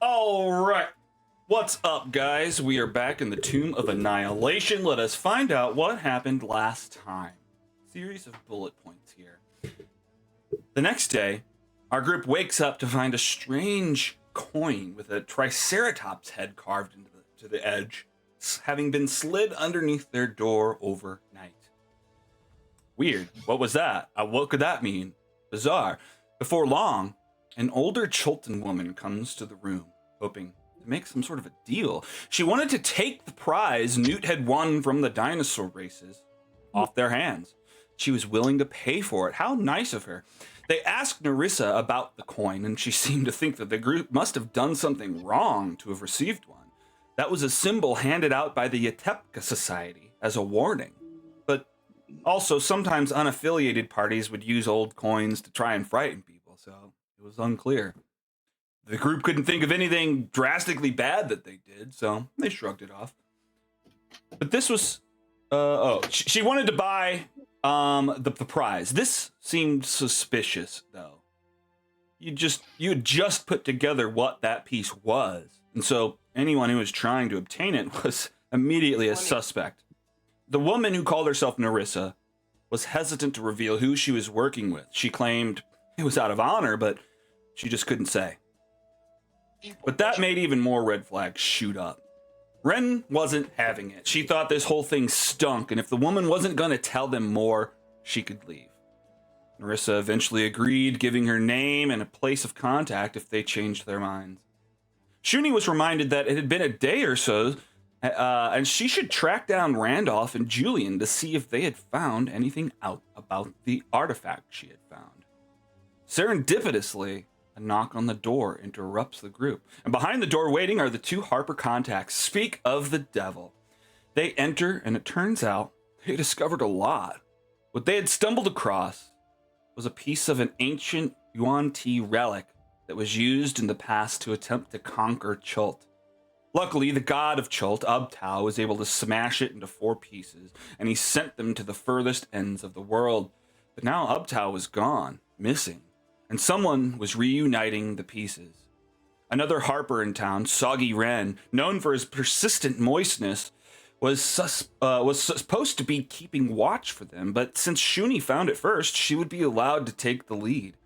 All right. What's up, guys? We are back in the Tomb of Annihilation. Let us find out what happened last time. Series of bullet points here. The next day, our group wakes up to find a strange coin with a triceratops head carved into the edge, having been slid underneath their door overnight. Weird. What was that? What could that mean? Bizarre. Before long, an older Chultan woman comes to the room, hoping to make some sort of a deal. She wanted to take the prize Newt had won from the dinosaur races off their hands. She was willing to pay for it. How nice of her. They asked Nerissa about the coin, and she seemed to think that the group must have done something wrong to have received one. That was a symbol handed out by the Yatepka Society as a warning. But also, sometimes unaffiliated parties would use old coins to try and frighten people, so it was unclear. The group couldn't think of anything drastically bad that they did, so they shrugged it off. But this was... she wanted to buy the prize. This seemed suspicious, though. You had just put together what that piece was, and so anyone who was trying to obtain it was immediately a suspect. The woman who called herself Nerissa was hesitant to reveal who she was working with. She claimed it was out of honor, but she just couldn't say. But that made even more red flags shoot up. Ren wasn't having it. She thought this whole thing stunk, and if the woman wasn't going to tell them more, she could leave. Nerissa eventually agreed, giving her name and a place of contact if they changed their minds. Shuni was reminded that it had been a day or so, and she should track down Randolph and Julian to see if they had found anything out about the artifact she had found. Serendipitously, a knock on the door interrupts the group, and behind the door waiting are the two Harper contacts. Speak of the devil. They enter, and it turns out they discovered a lot. What they had stumbled across was a piece of an ancient Yuan Ti relic that was used in the past to attempt to conquer Chult. Luckily, the god of Chult, Ubtao, was able to smash it into 4 pieces, and he sent them to the furthest ends of the world. But now Ubtao was gone, missing, and someone was reuniting the pieces. Another Harper in town, Soggy Ren, known for his persistent moistness, was supposed to be keeping watch for them, but since Shuni found it first, she would be allowed to take the lead.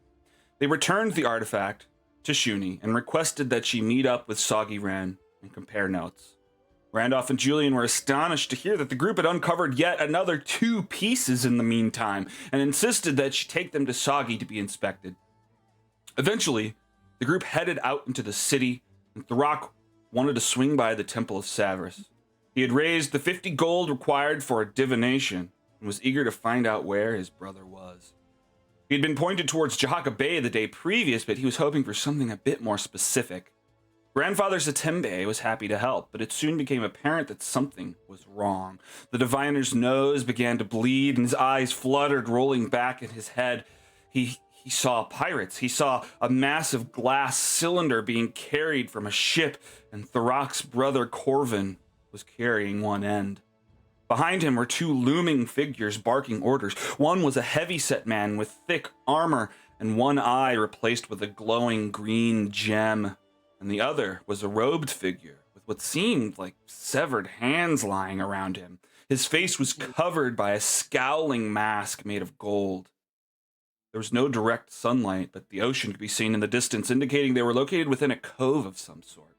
They returned the artifact to Shuni and requested that she meet up with Soggy Ren and compare notes. Randolph and Julian were astonished to hear that the group had uncovered yet another 2 pieces in the meantime, and insisted that she take them to Soggy to be inspected. Eventually, the group headed out into the city, and Thrak wanted to swing by the Temple of Savras. He had raised the 50 gold required for a divination, and was eager to find out where his brother was. He had been pointed towards Jahaka Bay the day previous, but he was hoping for something a bit more specific. Grandfather Zatembe was happy to help, but it soon became apparent that something was wrong. The diviner's nose began to bleed, and his eyes fluttered, rolling back in his head. He saw pirates. He saw a massive glass cylinder being carried from a ship, and Thrak's brother Corvin was carrying one end. Behind him were 2 looming figures barking orders. One was a heavy-set man with thick armor and one eye replaced with a glowing green gem, and the other was a robed figure with what seemed like severed hands lying around him. His face was covered by a scowling mask made of gold. There was no direct sunlight, but the ocean could be seen in the distance, indicating they were located within a cove of some sort.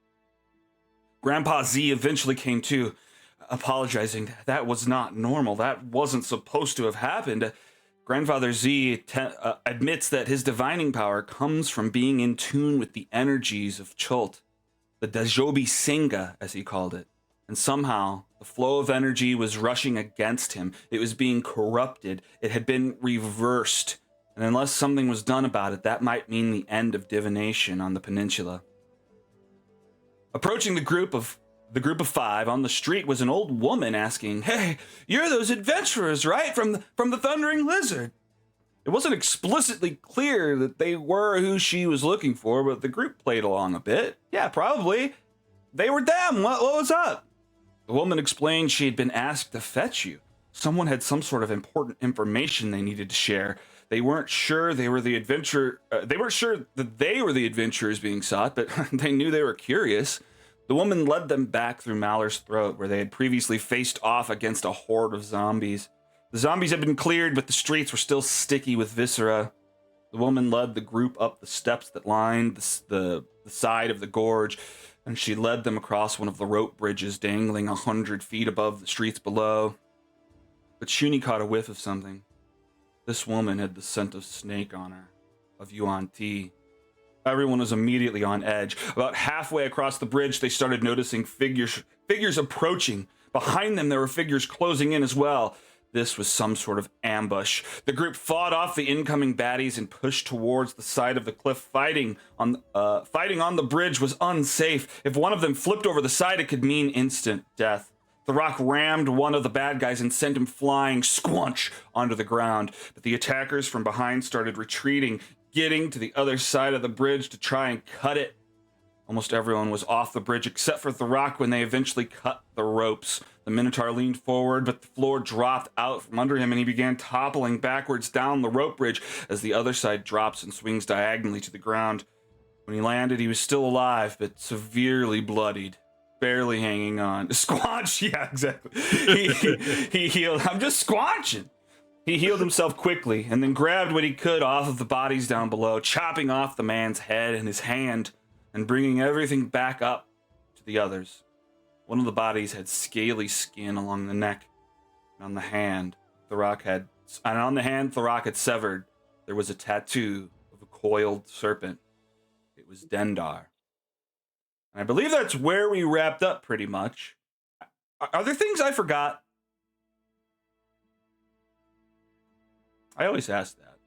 Grandpa Z eventually came to, apologizing. That was not normal. That wasn't supposed to have happened. Grandfather Z admits that his divining power comes from being in tune with the energies of Chult, the Dajobi Singa, as he called it. And somehow, the flow of energy was rushing against him. It was being corrupted. It had been reversed. And unless something was done about it, that might mean the end of divination on the peninsula. Approaching the group of 5 on the street was an old woman asking, "Hey, you're those adventurers, right? From the Thundering Lizard." It wasn't explicitly clear that they were who she was looking for, but the group played along a bit. Yeah, probably. They were them. What was up? The woman explained she had been asked to fetch you. Someone had some sort of important information they needed to share. They weren't sure they were the adventure. They weren't sure that they were the adventurers being sought, but they knew they were curious. The woman led them back through Malor's throat, where they had previously faced off against a horde of zombies. The zombies had been cleared, but the streets were still sticky with viscera. The woman led the group up the steps that lined the side of the gorge, and she led them across one of the rope bridges dangling 100 feet above the streets below. But Shuni caught a whiff of something. This woman had the scent of snake on her, of Yuan Ti. Everyone was immediately on edge. About halfway across the bridge, they started noticing figures approaching. Behind them, there were figures closing in as well. This was some sort of ambush. The group fought off the incoming baddies and pushed towards the side of the cliff. Fighting on the bridge was unsafe. If one of them flipped over the side, it could mean instant death. The rock rammed one of the bad guys and sent him flying squunch onto the ground. But the attackers from behind started retreating, getting to the other side of the bridge to try and cut it. Almost everyone was off the bridge except for the rock when they eventually cut the ropes. The Minotaur leaned forward, but the floor dropped out from under him and he began toppling backwards down the rope bridge as the other side drops and swings diagonally to the ground. When he landed, he was still alive, but severely bloodied, barely hanging on. Squanch! Yeah, exactly. He healed. I'm just squanching. He healed himself quickly and then grabbed what he could off of the bodies down below, chopping off the man's head and his hand and bringing everything back up to the others. One of the bodies had scaly skin along the neck, and on the hand, Thorok had severed. There was a tattoo of a coiled serpent. It was Dendar. And I believe that's where we wrapped up pretty much. Are there things I forgot? I always ask that.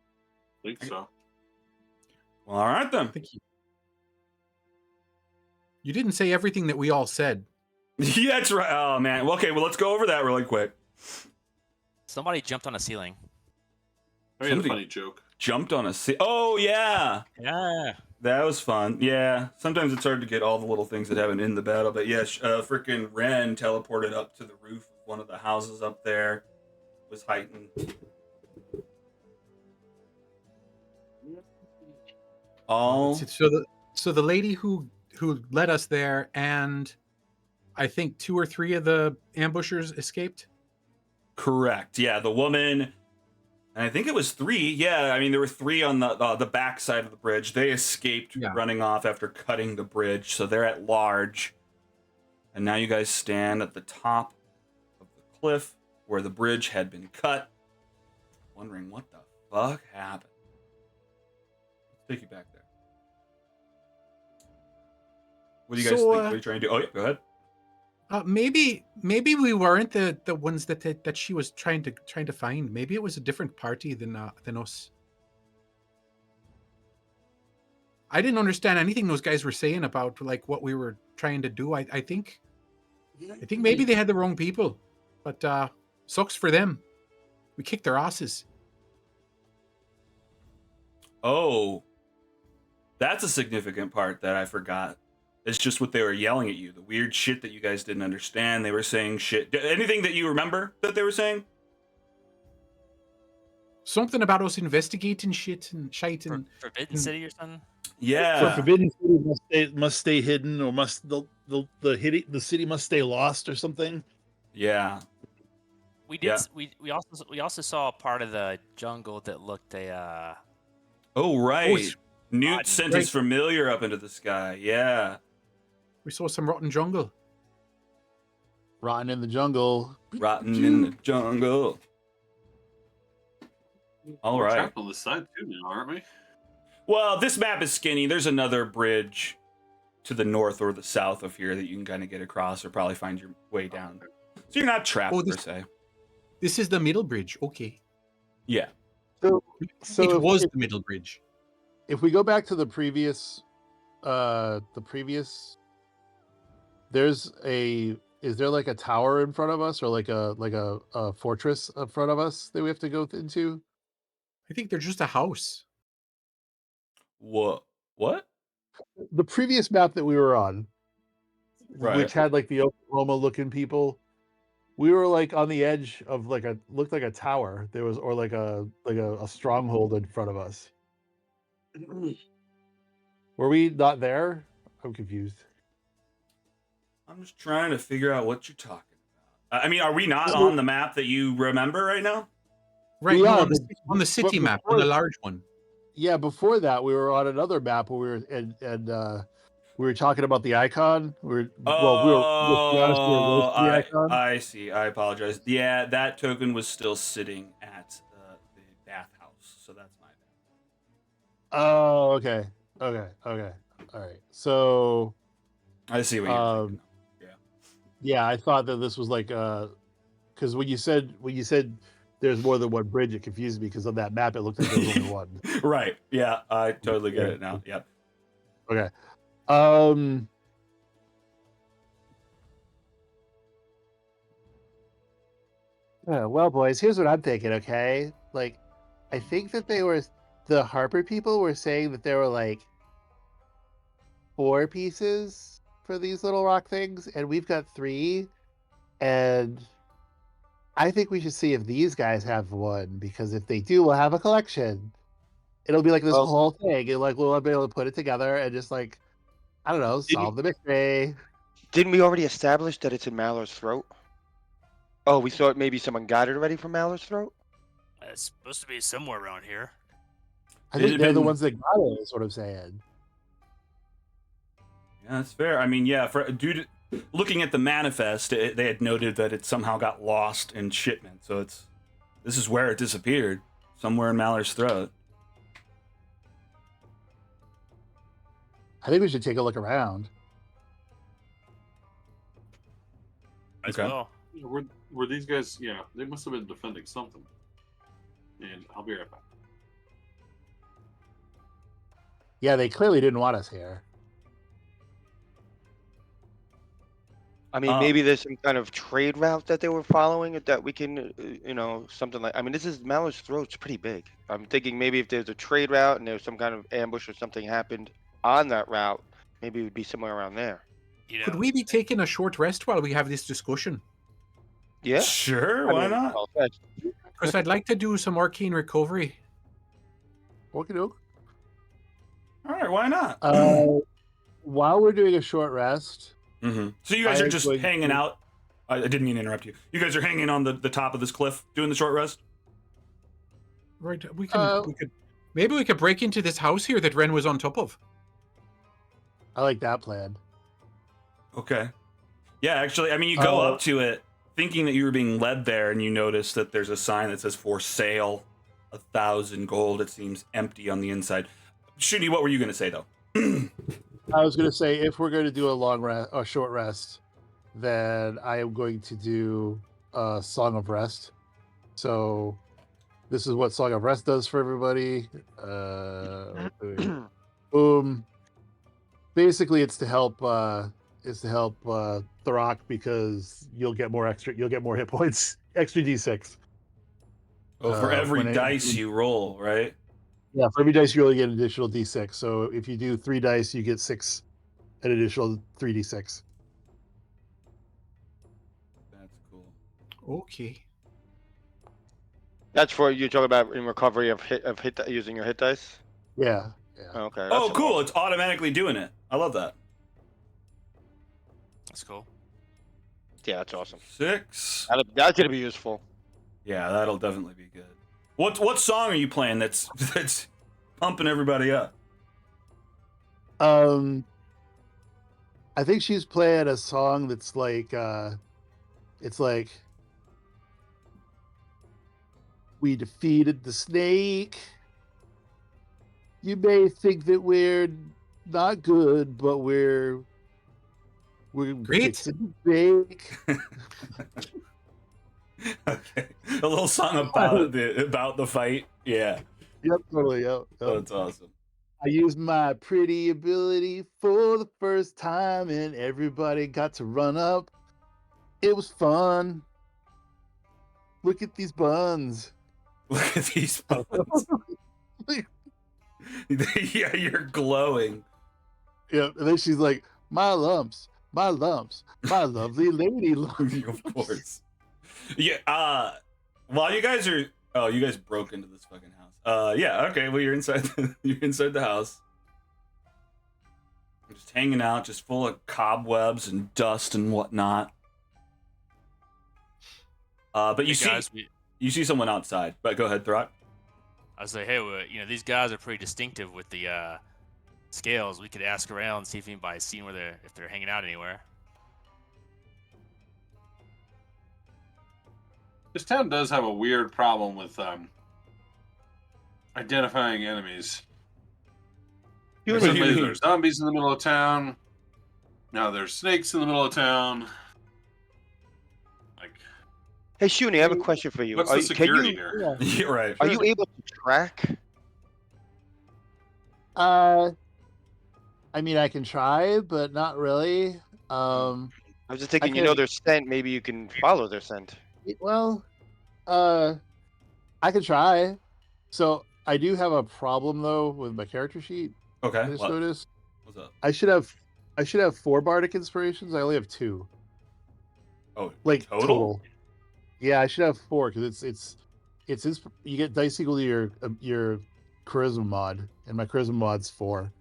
I think so. Well, all right then. Thank you. You didn't say everything that we all said. Yeah, that's right. Oh, man. Okay, well, let's go over that really quick. Somebody jumped on a ceiling. I made a funny joke. Jumped on a Oh, yeah. Yeah. That was fun. Yeah. Sometimes it's hard to get all the little things that happen in the battle. But yeah, freaking Ren teleported up to the roof of one of the houses up there. Was heightened. All. So the lady who led us there, and I think 2 or 3 of the ambushers escaped. Correct. Yeah, the woman, and I think it was 3. Yeah, I mean there were 3 on the back side of the bridge. They escaped running off after cutting the bridge, so they're at large. And now you guys stand at the top of the cliff where the bridge had been cut, wondering what the fuck happened. Let's take you back there. What do you guys think? What are you trying to do? Oh, yeah, go ahead. Maybe we weren't the ones that she was trying to find. Maybe it was a different party than us. I didn't understand anything those guys were saying about like what we were trying to do. I think maybe they had the wrong people, but sucks for them. We kicked their asses. Oh, that's a significant part that I forgot. It's just what they were yelling at you. The weird shit that you guys didn't understand. They were saying shit. Anything that you remember that they were saying? Something about us investigating shit and shite and Forbidden City or something. Yeah. For Forbidden City must stay hidden, or the city must stay lost, or something. Yeah. We did. Yeah. We also saw a part of the jungle that looked a. Oh right. Newt sent his familiar up into the sky. Yeah. We saw some rotten jungle. Rotten in the jungle. Rotten in the jungle. All right. We're trapped on the side too now, aren't we? Well, this map is skinny. There's another bridge to the north or the south of here that you can kind of get across or probably find your way down. So you're not trapped per se. This is the middle bridge. Okay. Yeah. So it was the middle bridge. If we go back to the previous, is there like a tower in front of us, or like a fortress in front of us that we have to go into? I think they're just a house. What? The previous map that we were on, right, which had like the Oklahoma looking people, we were like on the edge of like a looked like a tower. There was or like a stronghold in front of us. Were we not there? I'm confused. I'm just trying to figure out what you're talking about. I mean, are we not So- on the map that you remember right now? Right, We no, are, on the city but map, on the before- large one. Yeah, before that we were on another map where we were we were talking about the icon. We were let's be honest, we were Oh, roasting the icon. I see. I apologize. Yeah, that token was still sitting at the bathhouse, so that's my bad. Oh, okay. Okay. All right. So I see what you're thinking. yeah, I thought that this was like because when you said there's more than one bridge, it confused me because on that map it looked like there was only one. Right. Yeah, I totally get it now. Yep. Okay. Well, boys, here's what I'm thinking, okay? Like, I think that the Harper people were saying that there were like 4 pieces for these little rock things, and we've got 3. And I think we should see if these guys have one, because if they do, we'll have a collection. It'll be like this Well- whole thing, and like we'll be able to put it together and just like, I don't know, solve the mystery. Didn't we already establish that it's in Malor's throat? Oh, we thought maybe someone got it already from Malor's throat? It's supposed to be somewhere around here. I It think had they're the been- ones that got it, is what I'm saying. Yeah, that's fair. I mean, yeah, looking at the manifest, they had noted that it somehow got lost in shipment. So this is where it disappeared, somewhere in Malor's throat. I think we should take a look around. As Okay. well. Yeah, were these guys? Yeah, they must have been defending something. And I'll be right back. Yeah, they clearly didn't want us here. I mean, maybe there's some kind of trade route that they were following that we can, something like. I mean, this is Malor's throat's pretty big. I'm thinking maybe if there's a trade route and there's some kind of ambush or something happened on that route, maybe it would be somewhere around there. You know, Could we be taking a short rest while we have this discussion? Yeah. Sure, I why mean, not? well, that's- Because I'd like to do some arcane recovery. Okie doke. All right, why not? While we're doing a short rest, So you guys I are am just going hanging to- out. I didn't mean to interrupt you. You guys are hanging on the top of this cliff doing the short rest? Right, we could maybe we could break into this house here that Ren was on top of. I like that plan. Okay. Yeah, actually, I mean, you go up to it thinking that you were being led there, and you notice that there's a sign that says "For sale, 1,000 gold." It seems empty on the inside. Shooty, what were you going to say though? I was going to say, if we're going to do a short rest, then I am going to do a Song of Rest. So this is what Song of Rest does for everybody. Boom. Basically, it's to help Throck, because you'll get more hit points, extra d6. Oh, for every when it- dice you roll, right? Yeah, for every dice you roll, you get an additional d6. So if you do 3 dice, you get 6, an additional 3d6. That's cool. Okay. That's for you're talking about in recovery of using your hit dice. Yeah. Okay. Oh, that's cool! awesome. It's automatically doing it. I love that. that's cool. Yeah, that's awesome. 6. That's gonna be useful. Yeah, that'll definitely be good. What song are you playing that's pumping everybody up? I think she's playing a song that's like, it's like, we defeated the snake. You may think that we're not good, but we're Great. fixing to bake. Okay, a little song about the fight. Yeah, Yep, totally. Yep. that's awesome. I used my pretty ability for the first time, and everybody got to run up. It was fun. Look at these buns. Look at these buttons. Yeah, you're glowing. Yeah, and then she's like, my lumps, my lovely lady lumps. Of course. Yeah. While you guys are, oh, you guys broke into this fucking house. Yeah. Okay. Well, you're inside. You're inside the house. You're just hanging out, just full of cobwebs and dust and whatnot. But you Hey, guys, you see someone outside. But go ahead, Throck. I was like, hey, these guys are pretty distinctive with the scales. We could ask around and see if anybody's seen if they're hanging out anywhere. This town does have a weird problem with identifying enemies. You What do you Suddenly mean? there's zombies in the middle of town. Now there's snakes in the middle of town. Like, Hey, Shuni, I have a question for you. what's Are the you- security can you, here? You're right. are you able to track? I mean, I can try, but not really. I was just thinking, can- their scent. Maybe you can follow their scent. Well, I could try. So I do have a problem though with my character sheet. I Okay. just What? noticed What's up? I should have 4 bardic inspirations. I only have 2. Oh, Like total? Yeah, I should have 4 because you get dice equal to your charisma mod, and my charisma mod's 4.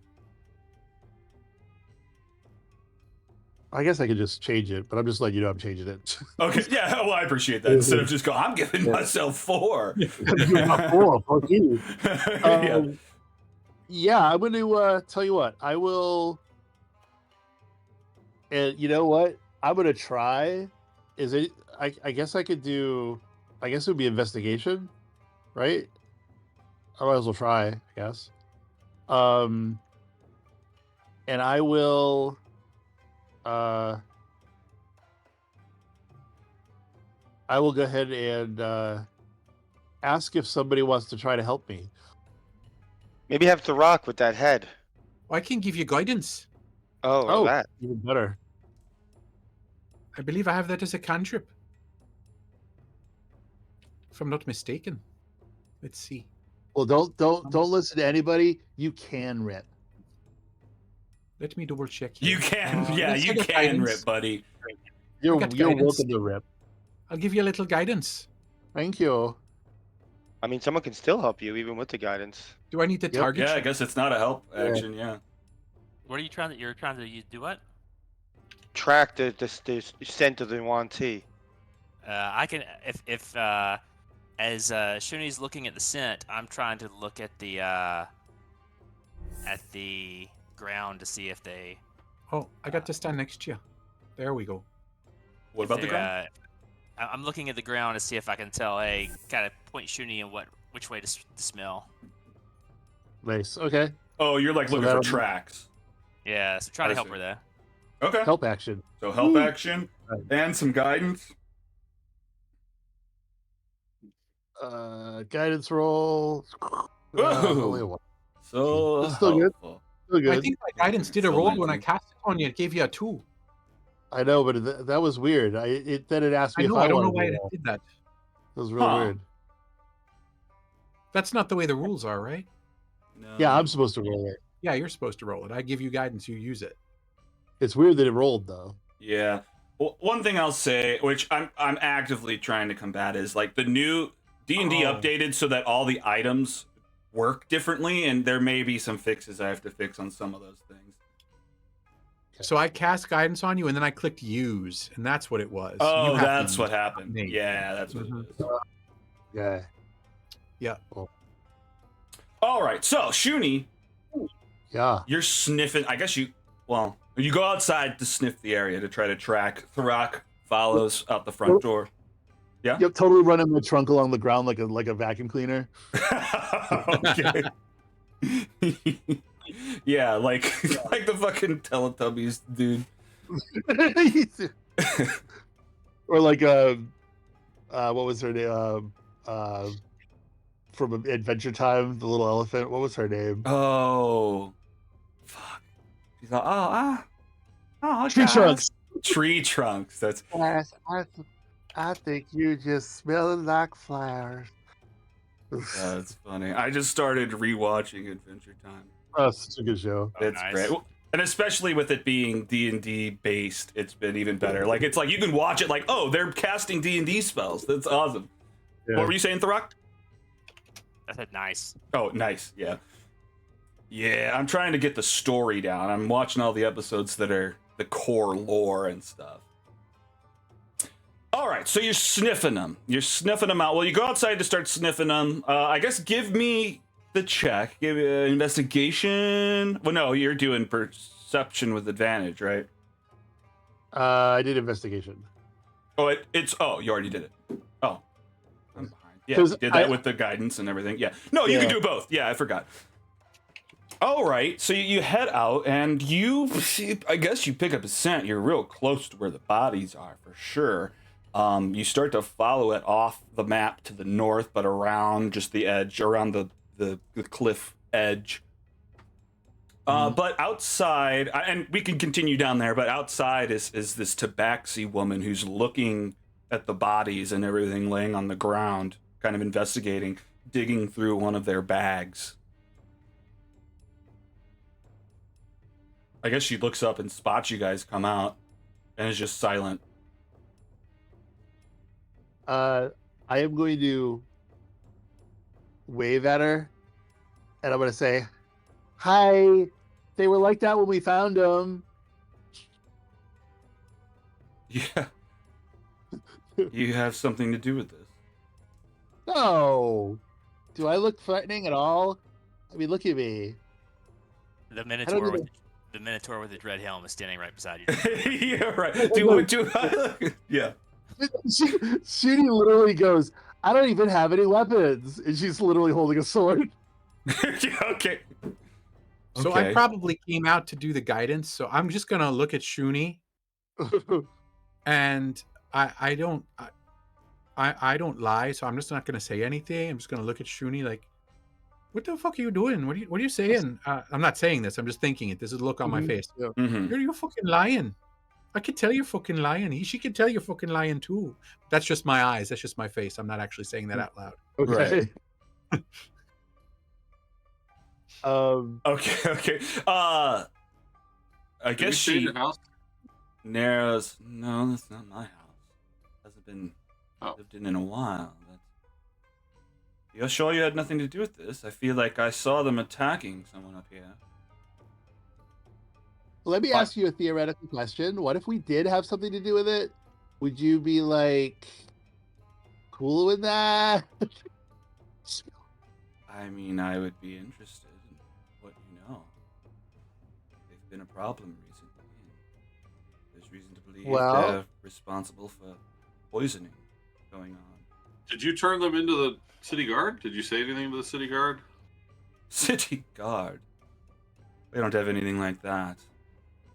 I guess I could just change it, but I'm just letting you know I'm changing it. Okay. Yeah. Well, I appreciate that. Instead of just go, I'm giving myself 4. You got 4, fuck you. Yeah. Yeah, I'm going to tell you what. I will. And you know what? I'm going to try. Is it? I guess I could do. I guess it would be investigation, right? Otherwise, we'll try. I guess. And I will. I will go ahead and ask if somebody wants to try to help me. Maybe have to rock with that head. I can give you guidance. Oh, that. Even better. I believe I have that as a cantrip. If I'm not mistaken. Let's see. Well, don't listen to anybody. You can rip. Let me double check here. You can. Yeah, let's you get a can guidance. rip, buddy. You're got welcome guidance. to rip. I'll give you a little guidance. Thank you. I mean, someone can still help you even with the guidance. Do I need to Yep. target Yeah, I you? guess it's not a help Yeah. action. Yeah. What are you trying to? You're trying to do what? Track the scent of the Yuan-Ti. I can if as Shuni's looking at the scent, I'm trying to look at the ground to see if they. Oh, I got to stand next to you. There we go. What about the they, ground? I'm looking at the ground to see if I can tell. Hey, kind of point Shuni in which way to smell. Nice. Okay. Oh, you're like so looking for that'll be- tracks. Yeah, so try I to help see. her there. Okay. Help action. So help action and some guidance. Guidance roll. Whoa. Only a 1. So It's still good. helpful. Still good. I think my guidance did a Still roll when I 19. cast it on you. It gave you a 2. I know, but that was weird. Then it asked me I know. if I I don't know wanted why to it roll. did that. It was really Huh. weird. That's not the way the rules are, right? No. Yeah, I'm supposed to roll it. Yeah, you're supposed to roll it. I give you guidance. You use it. It's weird that it rolled though. Yeah. Well, one thing I'll say, which I'm actively trying to combat, is like the new D&D Oh. updated so that all the items work differently, and there may be some fixes I have to fix on some of those things. Okay. So I cast guidance on you, and then I clicked use, and that's what it was. Oh, You have to that's use what it, happened. not me. Yeah, that's what Mhm. it is. Yeah. All right, so Shuni, Yeah. you're sniffing. I guess you go outside to sniff the area to try to track. Thrak follows out the front door. Yeah. Yep. Totally running my trunk along the ground like a vacuum cleaner. Okay. Yeah, like the fucking Teletubbies, dude. Or like what was her name? From Adventure Time, the little elephant. What was her name? Oh, fuck. She's like, oh, Tree guys. trunks. Tree trunks. That's I think you just smell like flowers. that's funny. I just started rewatching Adventure Time. Oh, such a good show. Oh, It's nice. great. And especially with it being D&D based, it's been even better. Like it's like you can watch it like, oh, they're casting D&D spells. That's awesome. Yeah. What were you saying, Throck? I said nice. Oh, nice. Yeah. Yeah, I'm trying to get the story down. I'm watching all the episodes that are the core lore and stuff. All right, so you're sniffing them. You're sniffing them out. Well, you go outside to start sniffing them. I guess give me the check. Give me an investigation. Well, no, you're doing perception with advantage, right? I did investigation. Oh, it's. Oh, you already did it. Oh, I'm behind. Yeah, 'Cause you did that I- with the guidance and everything. Yeah. No, you can Yeah. do both. Yeah, I forgot. All right, so you head out and I guess you pick up a scent. You're real close to where the bodies are for sure. You start to follow it off the map to the north, but around just the edge, around the cliff edge. But outside, and we can continue down there, but outside is this tabaxi woman who's looking at the bodies and everything laying on the ground, kind of investigating, digging through one of their bags. I guess she looks up and spots you guys come out and is just silent. I am going to wave at her, and I'm going to say, "Hi, they were like that when we found them." Yeah. You have something to do with this. No, do I look threatening at all? I mean, look at me. The I don't Minotaur even. the Minotaur with the dread helm is standing right beside you. Yeah, right. Do I yeah. Shooty literally goes, "I don't even have any weapons," and she's literally holding a sword. Yeah, okay. So I probably came out to do the guidance. So I'm just gonna look at Shuni, and I don't lie. So I'm just not gonna say anything. I'm just gonna look at Shuni like, what the fuck are you doing? What are you saying? I'm not saying this. I'm just thinking it. This is a look on my face. Yeah. Mm-hmm. You're fucking lying. I could tell you're fucking lying. She could tell you're fucking lying too. That's just my eyes. That's just my face. I'm not actually saying that out loud. Okay. Okay. I Did guess you stay in she your house? narrows. No, that's not my house. Hasn't been Oh. lived in a while. You're sure you had nothing to do with this? I feel like I saw them attacking someone up here. Let me ask you a theoretical question. What if we did have something to do with it? Would you be like cool with that? I mean, I would be interested in what you know. They've been a problem recently, and there's reason to believe Well- they're responsible for poisoning going on. Did you turn them into the city guard? Did you say anything to the city guard? City Guard. We don't have anything like that.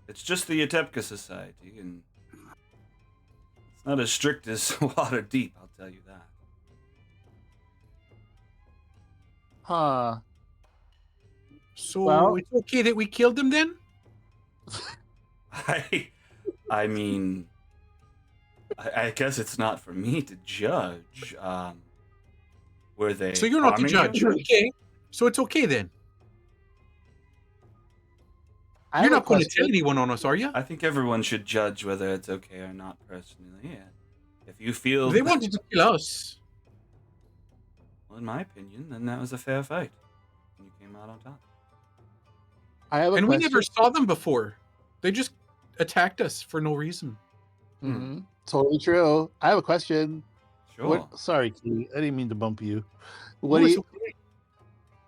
It's just the Yatepka Society, and it's not as strict as Waterdeep, I'll tell you that. Huh. So Well- it's okay that we killed them then? I mean, I guess it's not for me to judge. Were they? So you're not the harming judge. you? Okay. So it's okay then. I You're have a not going to question. tell anyone on us, are you? I think everyone should judge whether it's okay or not personally. Yeah. If you feel, They wanted to kill us. well, in my opinion, then that was a fair fight. And you came out on top. I have a And we question. never saw them before. They just attacked us for no reason. Mhm. Totally true. I have a question. Sure. What? Sorry, Key. I didn't mean to bump you. What No, do it's you okay.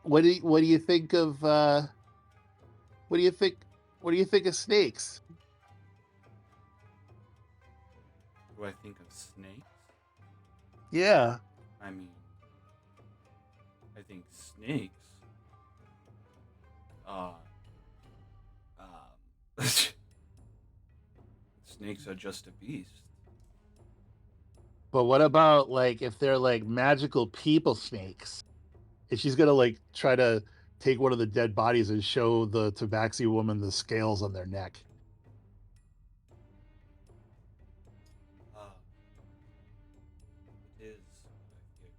what do you think of what do you think of snakes? Do I think of snakes? Yeah. I mean, I think snakes. Snakes are just a beast. But what about like if they're like magical people snakes? If she's gonna like try to take one of the dead bodies and show the tabaxi woman the scales on their neck. It is what I fear.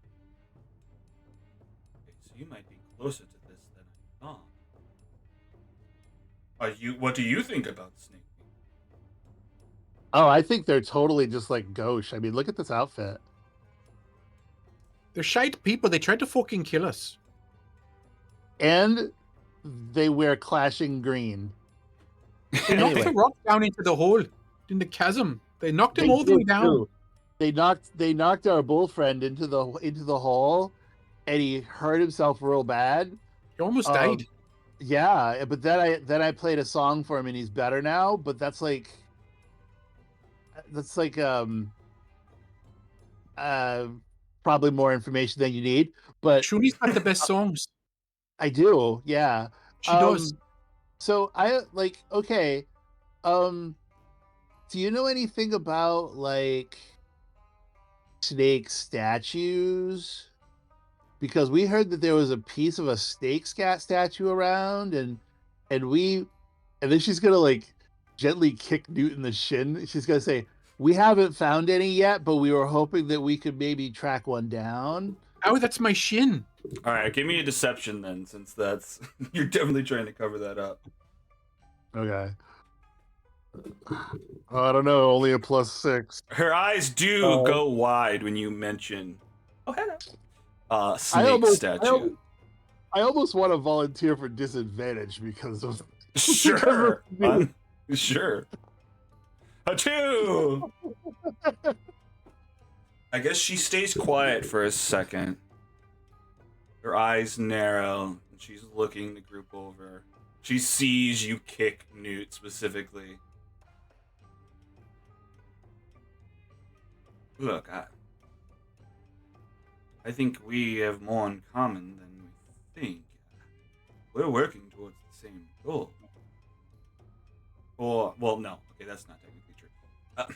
Okay, so you might be closer to this than I thought. What do you think about snake people? Oh, I think they're totally just like gauche. I mean, look at this outfit. They're shite people. They tried to fucking kill us. And they wear clashing green. They knocked Anyway. the rock down into the hole, in the chasm. They knocked him They all the way did, down. too. They knocked our bull friend into the hole, and he hurt himself real bad. He almost Um, died. Yeah, but then I played a song for him, and he's better now. But that's like probably more information than you need. But Shuni's got the best songs. I do, yeah. She does. So I like okay. Do you know anything about like snake statues? Because we heard that there was a piece of a snake statue around, and then she's gonna like gently kick Newt in the shin. She's gonna say, "We haven't found any yet, but we were hoping that we could maybe track one down." Oh, that's my shin. All right, give me a deception then, since that's you're definitely trying to cover that up. Okay. I don't know. Only a +6. Her eyes do go wide when you mention. Oh, hello. Snake statue. I almost want to volunteer for disadvantage because of Sure. Sure. A 2. I guess she stays quiet for a second. Her eyes narrow, and she's looking the group over. She sees you kick Newt specifically. Look, I think we have more in common than we think. We're working towards the same goal. Or, well, no. Okay, that's not technically true. This is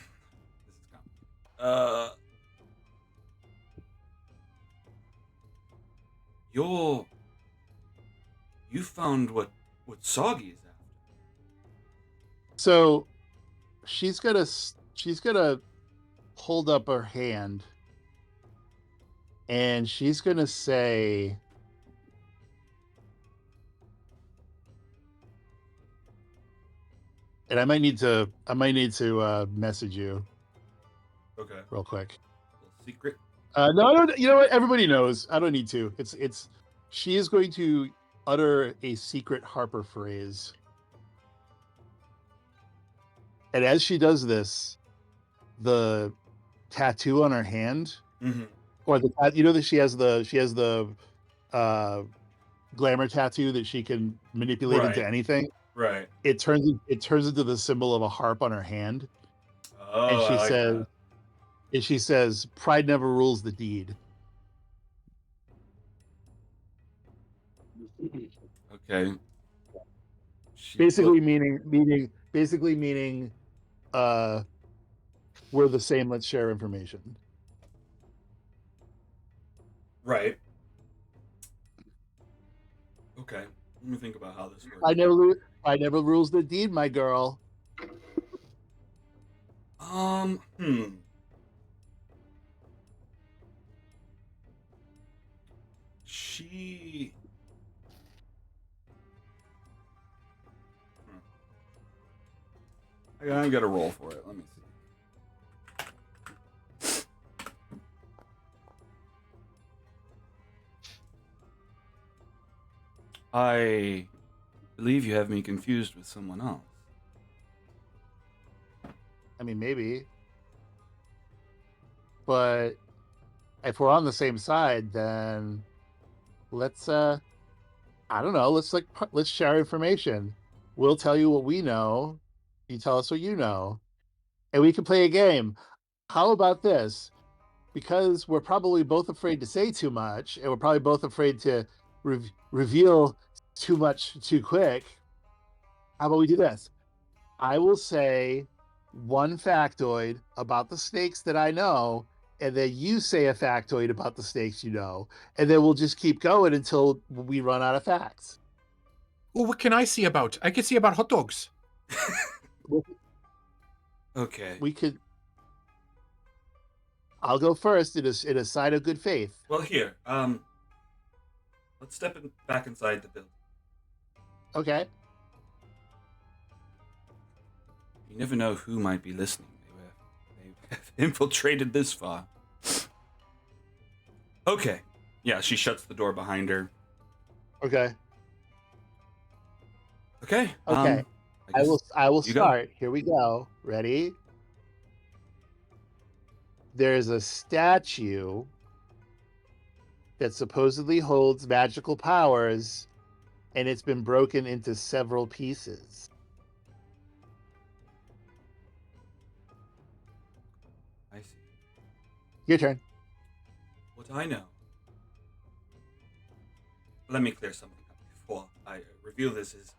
common. You found what Soggy is after. So she's gonna hold up her hand, and she's gonna say, and I might need to message you Okay. real quick. Little secret. No, I don't. You know what? Everybody knows. I don't need to. It's. She is going to utter a secret Harper phrase, and as she does this, the tattoo on her hand, or you know that she has the glamour tattoo that she can manipulate into anything. Right. It turns into the symbol of a harp on her hand, Oh, and she I like says. that. And she says, "Pride never rules the deed." Okay. Basically meaning, we're the same. Let's share information. Right. Okay. Let me think about how this works. I never rules the deed, my girl. She. I gotta roll for it. Let me see. I believe you have me confused with someone else. I mean, maybe. But if we're on the same side, then let's I don't know, let's share information. We'll tell you what we know, you tell us what you know, and we can play a game. How about this? Because we're probably both afraid to say too much, and we're probably both afraid to reveal too much too quick. How about we do this? I will say one factoid about the snakes that I know, and then you say a factoid about the snakes you know, and then we'll just keep going until we run out of facts. Oh, what can I see about? I can see about hot dogs. Okay. We could. I'll go first in a sign of good faith. Well, here. Let's step back inside the building. Okay. You never know who might be listening. They've infiltrated this far. Okay. Yeah, she shuts the door behind her. Okay. Okay. Okay. I guess will you go. start. Here we go. Ready? There's a statue that supposedly holds magical powers, and it's been broken into several pieces. I see. Your turn. What I know. Let me clear something up before I reveal this. Is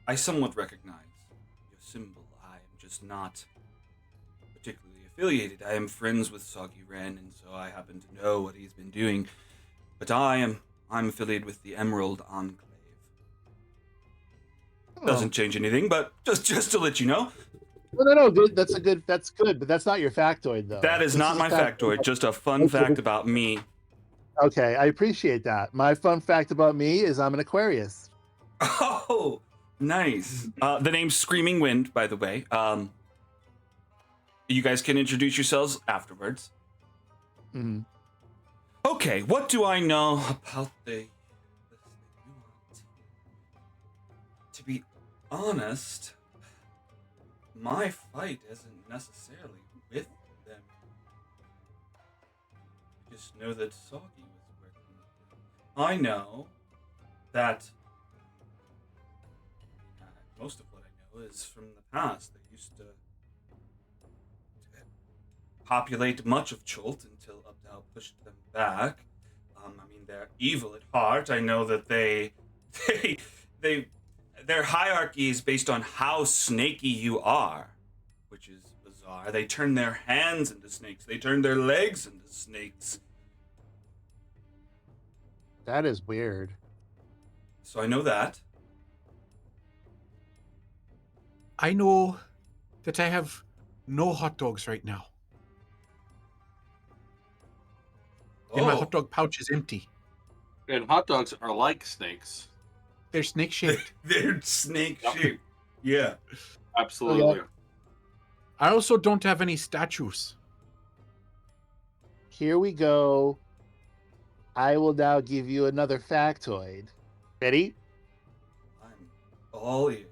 I somewhat recognize your symbol. I am just not particularly affiliated. I am friends with Soggy Ren, and so I happen to know what he's been doing. But I'm affiliated with the Emerald Enclave. Doesn't change anything, but just to let you know. No. Good. That's good, but that's not your factoid, though. That is This not a my factoid. Just a fun Okay. fact about me. Okay, I appreciate that. My fun fact about me is I'm an Aquarius. Oh, nice. The name's Screaming Wind, by the way. You guys can introduce yourselves afterwards. Mm-hmm. Okay, what do I know about the To be honest, my fight isn't necessarily with them. I just know that Soggy was working with them. I know that most of what I know is from the past. They used to populate much of Chult until Updow pushed them back. I mean, they're evil at heart. I know that their hierarchy is based on how snaky you are, which is bizarre. They turn their hands into snakes. They turn their legs into snakes. That is weird. So I know that. I know that I have no hot dogs right now. And my hot dog pouch is empty. And hot dogs are like snakes. They're snake shaped. They're snake shaped. Yeah. Absolutely. Okay. I also don't have any statues. Here we go. I will now give you another factoid. Ready? I'm all ears.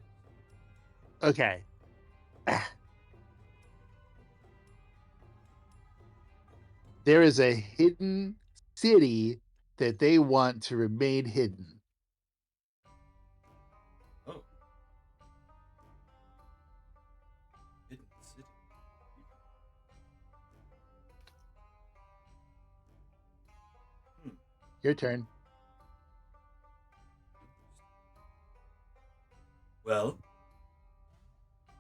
Okay. There is a hidden city that they want to remain hidden. Oh. Hidden city. Your turn. Well, I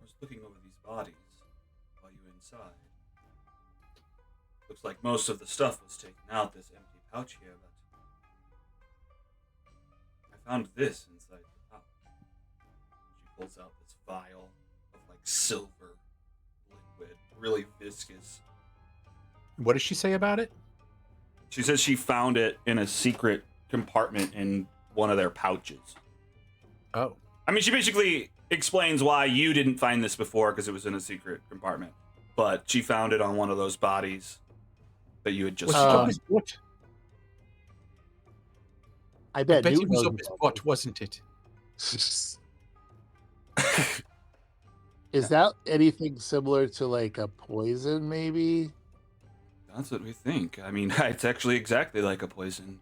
was looking over these bodies while you were inside. Looks like most of the stuff was taken out this empty pouch here, but I found this inside the pouch. She pulls out this vial of like silver liquid, really viscous. What does she say about it? She says she found it in a secret compartment in one of their pouches. Oh. I mean, she basically explains why you didn't find this before because it was in a secret compartment. But she found it on one of those bodies that you had just Was it up found. his butt? I I bet, bet Newt it was knows up his about butt, wasn't it? this. Is that anything similar to like a poison, maybe? That's what we think. I mean, it's actually exactly like a poison.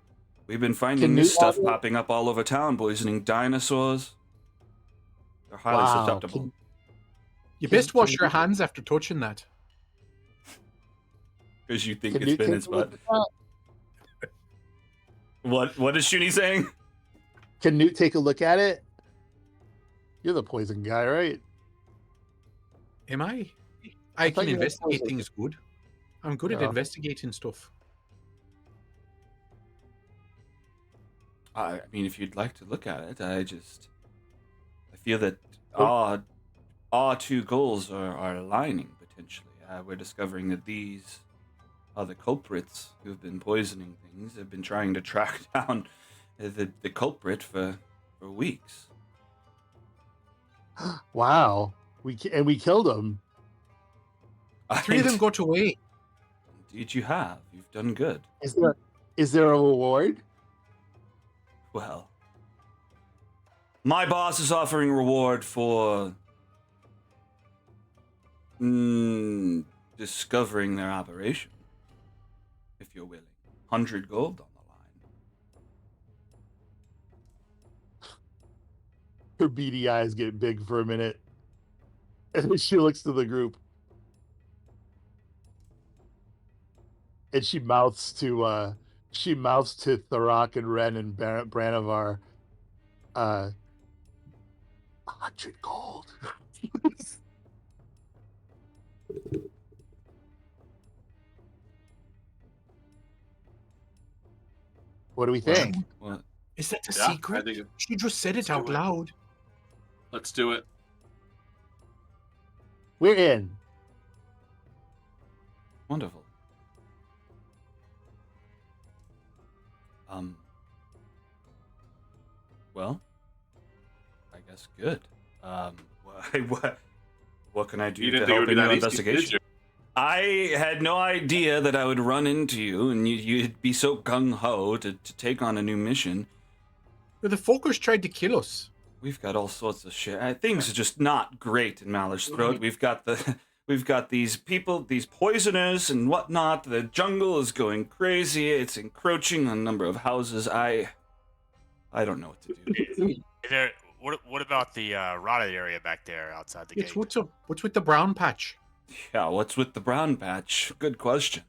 We've been finding Can this Newt stuff have it? popping up all over town, poisoning dinosaurs. They're highly Wow. susceptible. You Can- best wash can your you- hands after touching that. Because you think Can it's Newt been take its a look butt. at that? What is Shuni saying? Can Newt take a look at it? You're the poison guy, right? Am I? I I thought can you were investigate poison. things good. I'm good at Yeah. investigating stuff. I mean, if you'd like to look at it, I feel that Oh. our two goals are aligning potentially. We're discovering that these are the culprits who've been poisoning things. Have been trying to track down the culprit for weeks. Wow. We killed him. 3 of them got away. Indeed, you have. You've done good. Is there a reward? Well, my boss is offering reward for discovering their operation. If you're willing, 100 gold on the line. Her beady eyes get big for a minute, and then she looks to the group, and she mouths to Tharok and Ren and Branavar, 100 gold. What do we Well, think? what? Is that a Yeah, I secret? think She just said it let's do out it. loud. Let's do it. We're in. Wonderful. Well, I guess good. What can I do You to didn't think it help would be in your that easy, did investigation? you? I had no idea that I would run into you, and you'd be so gung-ho to take on a new mission. But the Folkers tried to kill us. We've got all sorts of shit. Things are just not great in Maller's Throat. We've got these people, these poisoners and whatnot. The jungle is going crazy. It's encroaching on a number of houses. I don't know what to do. Is there, what about the rotted area back there outside the It's gate? what's up? What's with the brown patch? Yeah, what's with the brown patch? Good question.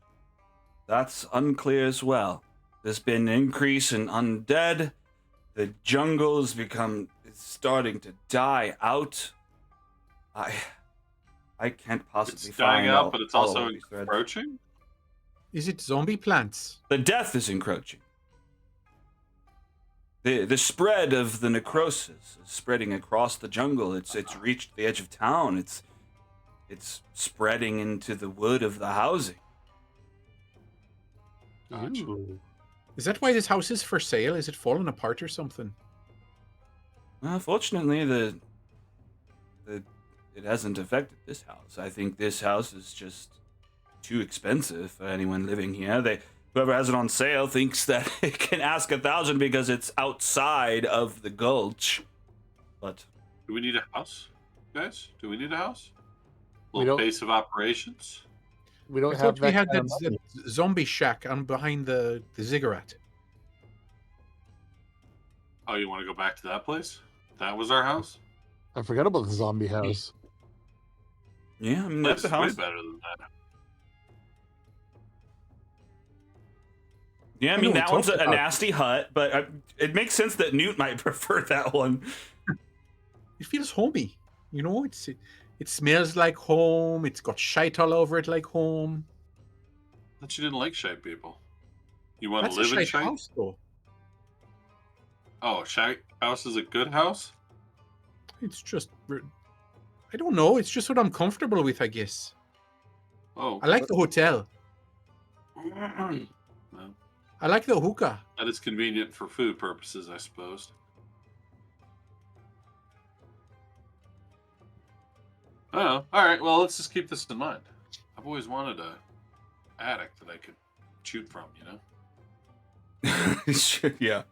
That's unclear as well. There's been an increase in undead. The jungle's it's starting to die out. I can't possibly It's dying find out, all- but it's all also of these threads. encroaching. Is it zombie plants? The death is encroaching. The spread of the necrosis is spreading across the jungle. It's reached the edge of town. It's spreading into the wood of the housing. Gotcha. Ooh. Is that why this house is for sale? Is it falling apart or something? Well, fortunately, it hasn't affected this house. I think this house is just too expensive for anyone living here. Whoever has it on sale thinks that it can ask 1,000 because it's outside of the gulch. But Do we need a house, guys? Do we need a house? We Little don't- base of operations. We don't I have thought we that had kind that of money. zombie shack on behind the ziggurat. Oh, you want to go back to that place? That was our house. I forgot about the zombie house. yeah, I mean, This that's a is way house. better than that. Yeah, I I mean, know we that one's talked a about it. nasty hut, but it makes sense that Newt might prefer that one. It feels homey. You know, it smells like home. It's got shite all over it like home. But you didn't like shite people. You want That's to a live in shite shite? house, though. Oh, shite house is a good house? It's just, I don't know. It's just what I'm comfortable with, I guess. Oh. I like the hotel. Well, I like the hookah. that is convenient for food purposes, I suppose. Oh, all right. Well, let's just keep this in mind. I've always wanted a attic that I could shoot from. Sure, yeah.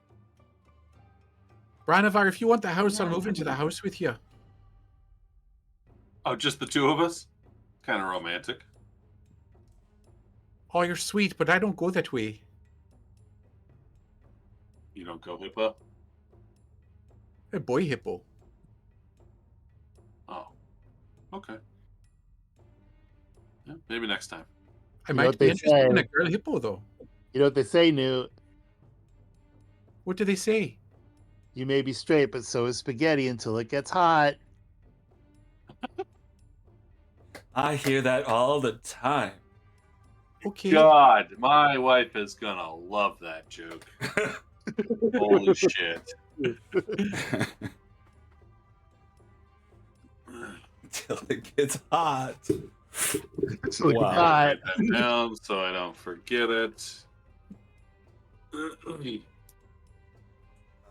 Branavar, if you want the house, I'll move into the house with you. Oh, just the two of us? Kind of romantic. Oh, you're sweet, but I don't go that way. You don't go hippo? A boy hippo. Oh, okay. Yeah, maybe next time. I You know might what be they interested in say. a girl hippo, though. You know what they say, Newt? What do they say? You may be straight, but so is spaghetti until it gets hot. I hear that all the time. Okay. God, my wife is gonna love that joke. Holy shit. Until it gets hot. Until it Wow. gets hot. Write that down so I don't forget it.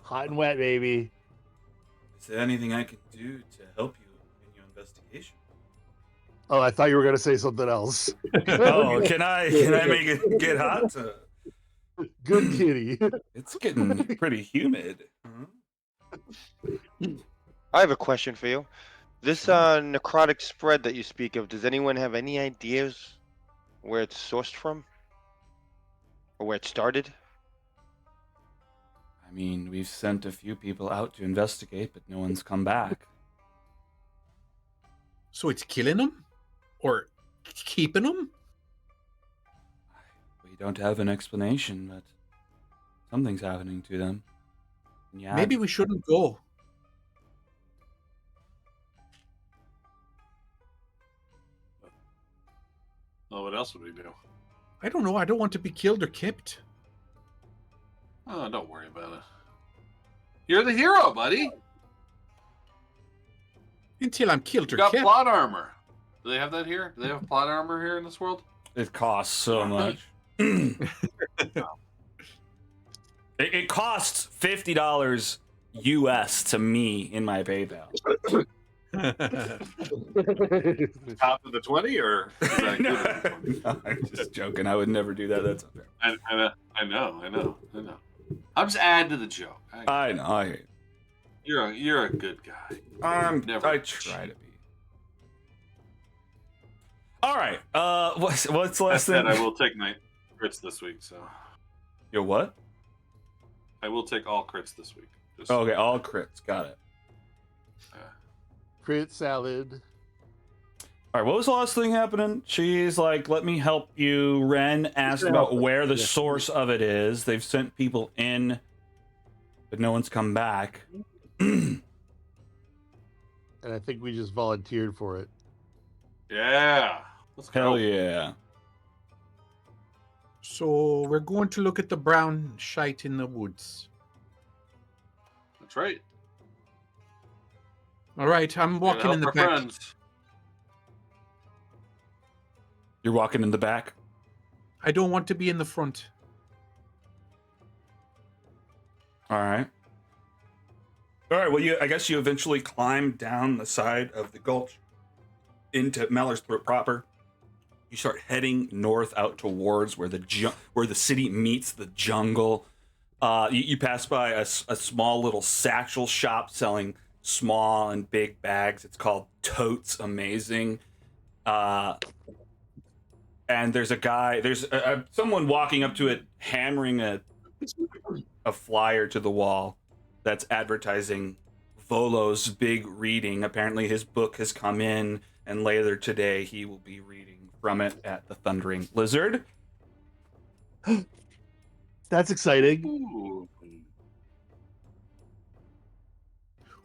Hot and wet, baby. Is there anything I can do to help you investigation. Oh, I thought you were going to say something else. Oh, can I make it get hot? Good kitty. It's getting pretty humid. I have a question for you. This necrotic spread that you speak of, does anyone have any ideas where it's sourced from? Or where it started? I mean, we've sent a few people out to investigate, but no one's come back. So it's killing them? Or keeping them? We don't have an explanation, but something's happening to them. Yeah. Maybe we shouldn't go. Well, what else would we do? I don't know. I don't want to be killed or kept. Oh, don't worry about it. You're the hero, buddy. Until I'm killed You or got kept. plot armor. Do they have that here? Do they have plot armor here in this world? It costs so much. It costs $50 US to me in my PayPal. Top of the 20, or is that No, included in the 20? no, I'm just joking. I would never do that. That's unfair. I know. I'm just adding to the joke. I know. You're a good guy. Never I try to be. All right. What's the last That thing? I will take my crits this week, so Your what? I will take all crits this week. Just Oh, okay, all crits. Got it. Crit salad. All right, what was the last thing happening? She's like, let me help you. Ren asked about where the source of it is. They've sent people in, but no one's come back. And I think we just volunteered for it. Yeah. Let's go. Hell yeah. So we're going to look at the brown shite in the woods. That's right. All right, I'm walking in the our back. friends. You're walking in the back? I don't want to be in the front. All right. All right, well, I guess you eventually climb down the side of the gulch into Maller's Throat proper. You start heading north out towards where the city meets the jungle. You pass by a small little satchel shop selling small and big bags. It's called Totes Amazing. And there's someone walking up to it, hammering a flyer to the wall that's advertising Volo's big reading. Apparently his book has come in, and later today he will be reading from it at the Thundering Lizard. That's exciting. Ooh.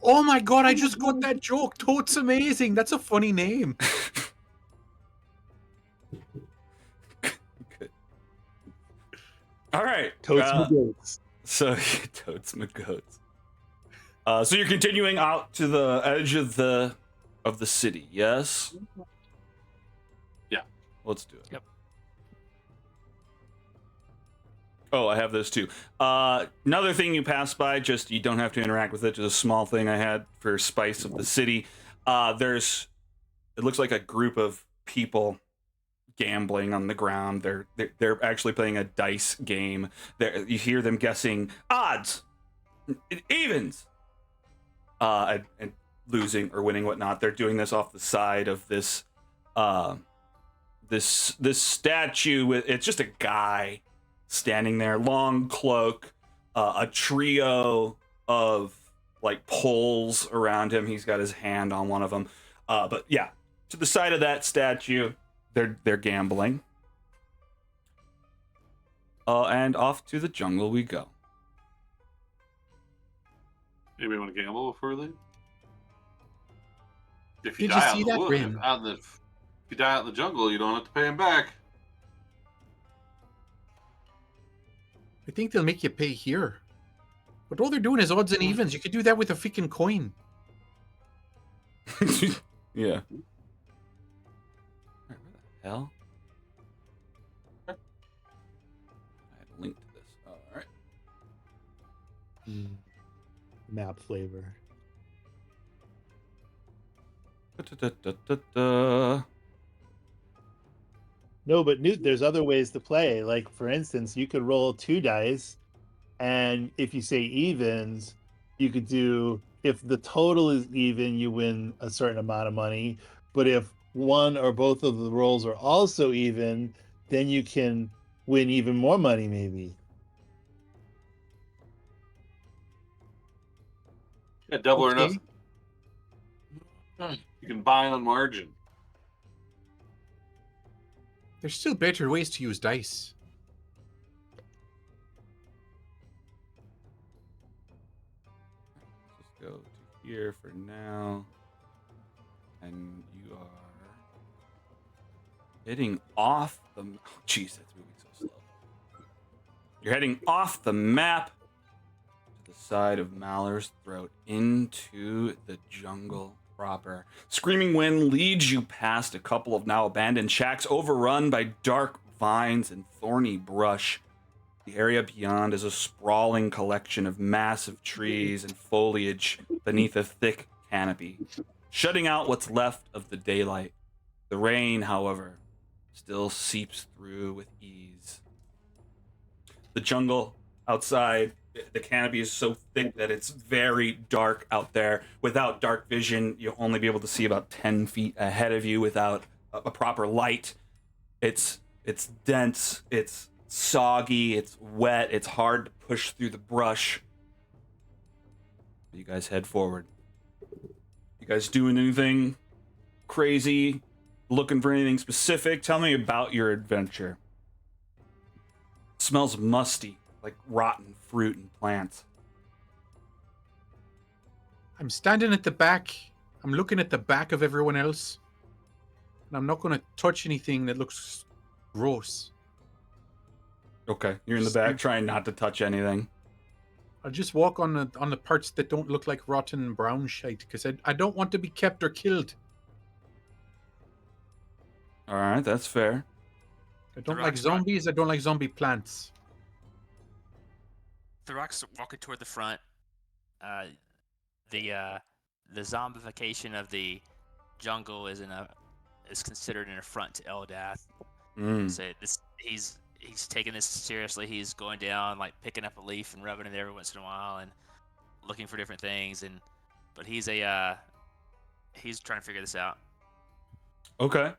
Oh my god, I just got that joke. Totes Amazing. That's a funny name. Good. All right. Totes my goats. So Totes my goats. So you're continuing out to the edge of the city, yes? Yeah. Let's do it. Yep. Oh, I have those too. Another thing you pass by, just you don't have to interact with it, just a small thing I had for spice of the city. It looks like a group of people gambling on the ground. They're actually playing a dice game. You hear them guessing odds, evens, and losing or winning, whatnot. They're doing this off the side of this this statue. It's just a guy standing there, long cloak, a trio of like poles around him. He's got his hand on one of them. But yeah, to the side of that statue, they're gambling. And off to the jungle we go. Anybody want to gamble before we leave? If you Did you die see out in the that, wood, Rim? if you die out in the jungle, you don't have to pay him back. I think they'll make you pay here. But all they're doing is odds and evens. You could do that with a freaking coin. Yeah. Where the hell? I have a link to this. All right. Map flavor. No, but Newt, there's other ways to play. Like, for instance, you could roll 2 dice, and if you say evens, you could do, if the total is even, you win a certain amount of money. But if one or both of the rolls are also even, then you can win even more money, maybe. Yeah, double or Okay. nothing. You can buy on margin. There's still better ways to use dice. Just go to here for now. And you are heading off the... Oh, jeez, that's moving so slow. You're heading off the map to the side of Malor's Throat into the jungle proper. Screaming Wind leads you past a couple of now abandoned shacks overrun by dark vines and thorny brush. The area beyond is a sprawling collection of massive trees and foliage beneath a thick canopy, shutting out what's left of the daylight. The rain, however, still seeps through with ease. The jungle outside, the canopy is so thick that it's very dark out there. Without dark vision, you'll only be able to see about 10 feet ahead of you without a proper light. It's dense, it's soggy, it's wet, it's hard to push through the brush. You guys head forward. You guys doing anything crazy? Looking for anything specific? Tell me about your adventure. It smells musty, like rotten fruit and plants. I'm standing at the back. I'm looking at the back of everyone else. And I'm not going to touch anything that looks gross. Okay, you're in the back trying not to touch anything. I'll just walk on the parts that don't look like rotten brown shite, because I don't want to be kept or killed. All right, that's fair. I don't like zombies. I don't like zombie plants. The rock's walking toward the front. The zombification of the jungle is considered an affront to Eldath. So he's taking this seriously. He's going down, like picking up a leaf and rubbing it every once in a while and looking for different things. But he's trying to figure this out. Okay.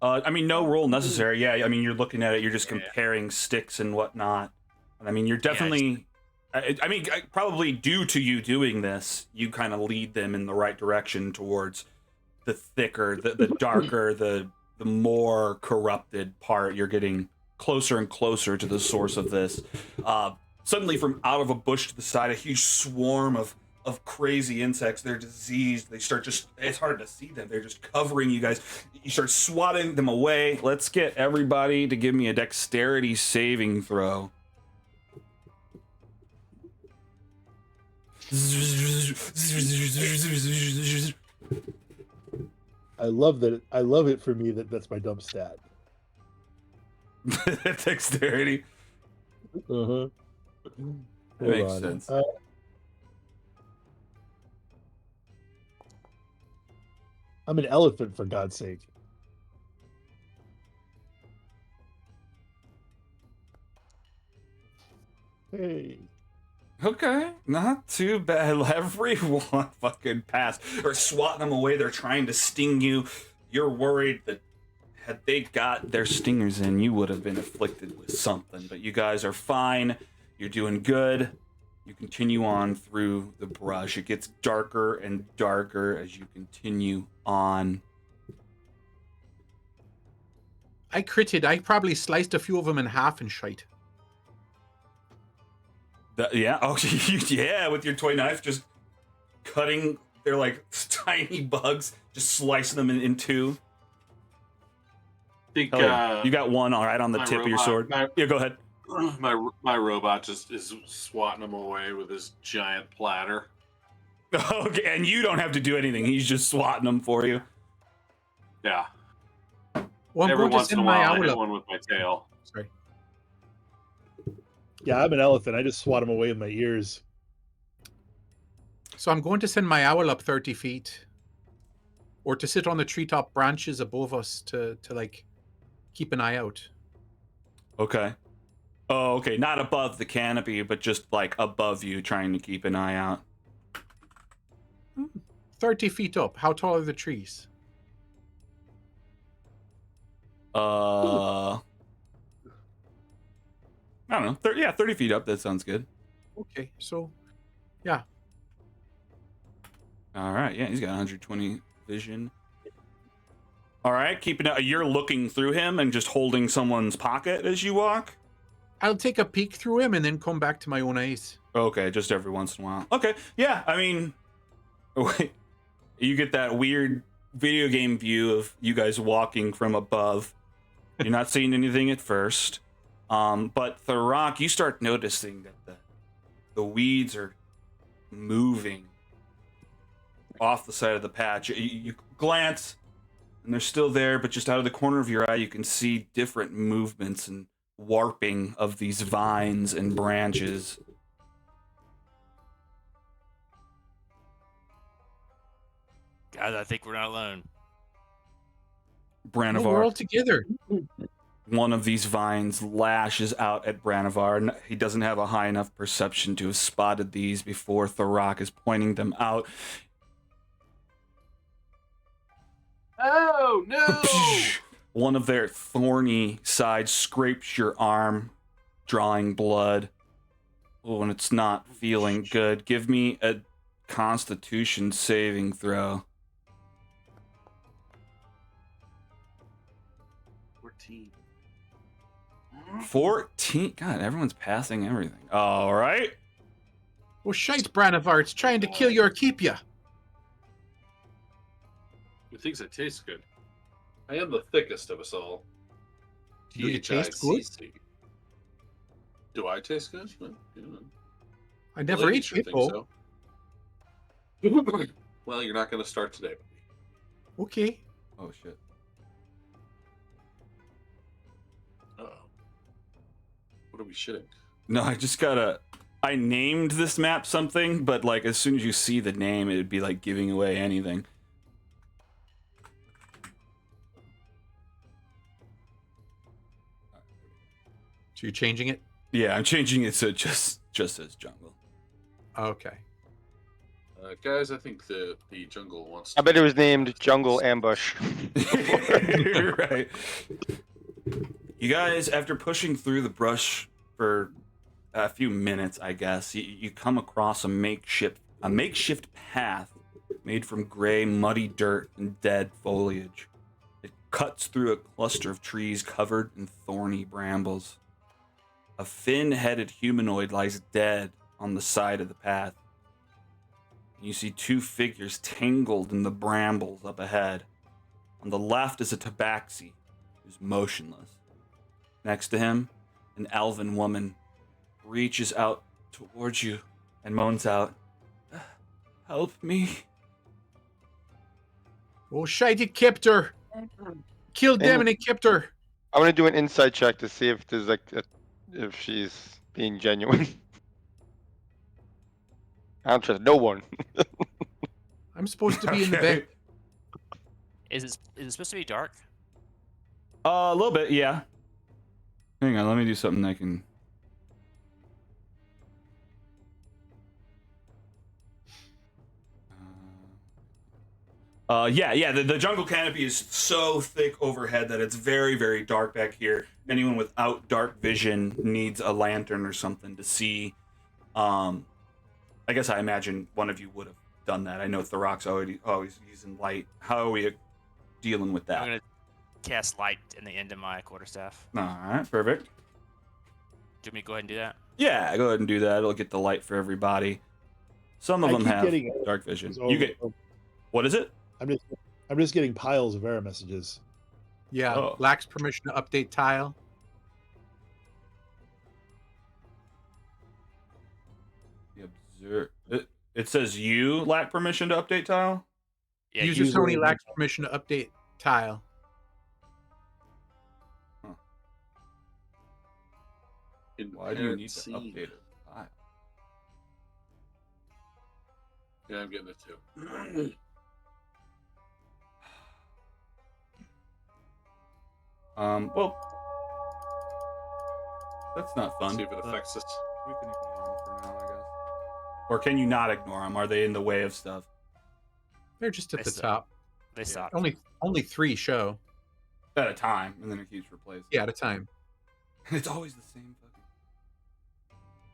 I mean, no roll necessary. Yeah, I mean, you're looking at it. You're just comparing sticks and whatnot. And I mean, you're definitely... I mean, probably due to you doing this, you kind of lead them in the right direction towards the thicker, the darker, the more corrupted part. You're getting closer and closer to the source of this. Suddenly, from out of a bush to the side, a huge swarm of crazy insects. They're diseased. They start it's hard to see them. They're just covering you guys. You start swatting them away. Let's get everybody to give me a dexterity saving throw. I love that. I love it for me that's my dump stat. Dexterity. Uh-huh. That makes sense. I'm an elephant, for God's sake. Hey. Okay, not too bad. Everyone fucking passed. Or swatting them away. They're trying to sting you. You're worried that had they got their stingers in, you would have been afflicted with something. But you guys are fine. You're doing good. You continue on through the brush. It gets darker and darker as you continue on. I critted. I probably sliced a few of them in half and shite. Yeah. Oh, yeah. With your toy knife, just cutting. They're like tiny bugs. Just slicing them in two. Think, you got one all right on the tip of your sword. Yeah, go ahead. My robot just is swatting them away with his giant platter. Okay, and you don't have to do anything. He's just swatting them for you. Yeah. Well, I'm Every going to once in send a my while, I owl hit up. one with my tail. Sorry. Yeah, I'm an elephant. I just swat him away with my ears. So I'm going to send my owl up 30 feet. or to sit on the treetop branches above us to like keep an eye out. Okay. Oh, okay. Not above the canopy, but just like above you, trying to keep an eye out. 30 feet up. How tall are the trees? I don't know. 30 feet up. That sounds good. Okay, so yeah. All right. Yeah, he's got 120 vision. All right. Keeping it. You're looking through him and just holding someone's pocket as you walk. I'll take a peek through him and then come back to my own eyes. Okay, just every once in a while. Okay. Yeah. I mean, wait. You get that weird video game view of you guys walking from above. You're not seeing anything at first. But Thorak, you start noticing that the weeds are moving off the side of the patch. You glance, and they're still there, but just out of the corner of your eye, you can see different movements and warping of these vines and branches. Guys, I think we're not alone. No, we're all Branivar, together. one of these vines lashes out at Branivar. He doesn't have a high enough perception to have spotted these before Thorak is pointing them out. Oh no! One of their thorny sides scrapes your arm, drawing blood. Oh, and it's not feeling good. Give me a Constitution saving throw. 14. 14? God, everyone's passing everything. All right. Well, shite, Branivar. It's trying to kill you or keep you. It thinks it tastes good. I am the thickest of us all. Do you taste good? THICC. Do I taste good? Well, you know, I never ladies ate sure think hippo. so. Well, you're not going to start today. Okay. Oh, shit. Uh-oh. What are we shitting? No, I named this map something, but like as soon as you see the name, it'd be like giving away anything. So you're changing it? Yeah, I'm changing it so it just says jungle. Okay. Guys, I think the jungle wants I bet it was named Jungle Ambush. Right. You guys, after pushing through the brush for a few minutes, I guess, you come across a makeshift path made from gray, muddy dirt and dead foliage. It cuts through a cluster of trees covered in thorny brambles. A fin-headed humanoid lies dead on the side of the path. You see two figures tangled in the brambles up ahead. On the left is a tabaxi, who's motionless. Next to him, an elven woman reaches out towards you and moans out, "Help me." Oh, shite, it kept her. Killed them and it kept her. I want to do an insight check to see if there's if she's being genuine. I don't trust no one. I'm supposed to be in the Okay. back. Is it supposed to be dark? A little bit, yeah. Hang on, let me do something I can... Yeah, the jungle canopy is so thick overhead that it's very, very dark back here. Anyone without dark vision needs a lantern or something to see. I guess I imagine one of you would have done that. I know Thorak's always using light. How are we dealing with that? I'm gonna cast light in the end of my quarterstaff. All right, perfect. Do you want me to go ahead and do that? Yeah, go ahead and do that. It'll get the light for everybody. Some of I them keep have getting dark vision. errors You get... What is it? I'm just getting piles of error messages. Yeah, Oh. lacks permission to update tile. The observe... It says you lack permission to update tile? Yeah, User user Sony will- lacks permission to update tile. Why do you need to Scene. update it? Tile? Yeah, I'm getting it too. Well, that's not fun. See if it affects us. We can ignore them for now, I guess. Or can you not ignore them? Are they in the way of stuff? They're just at They the suck. top. They suck. Only 3 show. At a time, and then it keeps replacing. Yeah, at a time. It's always the same fucking.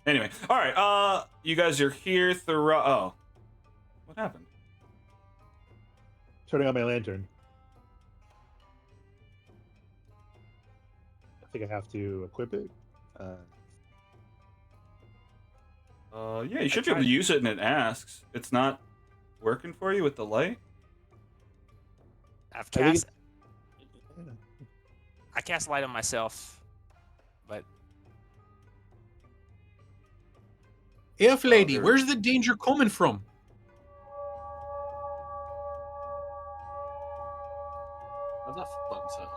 Anyway, all right. You guys are here. Oh, what happened? Turning on my lantern. I think I have to equip it. Yeah, you should be able to use it, and it asks. It's not working for you with the light. I've I think cast. I cast light on myself, but Elf lady, there- where's the danger coming from? How's that fun sound?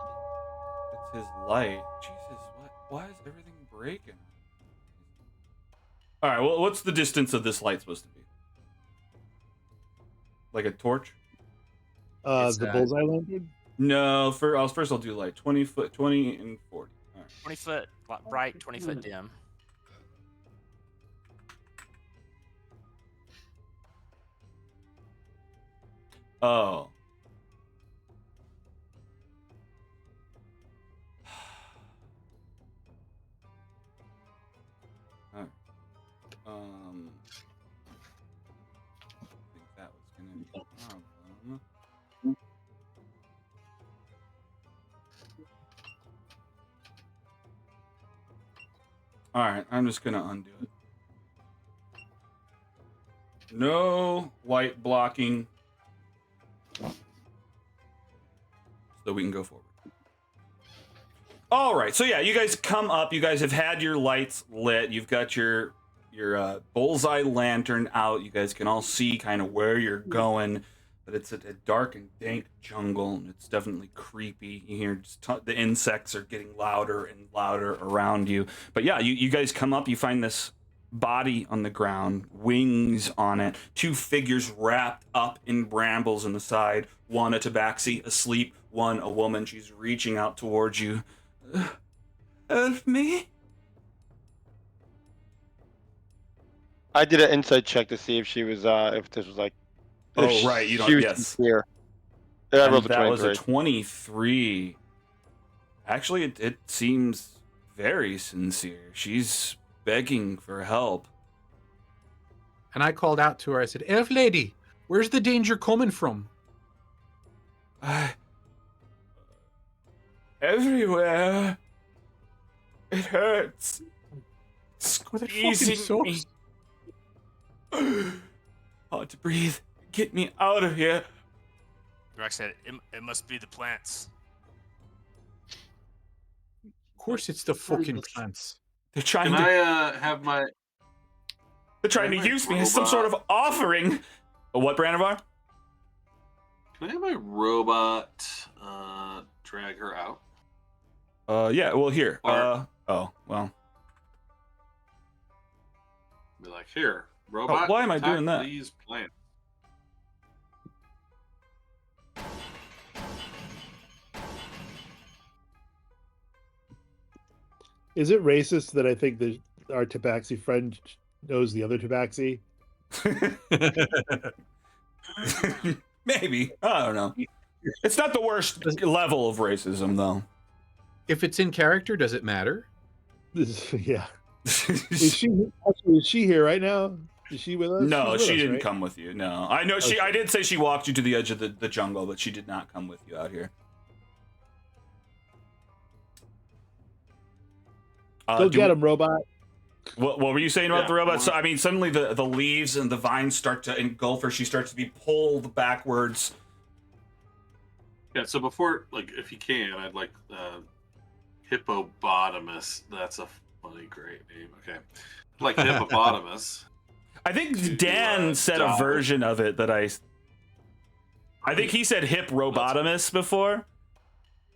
It's his light. Jesus, what? Why is everything breaking? All right. Well, what's the distance of this light supposed to be? Like a torch? It's, The bullseye lantern. No. First I'll do like 20 foot, 20 and 40. All right. 20 foot bright, 20 foot dim. Oh. Alright. I think that was gonna be a problem. Alright, I'm just gonna undo it. No light blocking. So we can go forward. All right, so yeah, you guys come up. You guys have had your lights lit. You've got your bullseye lantern out. You guys can all see kind of where you're going, but it's a dark and dank jungle, and it's definitely creepy. You hear just the insects are getting louder and louder around you. But yeah, you guys come up. You find this body on the ground, wings on it, 2 figures wrapped up in brambles in the side. One a tabaxi asleep, one a woman. She's reaching out towards you. Help me? I did an insight check to see if she was if this was like. Oh, right, you don't- she was yes. sincere. Yeah, I And rolled a that was a 23. 23. Actually, it seems very sincere. She's begging for help. And I called out to her. I said, Elf lady, where's the danger coming from? Everywhere. It hurts. With that fucking Squeezing me. sauce. Hard to breathe. Get me out of here. Rex said, it must be the plants. Of course it's the fucking plants. They're trying Can to I have my? they're trying to Can I have my use me as some sort of robot? offering. What, Branivar? Can I have my robot drag her out? Yeah, well here. Or- Oh, well. Be like, here, robot. why am I attack doing that? These plants. Is it racist that I think that our Tabaxi friend knows the other Tabaxi? Maybe. I don't know. It's not the worst level of racism, though. If it's in character, does it matter? Yeah. Is she here right now? Is she with us? No, She's with she us, didn't right? come with you. No, I know she. Okay. I did say she walked you to the edge of the jungle, but she did not come with you out here. Go get him, robot. What were you saying about Yeah, the robot? So well- I mean, suddenly the leaves and the vines start to engulf her. She starts to be pulled backwards. Yeah. So before, like, if you can, I'd like hippopotamus. That's a funny, great name. Okay. I'd like hippopotamus. I think To, Dan said a die. version of it that I think he said hip robotomus before,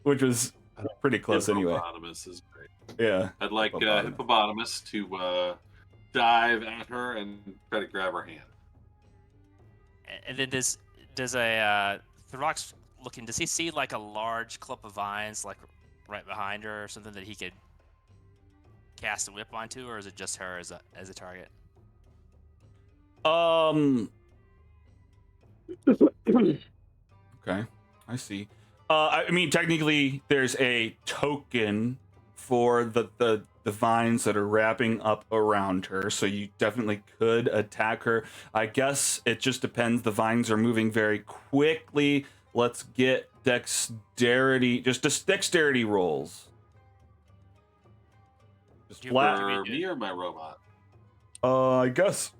which was pretty close anyway. Hippopotamus is great. Yeah. I'd like Hippopotamus. hippopotamus to dive at her and try to grab her hand. And then does a Throx looking? Does he see like a large clump of vines, like right behind her or something that he could cast a whip onto, or is it just her as a target? Okay, I see. I mean, technically, there's a token for the vines that are wrapping up around her, so you definitely could attack her. I guess it just depends. The vines are moving very quickly. Let's get dexterity, just dexterity rolls. Just flat. For me or my robot? I guess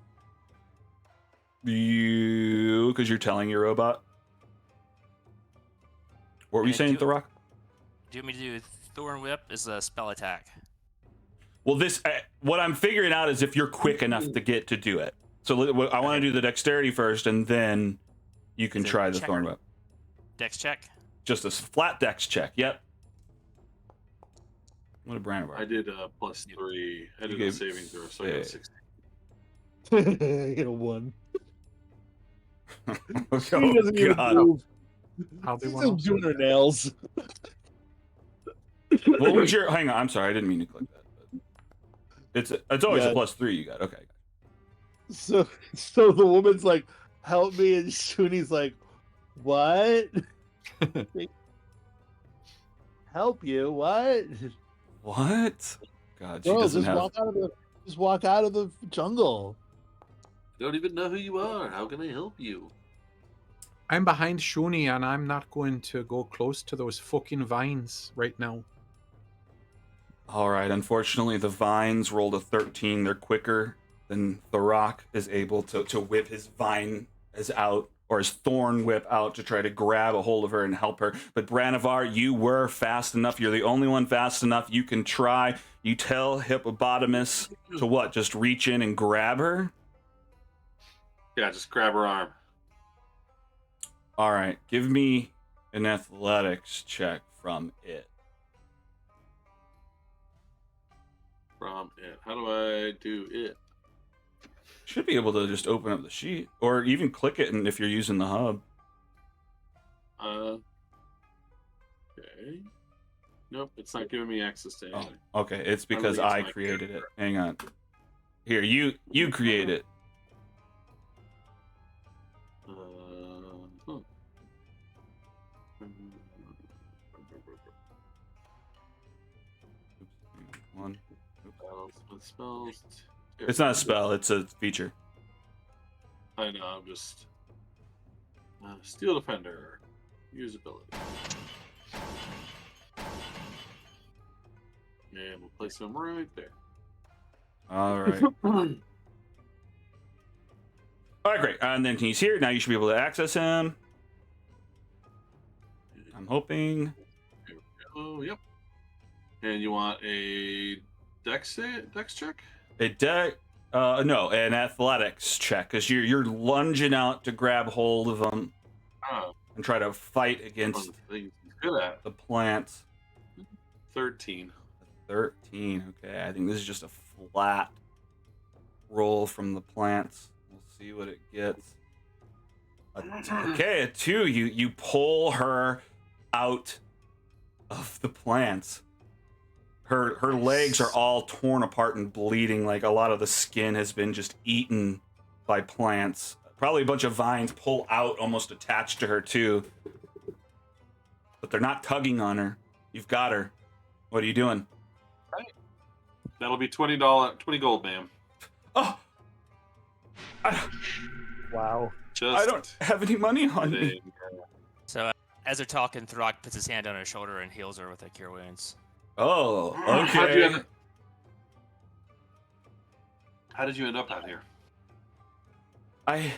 you, because you're telling your robot. What were you saying, The Rock? Do you want me to do Thorn Whip is a spell attack? Well, this what I'm figuring out is if you're quick enough to get to do it. So I want to do the dexterity first, and then you can try the Thorn Whip. Dex check. Just a flat dex check. Yep. What a brand of I did a +3. I did a saving throw, so I got 16. I get a 1. Oh, She doesn't even God. move. I'll do She's one. still doing her nails. What was your? Hang on. I'm sorry. I didn't mean to click that. But it's always Yeah. a +3 you got. Okay. So the woman's like, "Help me," and Shuni's like, "What? Help you? What? What? God, she Bro, doesn't just have. walk out of the jungle." Don't even know who you are. How can I help you? I'm behind Shuni, and I'm not going to go close to those fucking vines right now. All right. Unfortunately, the vines rolled a 13. They're quicker than the Rock is able to whip his vine out, or his thorn whip out, to try to grab a hold of her and help her. But Branivar, you were fast enough. You're the only one fast enough. You can try. You tell Hippopotamus to what? Just reach in and grab her? Yeah, just grab her arm. All right. Give me an athletics check from it. From it. How do I do it? Should be able to just open up the sheet, or even click it, and if you're using the hub. Okay. Nope, it's not giving me access to anything. Oh, okay. It's because think it's I my created it. character. Hang on. Here, you create it. Huh. One. Spells. It's not a spell. It's a feature. I know. I'm just Steel Defender. Usability. And we'll place him right there. All right. All right, great. And then he's here. Now you should be able to access him. I'm hoping. Oh, yep. And you want a dex check? No, an athletics check, because you're lunging out to grab hold of him Oh, and try to fight one against of the things he's good at. the plants. 13. 13. Okay, I think this is just a flat roll from the plants. We'll see what it gets. Okay, a 2. You pull her out of the plants. Her legs are all torn apart and bleeding, like a lot of the skin has been just eaten by plants. Probably a bunch of vines pull out, almost attached to her too. But they're not tugging on her. You've got her. What are you doing? That'll be $20, 20 gold, ma'am. Oh, Wow. Just I don't have any money on me. kidding. So as they're talking, Throck puts his hand on her shoulder and heals her with a cure wounds. Oh, How'd you okay. end- How did you end up out here? I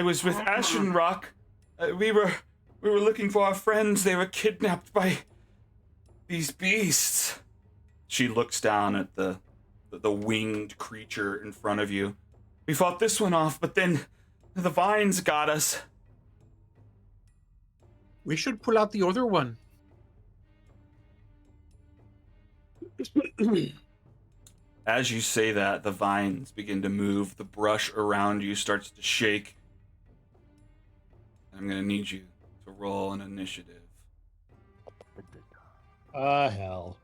was with Ashen Rock. We were looking for our friends. They were kidnapped by these beasts. She looks down at the winged creature in front of you. We fought this one off, but then the vines got us. We should pull out the other one. As you say that, the vines begin to move. The brush around you starts to shake. I'm going to need you to roll an initiative. Hell.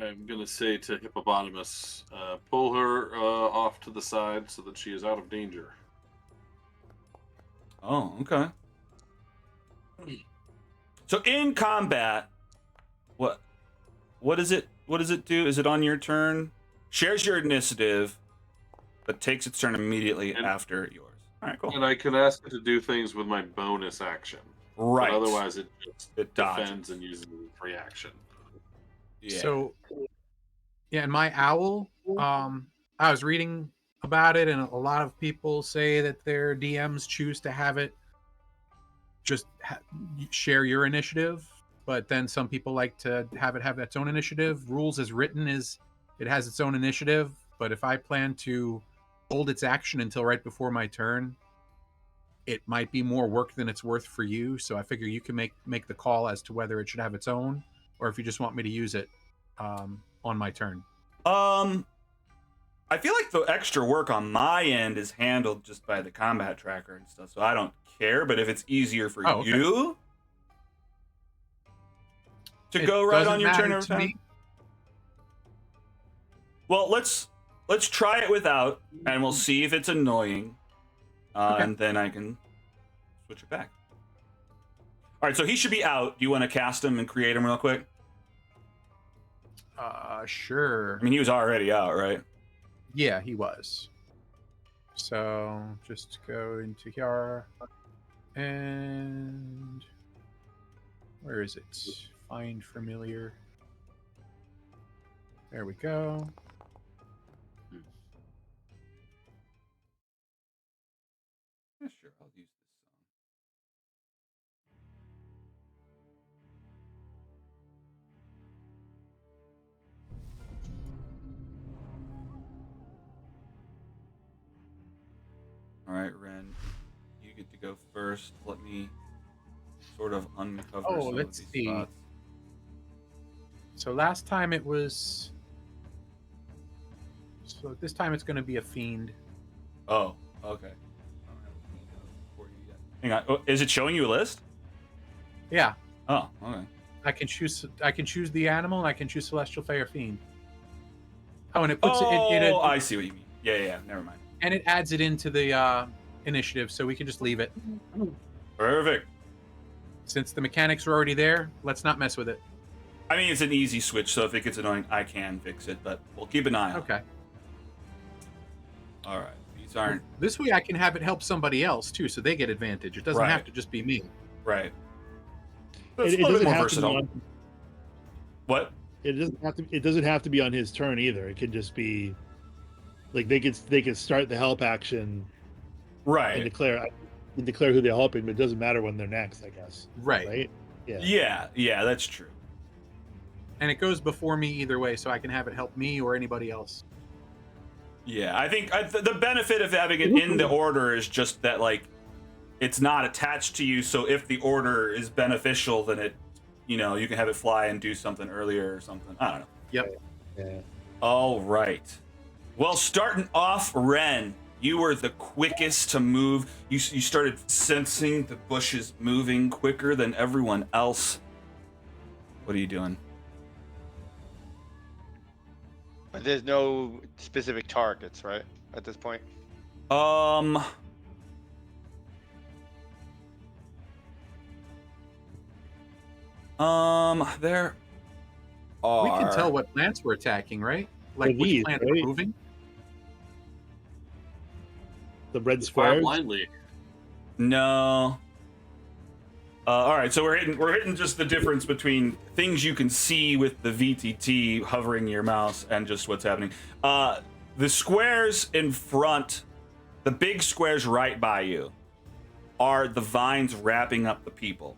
I'm gonna say to Hippopotamus, pull her off to the side so that she is out of danger. Oh, okay. So in combat, what does it do? Is it on your turn? Shares your initiative, but takes its turn immediately And- after yours. All right, cool. And I can ask it to do things with my bonus action. Right. But otherwise, it just It dodges. defends and uses its reaction. Yeah. So, yeah, and my owl, I was reading about it, and a lot of people say that their DMs choose to have it just share your initiative, but then some people like to have it have its own initiative. Rules as written is it has its own initiative, but if I plan to hold its action until right before my turn, it might be more work than it's worth for you. So I figure you can make the call as to whether it should have its own, or if you just want me to use it on my turn. I feel like the extra work on my end is handled just by the combat tracker and stuff, so I don't care. But if it's easier for Oh, okay. you to It go right doesn't on your turn matter every to time, me. well, let's try it without, and we'll see if it's annoying, Okay. and then I can switch it back. All right, so he should be out. Do you want to cast him and create him real quick? Sure. I mean, he was already out, right? Yeah, he was. So just go into here, and where is it? Find familiar. There we go. Yeah, sure. I'll use this song. All right, Ren, you get to go first. Let me sort of uncover Oh, some of let's these see. spots. So last time it was. So this time it's going to be a fiend. Oh, okay. Hang on. Oh, is it showing you a list? Yeah, Oh, okay. I can choose. I can choose the animal, and I can choose celestial, fey, or fiend. Oh, and it puts Oh, I see what you mean. Yeah. Never mind. and it adds it into the initiative, so we can just leave it. Perfect. Since the mechanics are already there, let's not mess with it. I mean, it's an easy switch, so if it gets annoying, I can fix it, but we'll keep an eye on it. Okay. All right. These aren't This way I can have it help somebody else too, so they get advantage. It doesn't Right. have to just be me. right. It, It's it a little doesn't bit more have to be versatile. on, What? it doesn't have to be on his turn either. It can just be like they could start the help action and Right. declare who they're helping, but it doesn't matter when they're next, I guess. Right. Right? Yeah. Yeah, that's true. And it goes before me either way, so I can have it help me or anybody else. Yeah, I think the benefit of having it in the order is just that, like, it's not attached to you, so if the order is beneficial, then it, you can have it fly and do something earlier or something. I don't know. Yep. Yeah. All right. Well, starting off, Ren, you were the quickest to move. You started sensing the bushes moving quicker than everyone else. What are you doing? But there's no specific targets, right? At this point. There are. We can tell what plants we're attacking, right? Like which these, plant right? are moving. The red Fire squares. blindly. No. All right, so we're hitting just the difference between things you can see with the VTT hovering your mouse and just what's happening. The squares in front, the big squares right by you, are the vines wrapping up the people.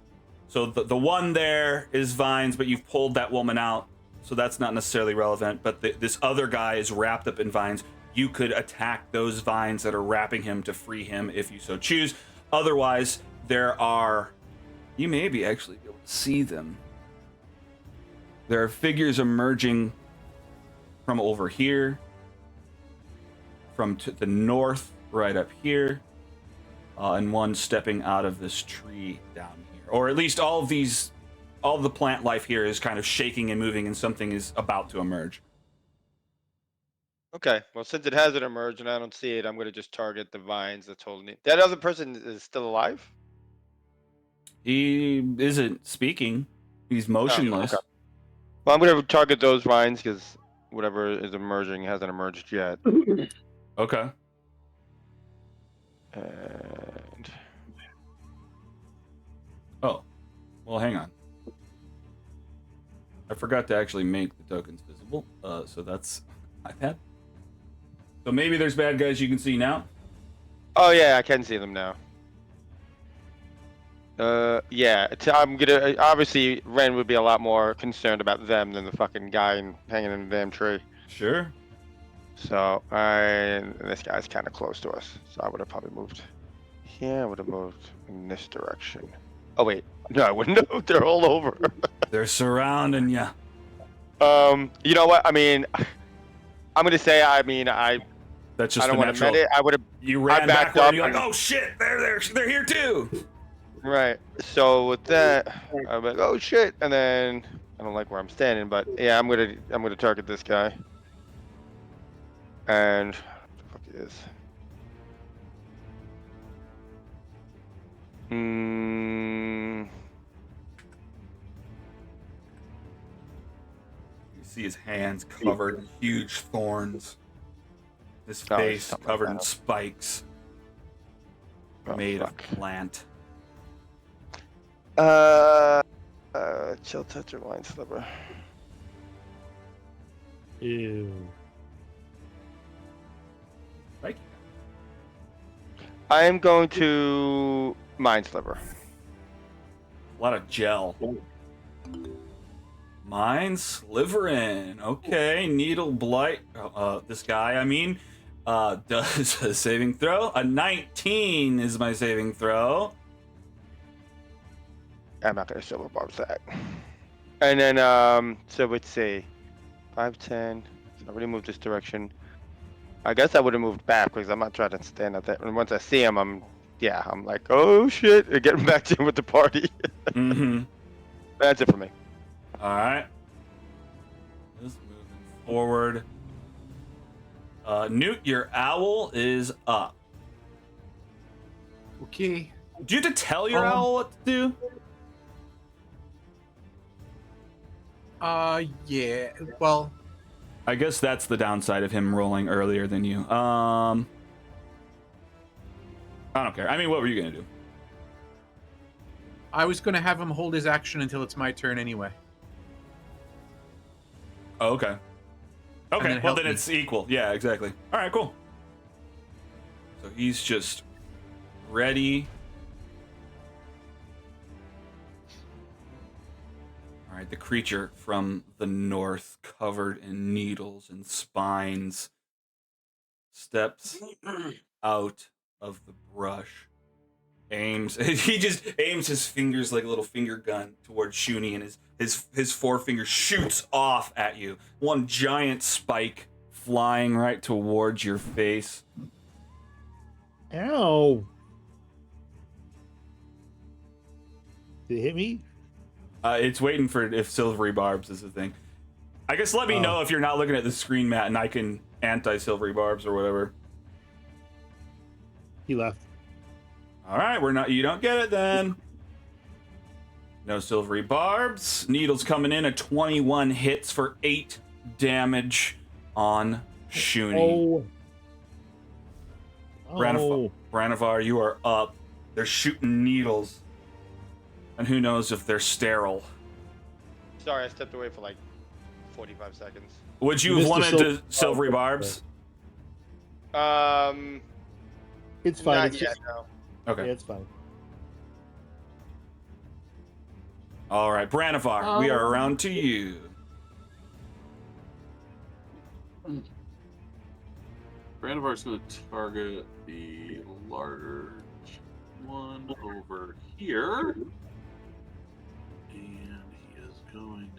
So the one there is vines, but you've pulled that woman out, so that's not necessarily relevant. But this other guy is wrapped up in vines. You could attack those vines that are wrapping him to free him if you so choose. Otherwise, there are... You may be actually able to see them. There are figures emerging from over here, from to the north, right up here, and one stepping out of this tree down here. Or at least all of these all the plant life here is kind of shaking and moving, and something is about to emerge. Okay, well, since it hasn't emerged and I don't see it, I'm gonna just target the vines that's holding it. That other person is still alive? He isn't speaking. He's Oh, motionless. okay. Well, I'm gonna target those vines because whatever is emerging hasn't emerged yet. Okay. And Oh, well, hang on. I forgot to actually make the tokens visible. So that's my bad. So maybe there's bad guys you can see now. oh yeah, I can see them now. Yeah, I'm gonna obviously Ren would be a lot more concerned about them than the fucking guy hanging in the damn tree. Sure. So this guy's kind of close to us, so I would have probably moved. Yeah, I would have moved in this direction. Oh wait, no, I wouldn't have. They're all over. They're surrounding you. You know what? I mean, I'm gonna say. I mean, That's I just don't the want to natural. med it. I would have. You ran backed backward. up And you're like, and- oh shit! They're here too. Right. So with that, I'm like, oh shit, and then I don't like where I'm standing, but yeah, I'm gonna target this guy. And what the fuck it is? You see his hands covered in huge thorns. His Oh, there's face something covered in about him. spikes Oh, made fuck. of plant. Chill touch or line sliver. Ew. Like I am going to mind sliver. a lot of gel. Mine slivering. Okay, needle blight. This guy, I mean, does a saving throw. A 19 is my saving throw. I'm not gonna silver barbs that. And then so let's see, 5, 10. So I already moved this direction. I guess I would have moved back because I'm not trying to stand up there. And once I see him, I'm like, oh shit, and getting back to him with the party. Mm-hmm. That's it for me. All right. Just moving forward. Newt, your owl is up. Okay. Do you have to tell your Um, owl what to do? Yeah. Well, I guess that's the downside of him rolling earlier than you. I don't care. I mean, what were you gonna do? I was gonna have him hold his action until it's my turn anyway. Oh, okay. Okay, then well help then me. it's equal. Yeah, exactly. All right, cool. So he's just ready. All right, the creature from the north, covered in needles and spines, steps out of the brush. Aims. He just aims his fingers like a little finger gun towards Shuni, and his forefinger shoots off at you. One giant spike flying right towards your face. Ow. Did it hit me? It's waiting for if silvery barbs is the thing. I guess let me Oh. know if you're not looking at the screen, Matt, and I can anti-silvery barbs or whatever. He left. All right, we're not. You don't get it then. No silvery barbs. Needles coming in at 21 hits for 8 damage on Shuni. Oh. Branivar, you are up. They're shooting needles. And who knows if they're sterile. Sorry, I stepped away for like 45 seconds. Would you You have missed the wanted to silvery barbs? It's fine. Not It's yet, just, no. Okay. yeah, it's fine. All right, Branivar, we are around to you. Brandivar's going to target the large one over here. And he is going.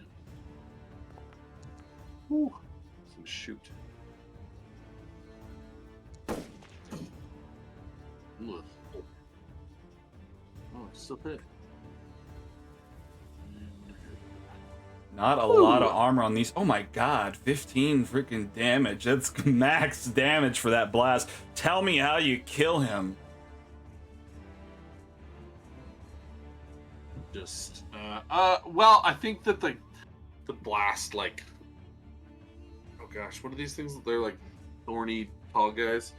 Whew, some shoot. Ugh. Oh, it's still hit. And Not a lot of armor on these. Oh my god, 15 freaking damage. That's max damage for that blast. Tell me how you kill him. Just well, I think that the blast, like, oh gosh, what are these things? They're like thorny tall guys.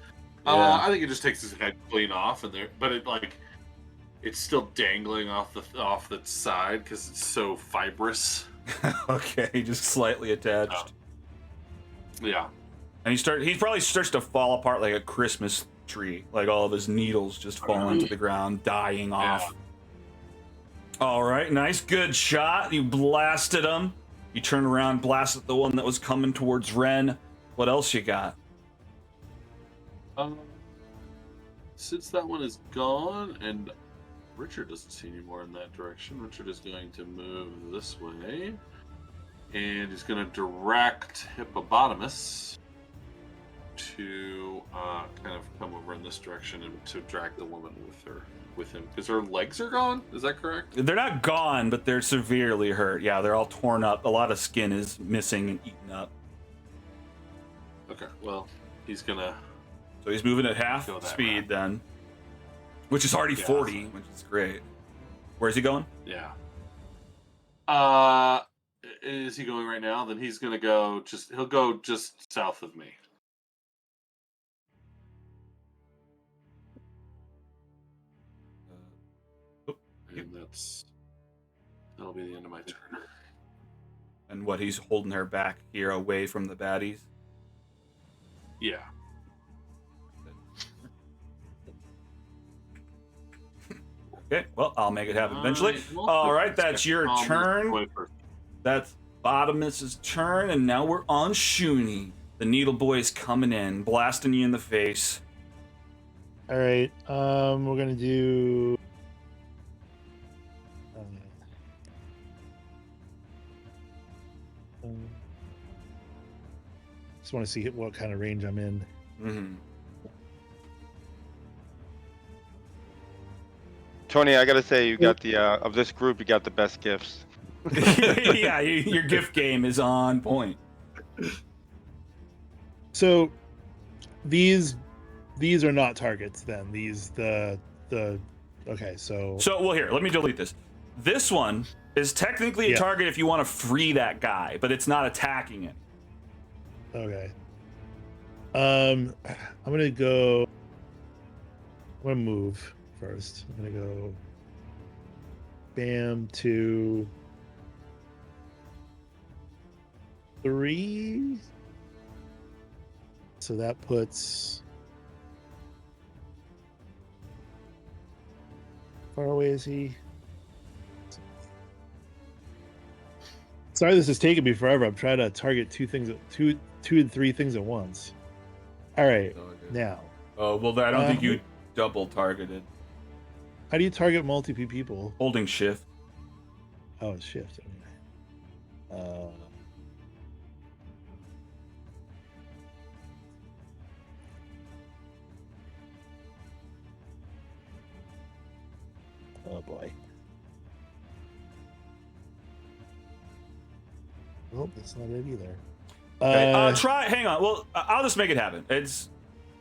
Yeah. I think it just takes his head clean off, and but it's still dangling off the side because it's so fibrous. Okay, just slightly attached. Yeah. And he probably starts to fall apart like a Christmas tree. Like all of his needles just fall into the ground, dying off. All right, nice, good shot. You blasted him. You turn around, blasted the one that was coming towards Ren. What else you got? Since that one is gone, and Richard doesn't see any more in that direction, Richard is going to move this way, and he's going to direct Hippopotamus to kind of come over in this direction and to drag the woman with him, because her legs are gone. Is that correct? They're not gone, but they're severely hurt. Yeah, they're all torn up. A lot of skin is missing and eaten up. Okay, well, he's gonna. So he's moving at half Go that speed route. then, which is already 40, which is great. Where's he going? Yeah. Is he going right now? Then he's gonna go he'll go just south of me. And that'll be the end of my turn. And what, he's holding her back here away from the baddies? Yeah. Okay, well, I'll make it happen eventually. All right, that's your turn. That's Bottomus's turn, and now we're on Shuni. The Needle Boy is coming in, blasting you in the face. All right. We're gonna do. Just want to see what kind of range I'm in. Mm-hmm. Tony, I gotta say, you got the of this group, you got the best gifts. Yeah, your gift game is on point. So, these are not targets. Then these the okay. So well, here, let me delete this. This one is technically a target if you want to free that guy, but it's not attacking it. Okay. I'm gonna go. I'm gonna move first. I'm gonna go. Bam, 2, 3. So that puts. How far away is he? Sorry, this is taking me forever. I'm trying to target two and three things at once. All right, now. Oh, well, I don't think you double targeted. How do you target multiple people? Holding shift. Oh, it's shift. Okay. Oh boy. Nope, that's not it either. Okay, try. Hang on. Well, I'll just make it happen. And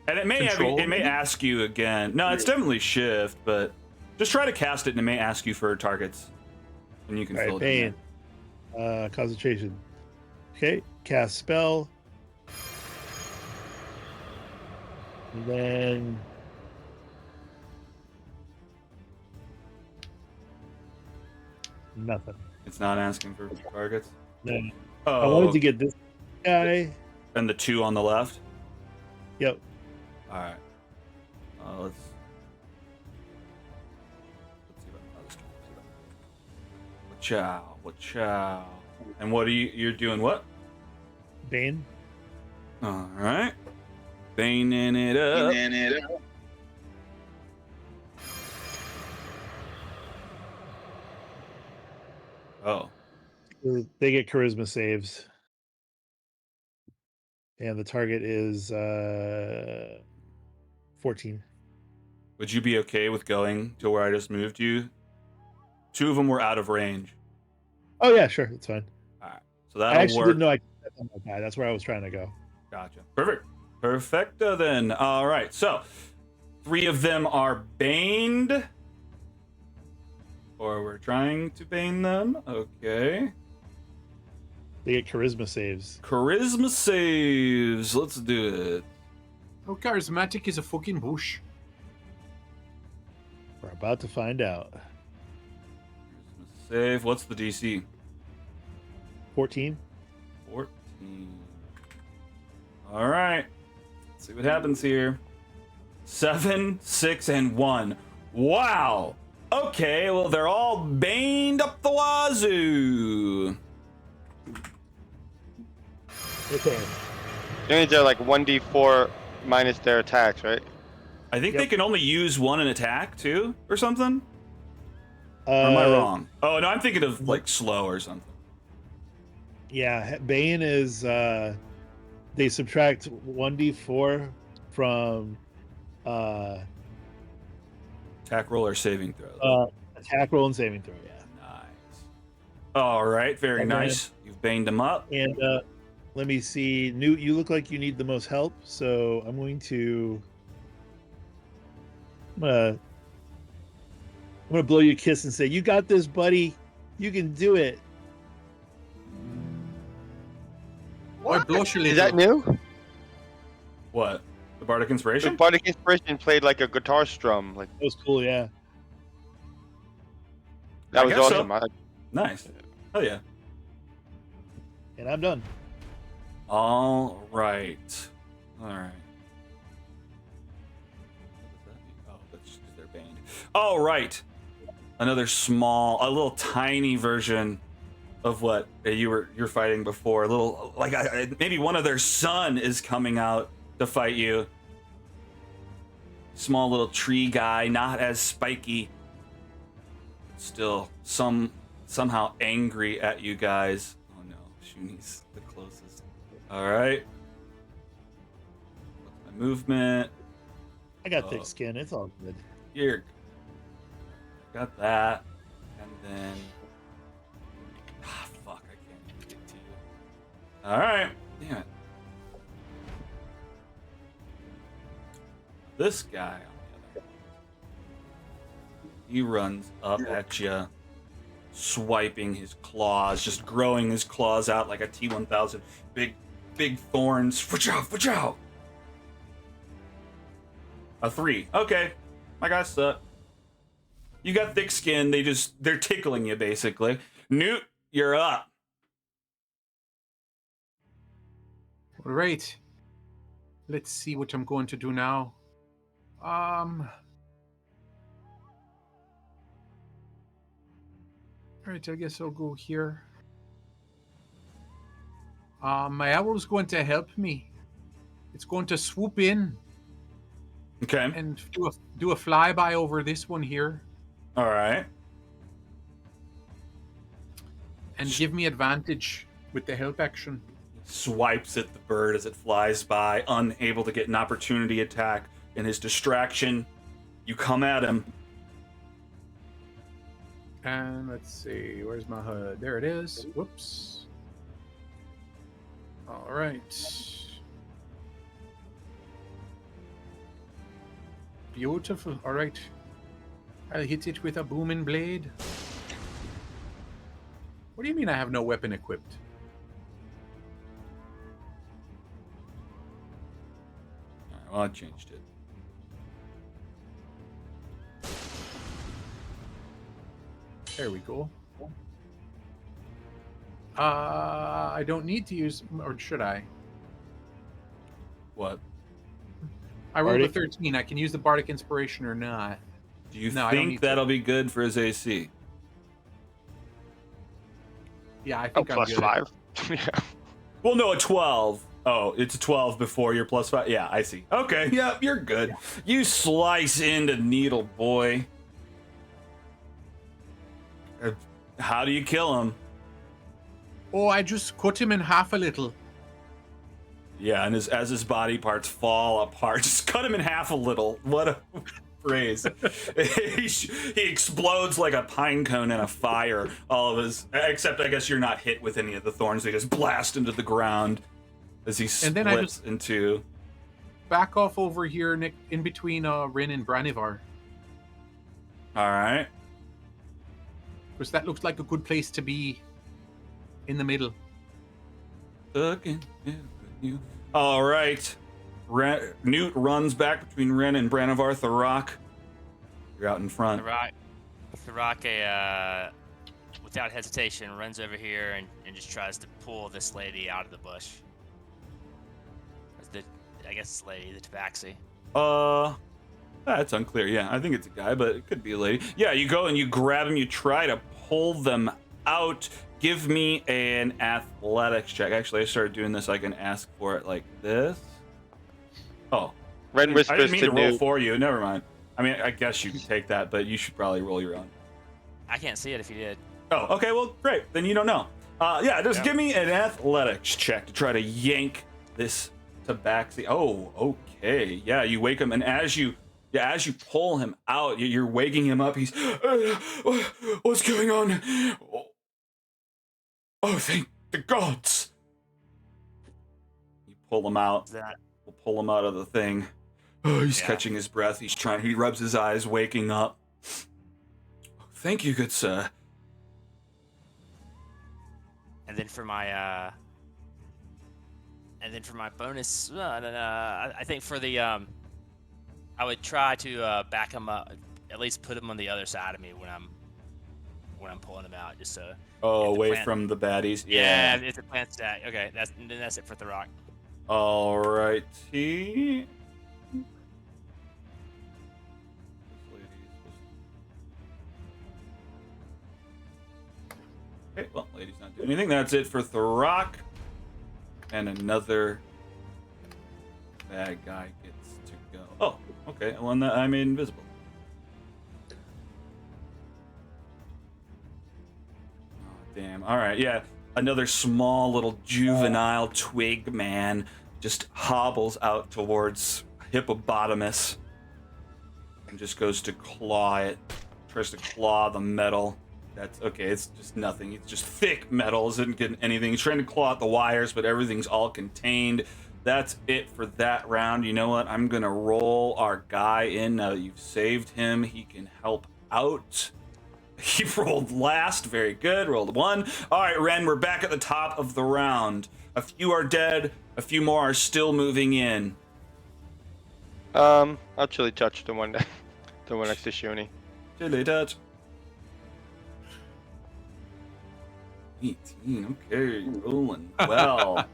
it may ask you again. No, it's definitely shift, but just try to cast it, and it may ask you for targets, and you can fill it in. Pain. Concentration. Okay, cast spell. And then nothing. It's not asking for targets. No. Oh, I wanted to get this guy. And the 2 on the left. Yep. All right. Let's see if I can Watch out. And what are you're doing? What? Bane. All right. Baning it up. Oh. They get charisma saves. And the target is 14. Would you be okay with going to where I just moved you? 2 of them were out of range. Oh yeah, sure, it's fine. All right. So I that'll actually work. didn't know I could set them like that. That's where I was trying to go. Gotcha. Perfect. Perfecto then. All right. So 3 of them are baned. Or we're trying to bane them. Okay. They get charisma saves. Charisma saves. Let's do it. How charismatic is a fucking bush? We're about to find out. Charisma save. What's the DC? 14. 14. All right. Let's see what happens here. 7, 6, and 1. Wow. Okay, well, they're all baned up the wazoo. Okay. They're like 1d4 minus their attacks, right? I think Yep. they can only use 1 in attack, too, or something? Or am I wrong? Oh, no, I'm thinking of, like, slow or something. Yeah, Bane is they subtract 1d4 from Attack roll or saving throw. attack roll and saving throw, yeah. Nice. All right, very And then- nice. You've baned them up. And let me see. Newt, you look like you need the most help, so I'm going to I'm gonna blow you a kiss and say, "You got this, buddy. You can do it." Or blush a little. Is that new? What? The Bardic The Inspiration? Bardic Inspiration played like a guitar strum. Like That was cool, yeah. that I was guess so. awesome. Nice. Oh, yeah. And I'm done. All right. All right. Oh, that's just 'cause they're banned. All right. Another a little tiny version of what you're fighting before. A little, like maybe one of their son is coming out to fight you. Small little tree guy, not as spiky. Still, somehow angry at you guys. Oh no, Shuni's the closest. All right. What's my movement? I got thick skin. It's all good. Here. Got that. And then. Fuck, I can't even get to you. Alright. Damn it. This guy, on the other hand, he runs up at you, swiping his claws, just growing his claws out like a T-1000. Big thorns. Watch out! A 3. Okay. My guys suck. You got thick skin. They're tickling you, basically. Newt, you're up. All right. Let's see what I'm going to do now. All right, I guess I'll go here. My owl's going to help me. It's going to swoop in Okay. and do a flyby over this one here All right. and give me advantage with the help action. Swipes at the bird as it flies by, unable to get an opportunity attack. In his distraction, you come at him. And let's see, where's my HUD? There it is. Whoops. All right. Beautiful. All right. I'll hit it with a booming blade. What do you mean I have no weapon equipped? All right, well, I changed it. There we go. I don't need to use, or should I? What? I rolled a Bardic? 13. I can use the Bardic Inspiration or not. Do you No, I don't think need to. that'll be good for his AC? Yeah, I Oh, think I'm plus good. 5. Yeah. Well, no, a 12. Oh, it's a 12 before your plus 5. Yeah, I see. Okay, yeah, you're good. You slice into Needle Boy. How do you kill him? Oh, I just cut him in half a little. Yeah, and as his body parts fall apart, just cut him in half a little. What a phrase. He explodes like a pine cone in a fire. All of his, except I guess you're not hit with any of the thorns. They just blast into the ground as he And then I splits into. Back off over here, Nick, in between Rin and Branivar, All right. because that looks like a good place to be. In the middle. All right. Newt runs back between Ren and Branivar. Tharak, you're out in front. Tharake, without hesitation, runs over here and just tries to pull this lady out of the bush. I guess it's lady, the tabaxi. That's unclear. Yeah, I think it's a guy, but it could be a lady. Yeah, you go and you grab him. You try to pull them out. Give me an athletics check. Actually, I started doing this. I can ask for it like this. Oh, Ren I whispers didn't mean to to roll Newt. for you. Never mind. I mean, I guess you can take that, but you should probably roll your own. I can't see it if you did. Oh, okay. Well, great. Then you don't know. Just give me an athletics check to try to yank this tabaxi. Oh, okay. Yeah, you wake him, and as you pull him out, you're waking him up. He's, what's going on? Oh, thank the gods! You pull him out. We'll pull him out of the thing. Oh, he's catching his breath. He rubs his eyes, waking up. Thank you, good sir. And then for my bonus, I think for the I would try to back him up, at least put him on the other side of me when I'm pulling him out, just so. Away from the baddies. Yeah, it's a plant stack. Okay, that's it for Tharak. All righty. Okay, well, lady's not doing anything. That's it for Tharak. And another bad guy gets to go. Oh, okay. One that I made invisible. Oh, damn. All right, yeah. Another small little juvenile twig man just hobbles out towards Hippopotamus and just goes to claw it. Tries to claw the metal. That's okay, it's just nothing. It's just thick metal. Isn't getting anything. He's trying to claw at the wires, but everything's all contained. That's it for that round. You know what? I'm gonna roll our guy in now that you've saved him. He can help out. He rolled last. Very good. Rolled 1. All right, Ren, we're back at the top of the round. A few are dead. A few more are still moving in. I'll chili touch the one next to Shuni. Chili touch. 18. Okay, rolling well.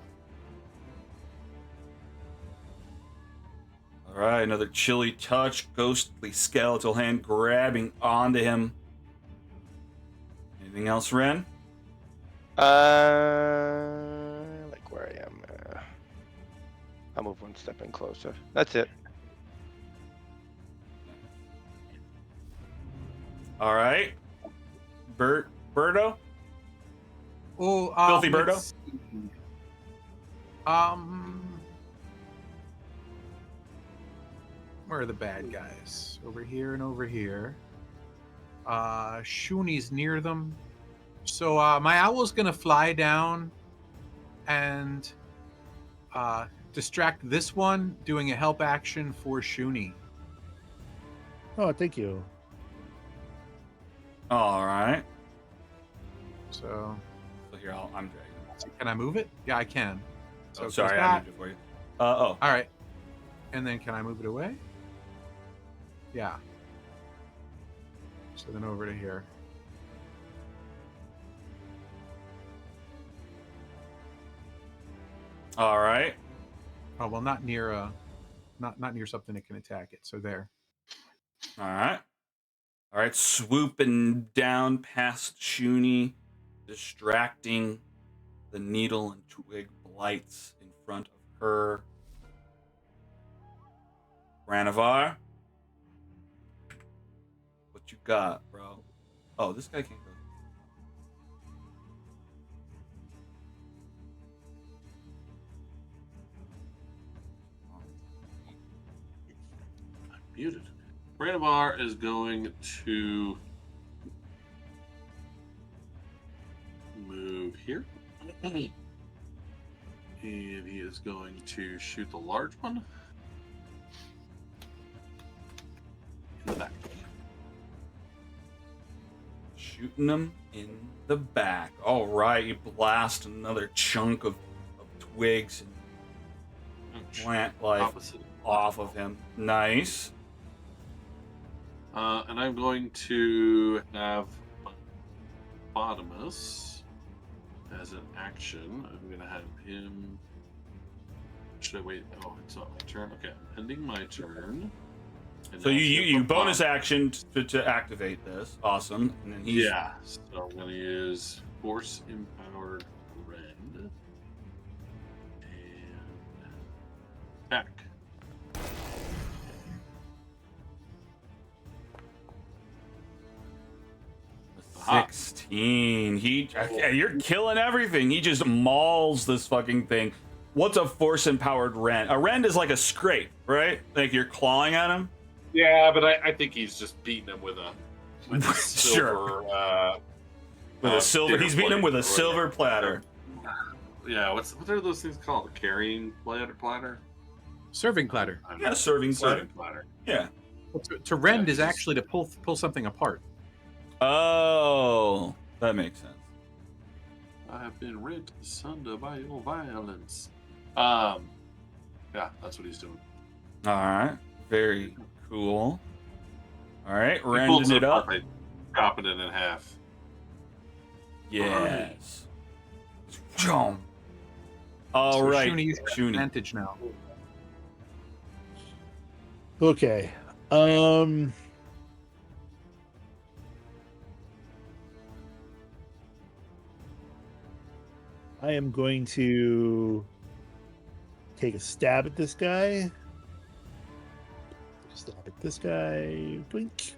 All right, another chilly touch. Ghostly skeletal hand grabbing onto him. Anything else, Ren? Like where I am. I'll move one step in closer. That's it. All right. Birdo? Oh, Filthy Birdo? let's see. Where are the bad guys? Over here and over here. Shuni's near them. So my owl's gonna fly down and distract this one, doing a help action for Shuni. Oh, thank you. All right. So here, I'm dragging. can I move it? Yeah, I can. So Oh, it goes sorry, I back. moved it for you. All right. And then can I move it away? Yeah. So then over to here. All right. Oh well, not near not near something that can attack it. So there. All right. All right. Swooping down past Shuni, distracting the needle and twig blights in front of her. Branivar, what you got, bro? Oh, this guy can't go. Muted. Branavar is going to move here. And he is going to shoot the large one in the back. Shooting them in the back. All right, you blast another chunk of twigs and plant life Opposite. off of him. Nice. And I'm going to have Bottomus as an action. I'm going to have him. Should I wait? Oh, it's not my turn. Okay, I'm ending my turn. And So now you it's gonna bonus pop. action to activate this. Awesome. And then he's Yeah, so I'm going to use Force Empowered Rend. And attack. Aha. 16. You're killing everything. He just mauls this fucking thing. What's a force empowered rend? A rend is like a scrape, right? Like you're clawing at him. Yeah, but I think he's just beating him with a Sure. silver. With a silver. dinner He's beating him plate with a or silver whatever. platter. Yeah, what are those things called? A carrying platter? Serving platter. I don't Yeah, know. serving platter. Serving platter. Yeah. Well, to rend Yeah, is he's- actually to pull something apart. Oh, that makes sense. I have been rent asunder by your violence. Yeah, that's what he's doing. All right. Very cool. All right. He pulls Rending it up. by chopping it in half. Yes. All right. Shuni, you have Shuni. advantage now. Okay. I am going to take a stab at this guy. Stab at this guy. Blink.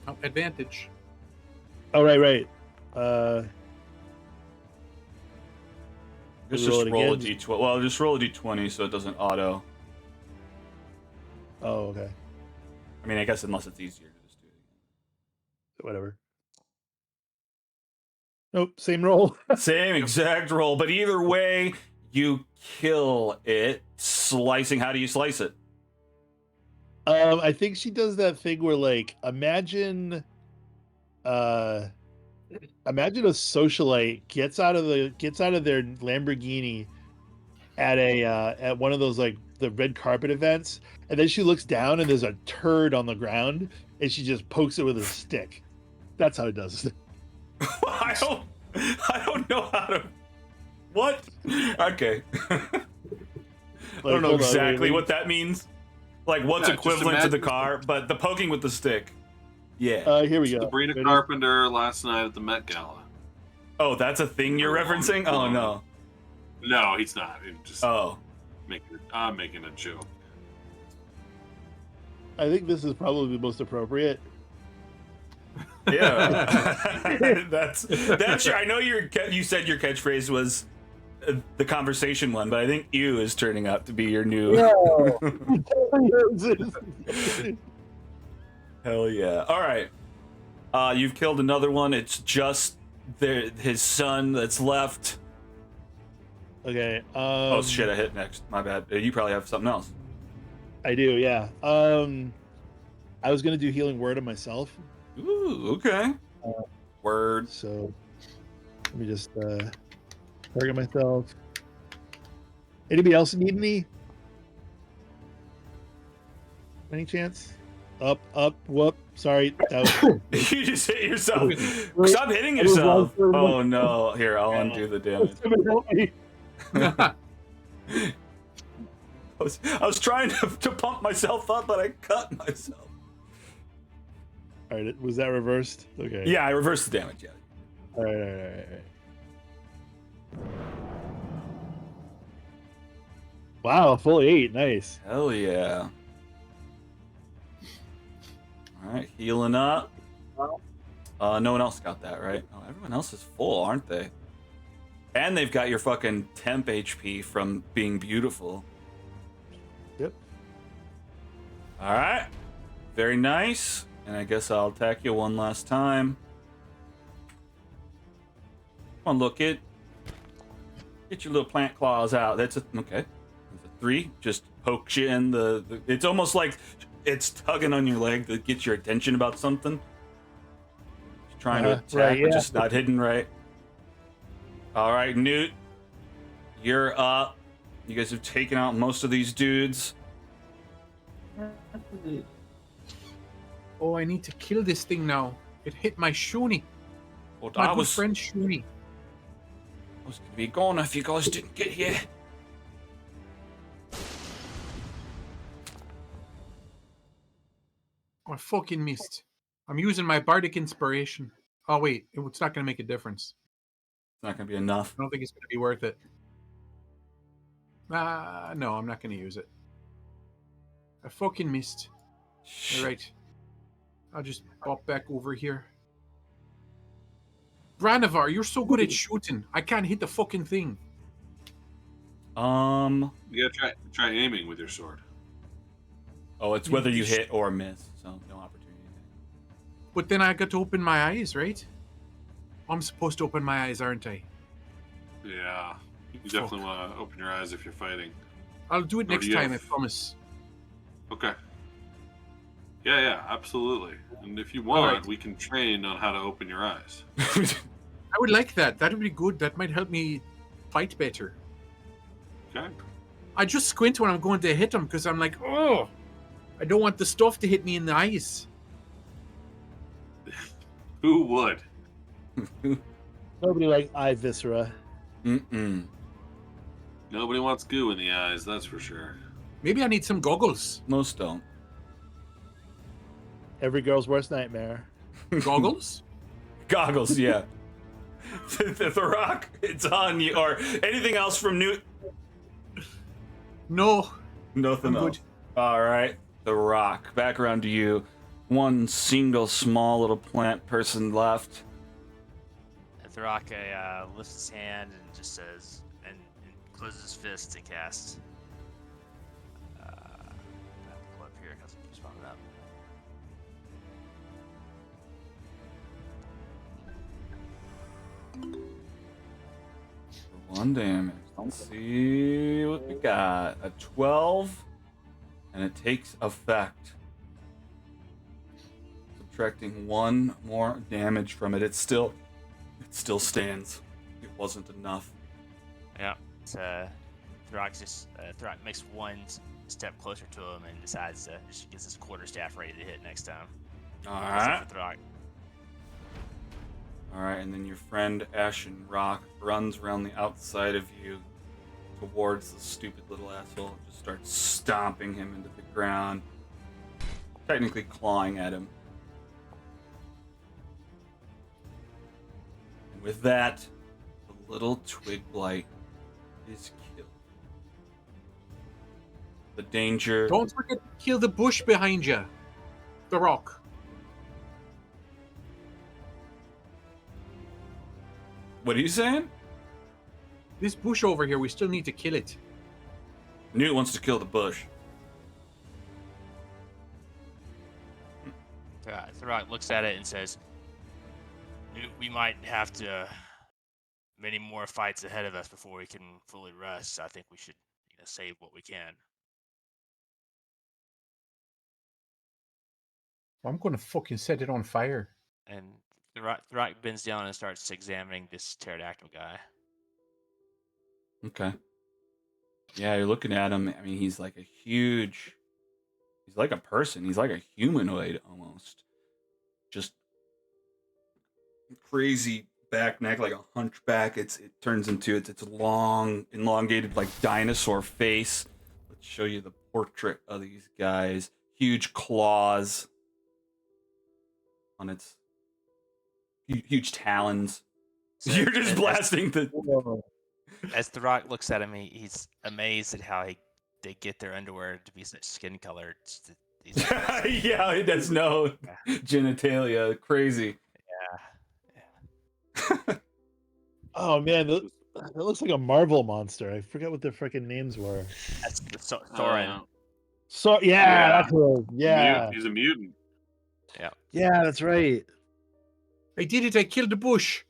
Oh, advantage. Oh, right. Just roll it roll a again. d12. Well, just roll a d20 so it doesn't auto. Oh, okay. I mean, I guess unless it's easier to just do it Whatever. Nope, same roll. again. Same exact roll, but either way, you kill it. Slicing. How do you slice it? I think she does that thing where, like, imagine a socialite gets out of their Lamborghini at one of those, like, the red carpet events, and then she looks down and there's a turd on the ground and she just pokes it with a stick. That's how it does it. I don't know how to. What? Okay. I don't know hold on, exactly wait. what that means. Like, what's Yeah, just equivalent to the imagine- car, but the poking with the stick. Yeah. Here we go. Sabrina Ready? Carpenter last night at the Met Gala. Oh, that's a thing you're referencing? Oh, no. No, he's not. He's just Oh. I'm making a joke. I think this is probably the most appropriate. Yeah. that's I know you said your catchphrase was the conversation one, but I think "you" is turning out to be your new. Hell yeah! All right, you've killed another one. It's just his son that's left. Okay. Oh shit! I hit next. My bad. You probably have something else. I do, yeah. I was gonna do healing word on myself, Ooh, okay. Word. so let me just target myself. Anybody else need any? Any chance? Up, whoop. Sorry. That was... You just hit yourself. Stop hitting yourself. Oh no! Here, I'll undo the damage. I was trying to pump myself up, but I cut myself. All right, was that reversed? Okay. Yeah, I reversed the damage. Yeah. All right. Wow, full 8. Nice. Hell yeah. All right, healing up. No one else got that, right? Oh, everyone else is full, aren't they? And they've got your fucking temp HP from being beautiful. Yep. All right. Very nice. And I guess I'll attack you one last time. Come on, look it. Get your little plant claws out. That's a okay. That's a 3. Just pokes you in the. It's almost like it's tugging on your leg to get your attention about something. It's trying to attack, right, but yeah. just not hitting right. All right, Newt, you're up. You guys have taken out most of these dudes. Oh, I need to kill this thing now. It hit my Shuni. Well, My I good was friend Shuni. gonna be gone if you guys didn't get here. Oh, I fucking missed. I'm using my bardic inspiration. Oh wait, it's not gonna make a difference. It's not gonna be enough. I don't think it's gonna be worth it. No, I'm not gonna use it. I fucking missed. All right. I'll just pop back over here. Branavar, you're so good at shooting. I can't hit the fucking thing. You gotta try aiming with your sword. Oh, it's whether you hit or miss, so no opportunity. But then I got to open my eyes, right? I'm supposed to open my eyes, aren't I? Yeah. You definitely want to open your eyes if you're fighting. I'll do it Or next do you time, I have- promise. Okay. Yeah, absolutely. And if you want, Alright. we can train on how to open your eyes. I would like that. That would be good. That might help me fight better. Okay. I just squint when I'm going to hit him because I'm like, oh, I don't want the stuff to hit me in the eyes. Who would? Nobody like eye viscera. Mm-mm. Nobody wants goo in the eyes, that's for sure. Maybe I need some goggles. Most don't. Every girl's worst nightmare. Goggles? Goggles, yeah. The rock, it's on you. Or anything else from Newt? No. Nothing I'm else. good. All right. The rock. Back around to you. One single small little plant person left. Thraka lifts his hand and just says, and closes his fist to cast. I have to pull up here because I'm just popping up. For 1 damage. Let's see what we got. A 12, and it takes effect. Subtracting 1 more damage from it. It still stands. It wasn't enough. Yeah. Thrak makes one step closer to him and decides to just gets his quarterstaff ready to hit next time. All Goes right. up for Thrak. All right, and then your friend Ashen Rock runs around the outside of you towards the stupid little asshole. Just starts stomping him into the ground, technically clawing at him. And with that, the little twig blight is killed. The danger. Don't forget to kill the bush behind you. The rock. What are you saying? This bush over here, we still need to kill it. Newt wants to kill the bush. Thrak looks at it and says, "We might have to many more fights ahead of us before we can fully rest. I think we should, save what we can." I'm going to fucking set it on fire. And Thrak bends down and starts examining this pterodactyl guy. Okay. Yeah, you're looking at him. I mean, he's like he's like a person. He's like a humanoid almost. Just crazy back neck, like a hunchback. It turns into its long, elongated, like dinosaur face. Let's show you the portrait of these guys. Huge claws on its huge talons. So You're just as- blasting the. Whoa. As Thrak looks at him, he's amazed at how they get their underwear to be such skin color. Yeah, it does no genitalia. Crazy. Yeah. Oh man, that looks like a Marvel monster. I forget what their freaking names were. That's the Thorin. So Yeah. that's what. Yeah, He's a mutant. yeah, that's right. I did it. I killed the bush.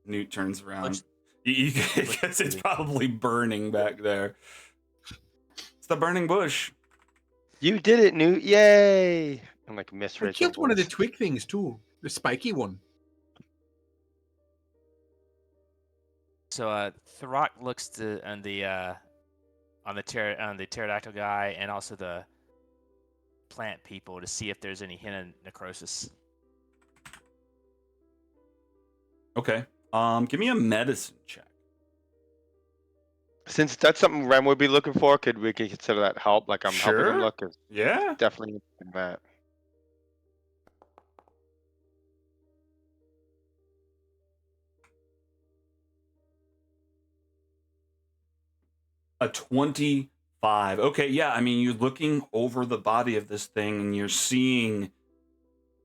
Newt turns around. Looks- You guess it's probably burning back there. It's the burning bush. You did it, Newt! Yay! I'm like Miss I Rachel. killed one of the voice. twig things too. The spiky one. So Throck looks on the pterodactyl guy and also the plant people to see if there's any hint of necrosis. Okay. Give me a medicine check. Since that's something Rem would be looking for, could we consider that help? Like I'm helping him Sure. look. 'Cause Yeah. definitely that. A 25. Okay, yeah. I mean, you're looking over the body of this thing and you're seeing.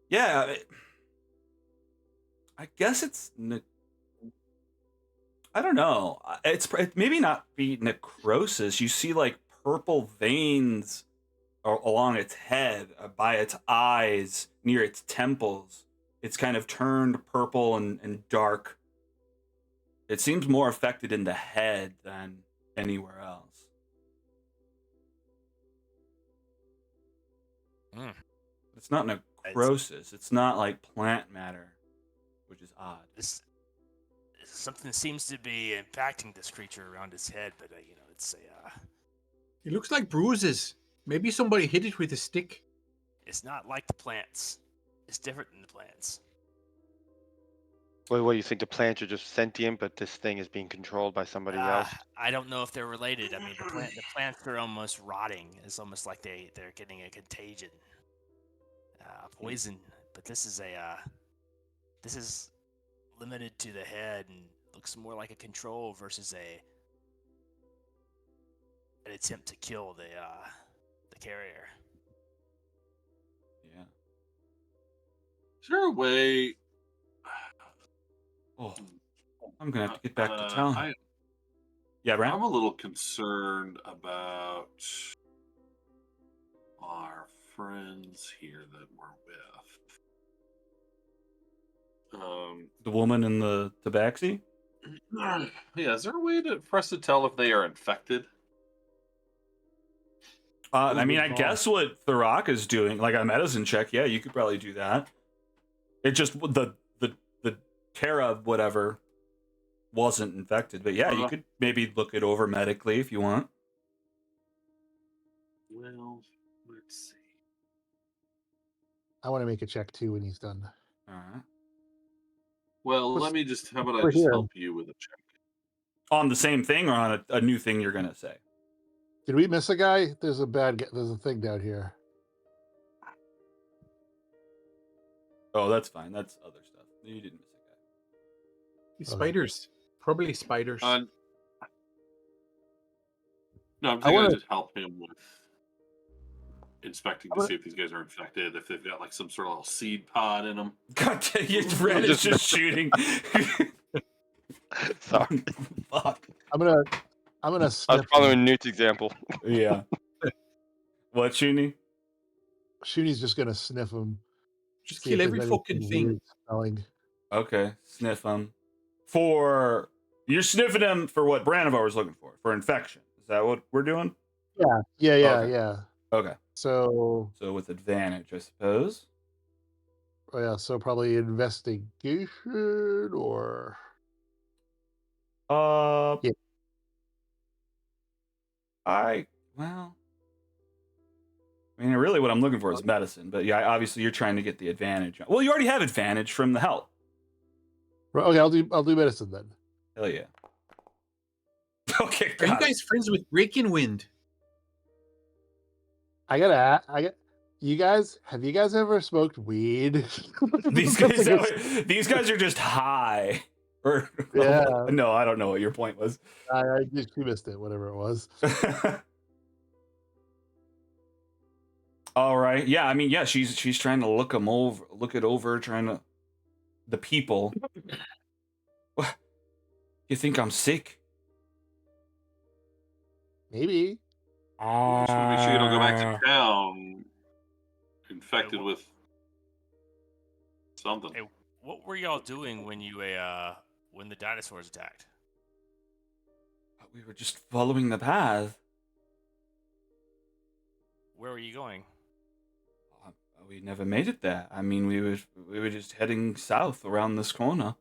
Yeah. I guess it's. I don't know. It maybe not be necrosis. You see like purple veins along its head, by its eyes, near its temples. It's kind of turned purple and dark. It seems more affected in the head than anywhere else. Mm. It's not necrosis. It's not like plant matter, which is odd. Something seems to be impacting this creature around its head, but it's It looks like bruises. Maybe somebody hit it with a stick. it's not like the plants. It's different than the plants. What do you think? The plants are just sentient, but this thing is being controlled by somebody else? I don't know if they're related. I mean, the plants are almost rotting. It's almost like they're getting a contagion, poison. But this is limited to the head and looks more like a control versus an attempt to kill the carrier. Yeah. Is there a way? Oh, I'm gonna have to get back to town. Yeah, I'm Brand? a little concerned about our friends here that we're with. The woman in the tabaxi? Yeah, is there a way for us to tell if they are infected? I mean, I Good guess what Thurok is doing, like a medicine check, yeah, you could probably do that. It just the Terra whatever wasn't infected, but yeah, you could maybe look it over medically if you want. Well, let's see. I want to make a check too when he's done. All right. Well, What's- let me just. How about I we're just here. help you with a check? On the same thing or on a new thing you're gonna say? Did we miss a guy? There's a thing down here. Oh, that's fine. That's other stuff. You didn't miss a guy. Spiders. Probably spiders. No, I'm I thinking wanna- I just help him with inspecting to see if these guys are infected, if they've got like some sort of little seed pod in them. God damn, your Red is just shooting. Sorry. Fuck. I'm gonna I was sniff him. following Newt's example. Yeah. What, Shuni? Shuni's just gonna sniff him. Just see kill if every there's fucking anything thing. weird smelling. Okay, sniff them. You're sniffing them for what Brandivore was looking for infection. Is that what we're doing? Yeah, Okay. yeah. Okay. So with advantage, I suppose. so probably investigation or Yeah. Yeah. I mean, really, what I'm looking for is medicine. But yeah, obviously, you're trying to get the advantage. Well, you already have advantage from the help. okay, I'll do medicine then. Hell yeah. Okay. Are you got it. guys friends with Breaking Wind? You guys, have you guys ever smoked weed? These guys are just high. Or Yeah. no, I don't know what your point was. I just missed it, whatever it was. All right. Yeah. I mean, yeah. She's trying to look it over, trying to the people. What? You think I'm sick? Maybe. I just want to make sure you don't go back to town infected what- with something. Hey, what were y'all doing when when the dinosaurs attacked? We were just following the path. Where were you going? Uh, We never made it there. I mean, we were just heading south around this corner,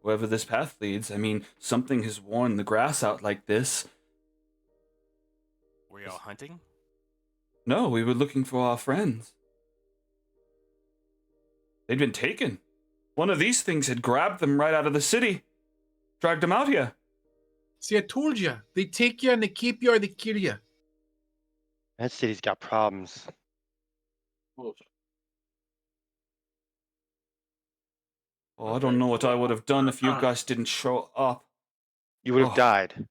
wherever this path leads. I mean, something has worn the grass out like this. Were y'all hunting? No, we were looking for our friends. They'd been taken. One of these things had grabbed them right out of the city, dragged them out here. See, I told you. They take you and they keep you or they kill you. That city's got problems. Oh, I don't know what I would have done if you guys didn't show up. You would have Oh. died.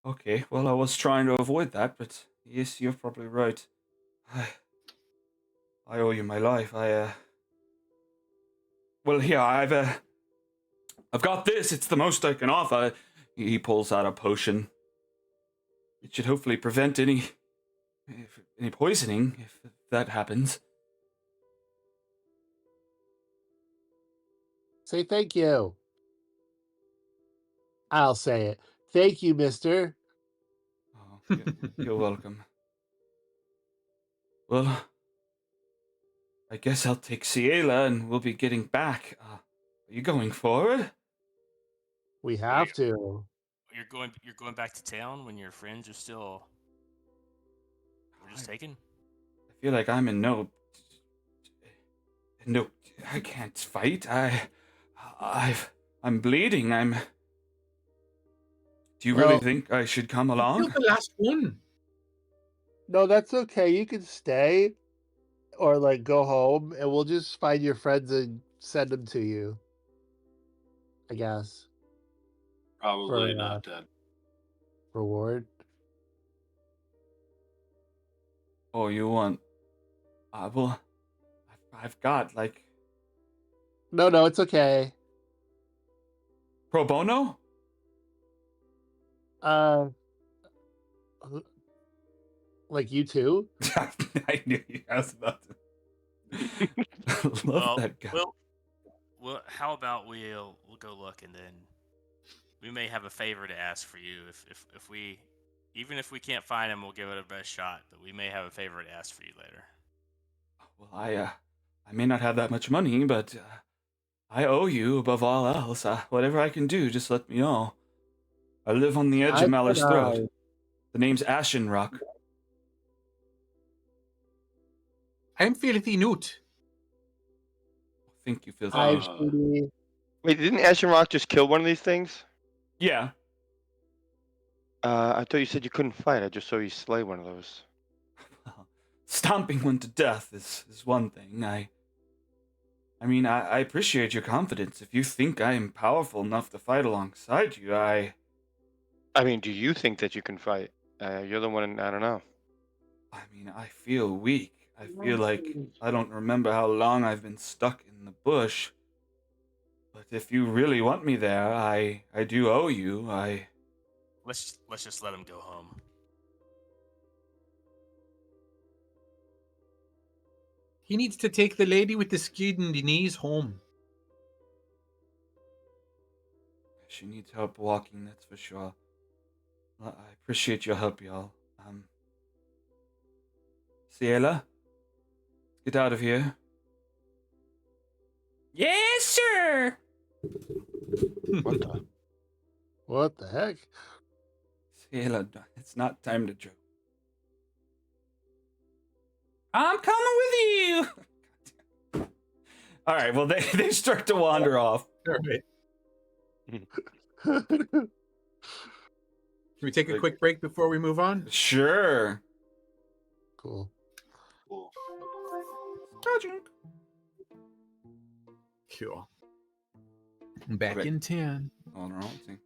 Okay, well, I was trying to avoid that, but yes, you're probably right. I owe you my life. Well, here, I've got this. It's the most I can offer. He pulls out a potion. It should hopefully prevent any poisoning, if that happens. Say thank you. I'll say it. Thank you, mister. Oh, you're welcome. Well, I guess I'll take Ciela and we'll be getting back. Are you going forward? We have to. You're going back to town when your friends are still were just taken? I feel like I'm in no, I can't fight. I'm bleeding. Do you really Well- think I should come You're along? the last one. No, that's okay. You can stay or like go home and we'll just find your friends and send them to you. I guess. Probably For, not dead. Reward. Oh, you want? Well, I've got like No, it's okay. pro bono. Uh like you too? I knew you. I was about to. Love that guy. Well, how about we'll go look and then we may have a favor to ask for you if we even if we can't find him, we'll give it our best shot. But we may have a favor to ask for you later. Well, I may not have that much money, but I owe you above all else. Whatever I can do, just let me know. I live on the edge of Maller's throat. The name's Ashen Rock. I'm filthy newt. Thank you, Phil. Hi, Uh, Shooty. Wait, didn't Ashen Rock just kill one of these things? Yeah. I thought you said you couldn't fight. I just saw you slay one of those. Well, stomping one to death is one thing. I appreciate your confidence. If you think I am powerful enough to fight alongside you, I mean, do you think that you can fight? You're the one. I don't know. I feel weak. I feel like I don't remember how long I've been stuck in the bush. But if you really want me there, I do owe you. Let's just let him go home. He needs to take the lady with the skid and the knees home. She needs help walking, that's for sure. I appreciate your help, y'all. Ciela? Let's get out of here. Yes, sir! What the? What the heck? Ciela, it's not time to joke. I'm coming with you! All right, well, they start to wander off. All right. Can we take a quick break before we move on? Sure. Cool. cool. Cool. I'm back Okay. in 10. All right, let's see.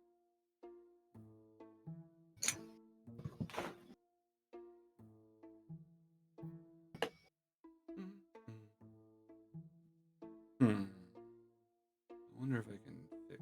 I wonder if I can fix this.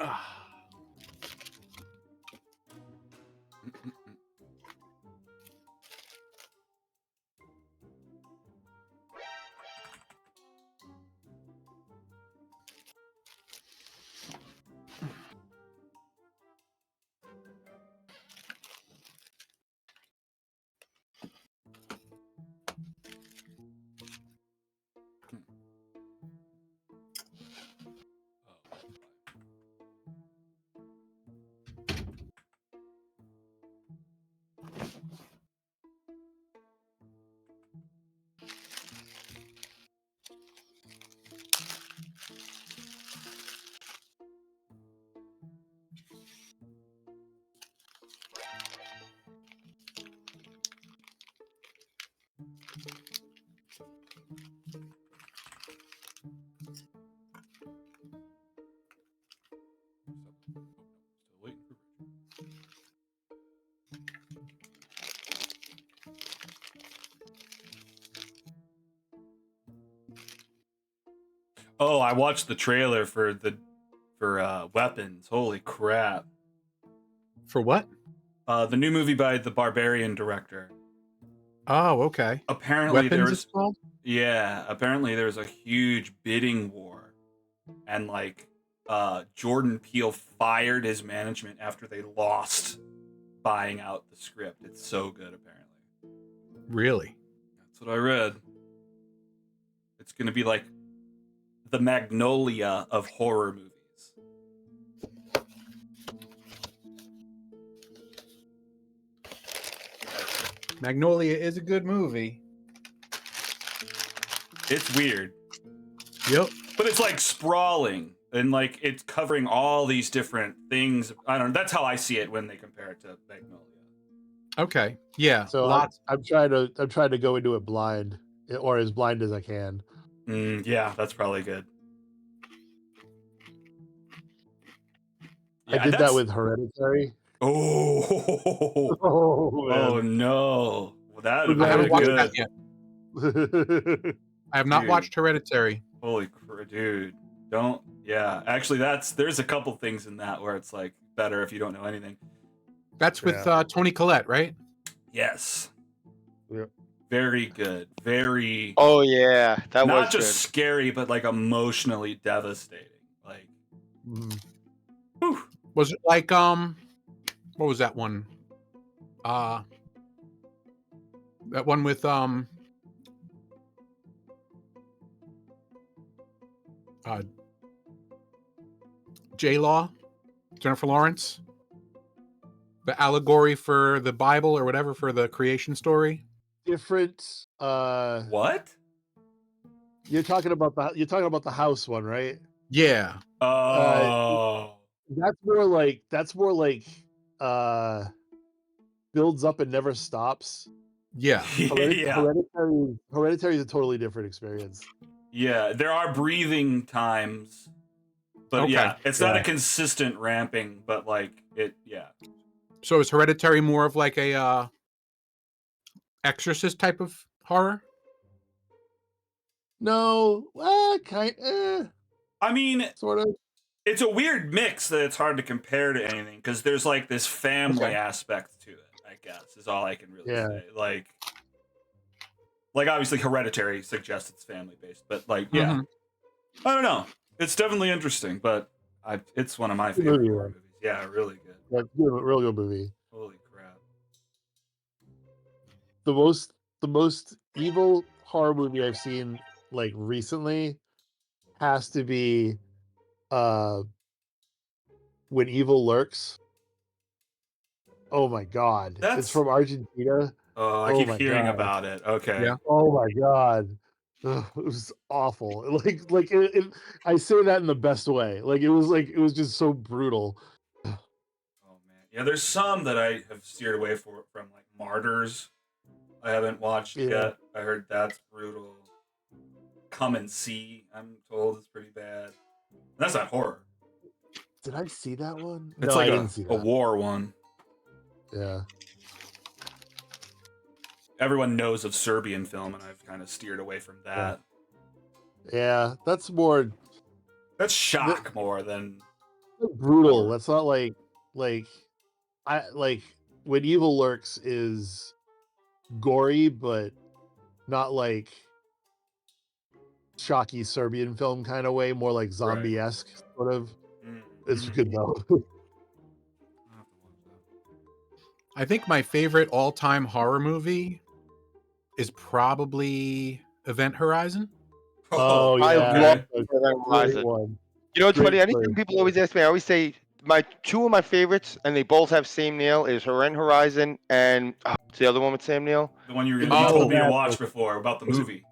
Ah. Still waiting for Richard. Oh, I watched the trailer for Weapons. Holy crap! For what? The new movie by the Barbarian director. Oh, okay. Apparently Weapons it's called? apparently there's a huge bidding war, and like Jordan Peele fired his management after they lost buying out the script. It's so good, apparently. Really? That's what I read. It's gonna be like the Magnolia of horror movies. Magnolia is a good movie. It's weird. Yep. But it's like sprawling and like it's covering all these different things. I don't know. That's how I see it when they compare it to Magnolia. Okay. Yeah. So Lots. I'm trying to go into it blind, or as blind as I can. Yeah, that's probably good. I did that with Hereditary. Oh, Oh, no. Well, that would I I haven't be watched good. that yet. man. I have not Dude. watched Hereditary. Holy crap, dude. Don't. Yeah, actually, there's a couple things in that where it's like better if you don't know anything. That's with Toni Collette, right? Yes. Yep. Very good. Very. Oh yeah, that not was just good. scary, but like emotionally devastating. Like, whew. Was it like what was that one? That one with J-Law, Jennifer Lawrence, the allegory for the Bible or whatever for the creation story. Different. What? You're talking about the house one, right? Yeah. Oh. That's more like builds up and never stops. Yeah. Yeah. Hereditary is a totally different experience. Yeah. There are breathing times. But Okay. yeah, it's not a Yeah. consistent ramping, but like it, yeah. So is Hereditary more of like a Exorcist type of horror? No, I mean, sort of. it's a weird mix that it's hard to compare to anything because there's like this family Okay. aspect to it, I guess, is all I can really Yeah. say. Like obviously Hereditary suggests it's family based, but like, yeah. Mhm. I don't know. It's definitely interesting, but it's one of my Good favorite movie, horror man. movies. Yeah, really good. Yeah, real good movie. Holy crap. The most evil horror movie I've seen like recently has to be uh When Evil Lurks. Oh my god. It's That's from Argentina. oh, I Oh keep my hearing god. about it. Okay. Yeah. Oh my god. Ugh, it was awful. I say that in the best way. It was just so brutal. Oh man. Yeah, there's some that I have steered away from like Martyrs. I haven't watched Yeah. yet. I heard that's brutal. Come and See, I'm told is pretty bad. That's not horror. Did I see that one? It's No, like I didn't see a that. war one. Yeah. Everyone knows of Serbian film, and I've kind of steered away from that. Yeah, that's more That's shock more than brutal. Horror. That's not like When Evil Lurks is gory, but not like shocky Serbian film kind of way, more like zombie-esque sort of. It's good though. I think my favorite all-time horror movie is probably Event Horizon. Oh, I yeah. love A Event great Horizon. one. You know what's Great funny? Anything choice. people always ask me, I always say my two of my favorites, and they both have Sam Neill, is Event Horizon and what's the other one with Sam Neill? The one you In the Oh. told me to Mouth of watch Madness. before about the Was it movie.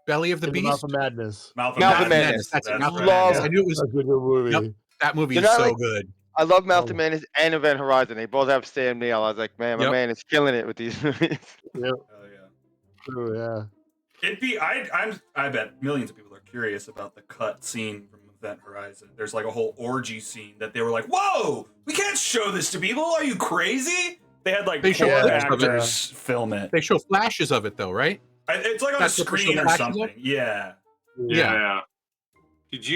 Belly of the In the Beast. Mouth of Madness. Mouth of Mouth of Madness. Madness. That's it. That's Mouth of right. Madness. Yeah. I knew it was. That's a good movie. Yep. That movie You is know, so like- good. I love Mouth of Oh. Madness and Event Horizon. They both have Sam Neill. I was like, man, my Yep. man is killing it with these movies. Yep. Oh yeah. True, yeah. It'd be I bet millions of people are curious about the cut scene from Event Horizon. There's like a whole orgy scene that they were like, "Whoa, we can't show this to people. Are you crazy?" They had like They show porn clips of it. actors film it. They show flashes of it though, right? It's like on That's a what they show screen or flashes of? something. Yeah. Yeah. Did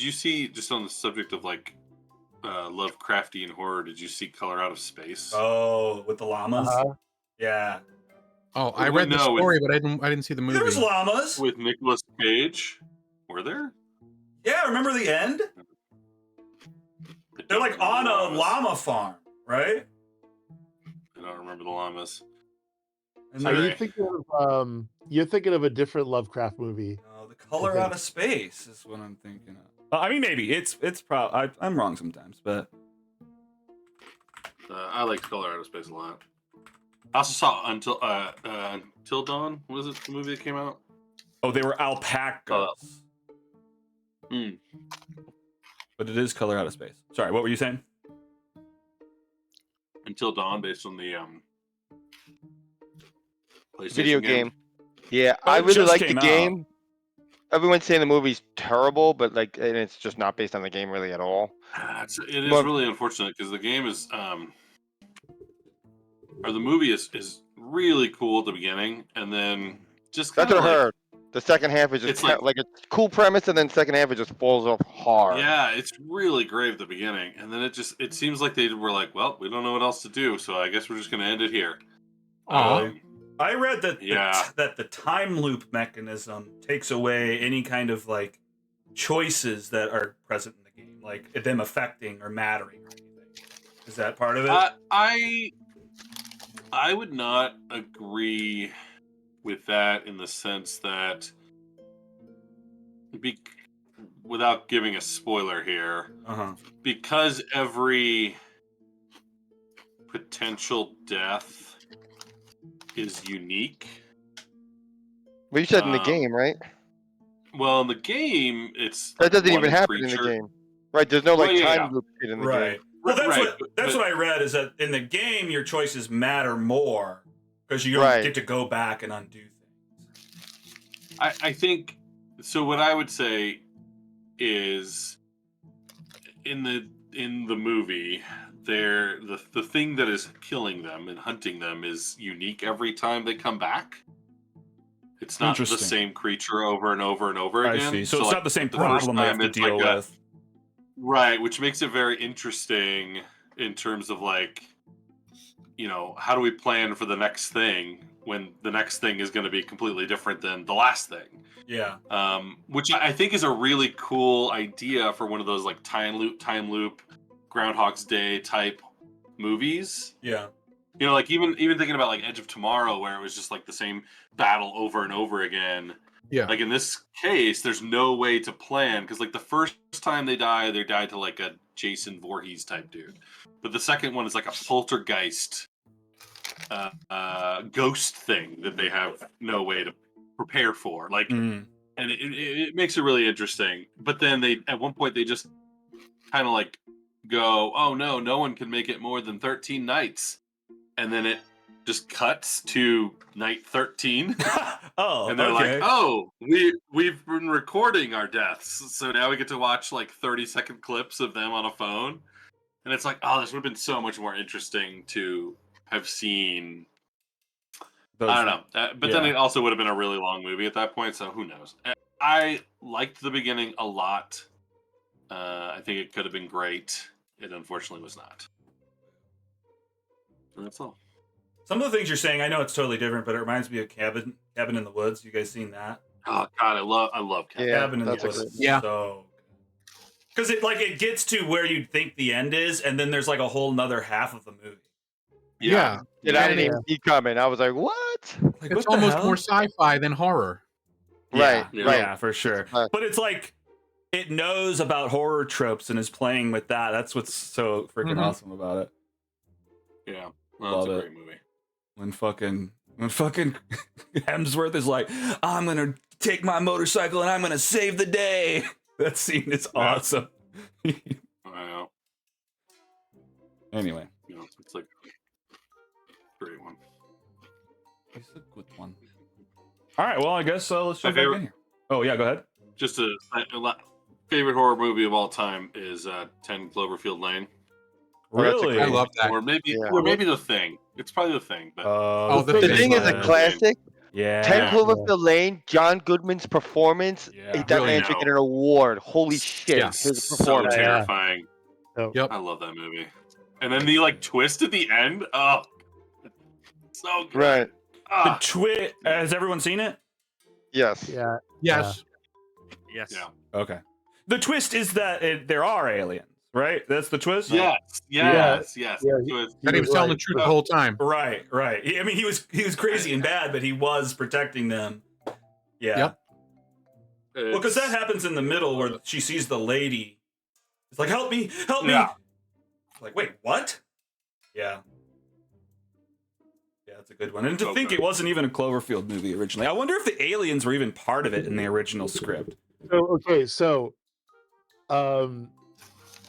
you see, just on the subject of like Lovecraftian horror, did you see Color Out of Space? Oh, with the llamas. Uh-huh. Yeah. Oh, I Well, read the no, story, but I didn't see the movie. There was llamas. With Nicolas Cage? Were there? Yeah, remember the end? I They're don't like remember on the a llamas. llama farm, right? I don't remember the llamas. And Are they're- you're thinking of a different Lovecraft movie. No, the color think- out of space is what I'm thinking of. I mean, maybe it's probably I'm wrong sometimes, but I liked Color Out of Space a lot. I also saw Until Dawn. What was it? The movie that came out? oh, they were alpacas. Mm. But it is color out of space. Sorry, what were you saying? Until Dawn, based on the PlayStation Video game. Yeah, Oh, I it really just like the came out. game. Everyone's saying the movie's terrible, but like, and it's just not based on the game really at all. It is Well- really unfortunate because the game is, or the movie is really cool at the beginning, and then just That's kind what of I like, heard. The second half is It's just like a cool premise, and then second half it just falls off hard. yeah, it's really great at the beginning, and then it seems like they were like, well, we don't know what else to do, so I guess we're just gonna end it here. Aw. I read that Yeah. that the time loop mechanism takes away any kind of like choices that are present in the game, like them affecting or mattering or anything. Is that part of it? I would not agree with that in the sense that without giving a spoiler here, Uh-huh. because every potential death is unique. Well, you said in the Um, game, right? Well, in the game, it's That doesn't one even happen in the creature. game, right? There's no like Well, yeah. time loop shit in the Right. game. Well, that's Right, that's but- what I read is that in the game your choices matter more because you don't Right. get to go back and undo things. I think so. What I would say is in the movie, the thing that is killing them and hunting them is unique every time they come back. It's not the Interesting. same creature over and over and over I again. see. So it's like, not the same the first problem they have time to it's deal like with. Right, which makes it very interesting in terms of like, how do we plan for the next thing when the next thing is going to be completely different than the last thing? Yeah. Which I think is a really cool idea for one of those like time loop, Groundhog's Day type movies. Yeah. Like even thinking about like Edge of Tomorrow, where it was just like the same battle over and over again. Yeah. Like in this case, there's no way to plan because like the first time they die to like a Jason Voorhees type dude, but the second one is like a poltergeist, ghost thing that they have no way to prepare for. Like, Mm. and it makes it really interesting. But then at one point they just kind of like go, oh no one can make it more than 13 nights, and then it just cuts to night 13. Oh, And they're okay. like, oh, we've been recording our deaths, so now we get to watch like 30-second clips of them on a phone. And it's like, oh, this would have been so much more interesting to have seen. Those- I don't know. But then yeah. it also would have been a really long movie at that point, so who knows. I liked the beginning a lot. I think it could have been great. It unfortunately was not. And that's all. Some of the things you're saying, I know it's totally different, but it reminds me of Cabin in the Woods. You guys seen that? Oh God, I love Cat. Yeah, Cabin in the that's a Woods. good- is Yeah. So because it gets to where you'd think the end is, and then there's like a whole nother half of the movie. Yeah. And I didn't even see coming. I was like, what? Like, It's what the almost hell? more sci-fi than horror. Right, Yeah, right. yeah, for sure. Right. But it's like it knows about horror tropes and is playing with that. That's what's so freaking Mhm. awesome about it. Yeah, well, Love it's a it. great movie. When fucking Hemsworth is like, I'm gonna take my motorcycle and I'm gonna save the day. That scene is Yeah. awesome. Anyway, It's like a great one. it's a good one. All right, well, I guess let's My jump back favorite- in here. Oh yeah, go ahead. Just favorite horror movie of all time is 10 Cloverfield Lane, Oh, that's a Really? great I love that. or maybe The Thing. It's probably The Thing, but Oh, The The Thing thing is a good. classic. Yeah. 10 Cloverfield Lane, John Goodman's performance. Yeah. That Really man should get an award. Holy shit. Yeah. His so performance. terrifying. Yep. I love that movie. And then the like twist at the end. Oh, so good. Right. The twist. Has everyone seen it? Yes. Yeah. Yes. Yes. Yeah. Okay. The twist is that there are aliens, right? That's the twist. Yes. Yeah. Yes. Yes. Yeah, Twist. And he was telling the right. truth the whole time. Right. Right. I mean, he was crazy and bad, but he was protecting them. Yeah. Yep. Well, because that happens in the middle where she sees the lady. It's like, help me, help me. Yeah. Like, wait, what? Yeah. Yeah, that's a good one. And to think Okay. it wasn't even a Cloverfield movie originally. I wonder if the aliens were even part of it in the original script. So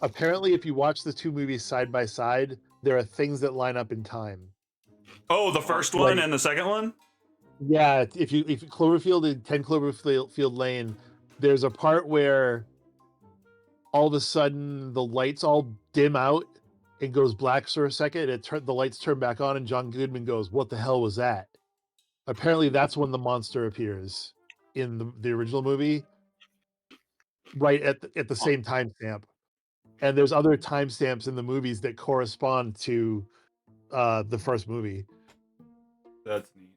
apparently if you watch the two movies side by side, there are things that line up in time. Oh, the first one Like- and the second one? Yeah, if Cloverfield and 10 Cloverfield Lane, there's a part where all of a sudden the lights all dim out and goes black for a second. The lights turn back on, and John Goodman goes, "What the hell was that?" Apparently, that's when the monster appears in the original movie, right at the same timestamp. And there's other timestamps in the movies that correspond to the first movie. That's neat.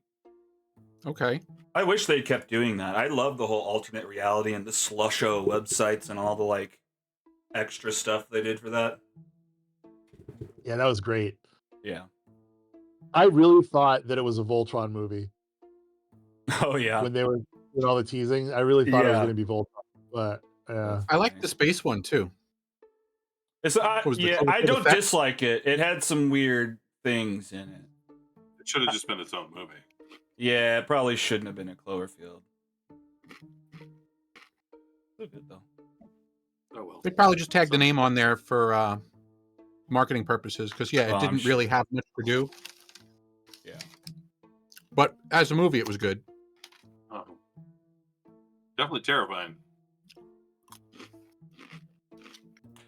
Okay. I wish they kept doing that. I love the whole alternate reality and the Slusho websites and all the like extra stuff they did for that. Yeah, that was great. Yeah. I really thought that it was a Voltron movie Oh yeah. when they were doing all the teasing. I really thought it was Yeah. going to be Voltron, but Yeah. I like the space one too. It's Was the yeah, Cloverfield I don't effect? dislike it. It had some weird things in it. It should have just been its own movie. Yeah, it probably shouldn't have been a Cloverfield. Still good though. Oh well. They probably just tagged the name on there for marketing purposes because yeah, it Oh, I'm didn't really have much to do. Yeah. But as a movie, it was good. Uh-huh. Definitely terrifying.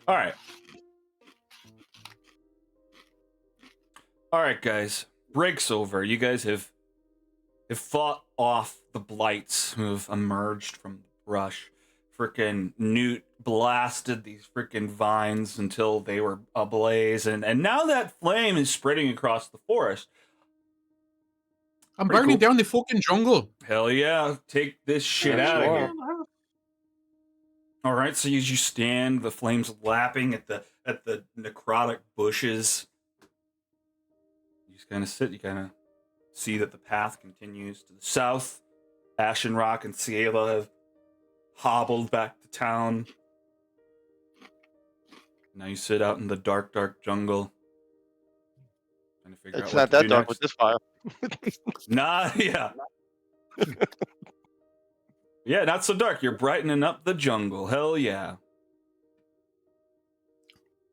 All right. All right, guys. Break's over. You guys have fought off the blights who have emerged from the brush. Frickin' Newt blasted these frickin' vines until they were ablaze, and now that flame is spreading across the forest. I'm Pretty burning cool. down the fucking jungle. Hell yeah, take this shit Yes, out you of are. here. All right, so as you stand, the flames lapping at the necrotic bushes, you just kind of sit. You kind of see that the path continues to the south. Ashen Rock and Ciela have hobbled back to town. Now you sit out in the dark, dark jungle, trying to figure It's out what not to that do dark next. with this file. Nah, yeah. Yeah, not so dark. You're brightening up the jungle. Hell yeah.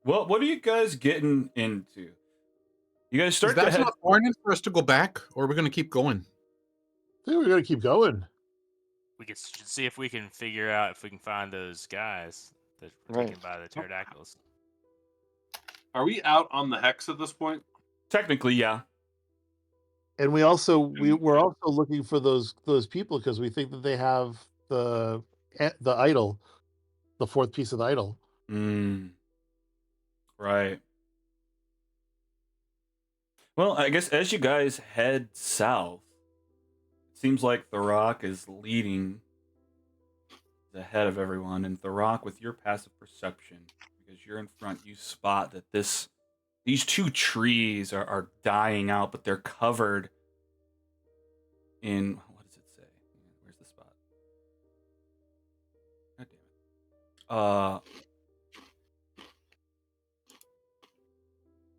Well, what are you guys getting into? You guys Is start to that head. enough warning for us to go back, or are we going to keep going? I think we're gonna keep going. We should see if we can figure out if we can find those guys that were Right. taken by the pterodactyls. Are we out on the hex at this point? Technically, yeah. And we're also looking for those people because we think that they have the idol, the fourth piece of the idol. Right. Well, I guess as you guys head south, it seems like the Rock is leading ahead of everyone, and the Rock, with your passive perception, because you're in front, you spot that these two trees are dying out, but they're covered in, what does it say? Where's the spot? God damn it.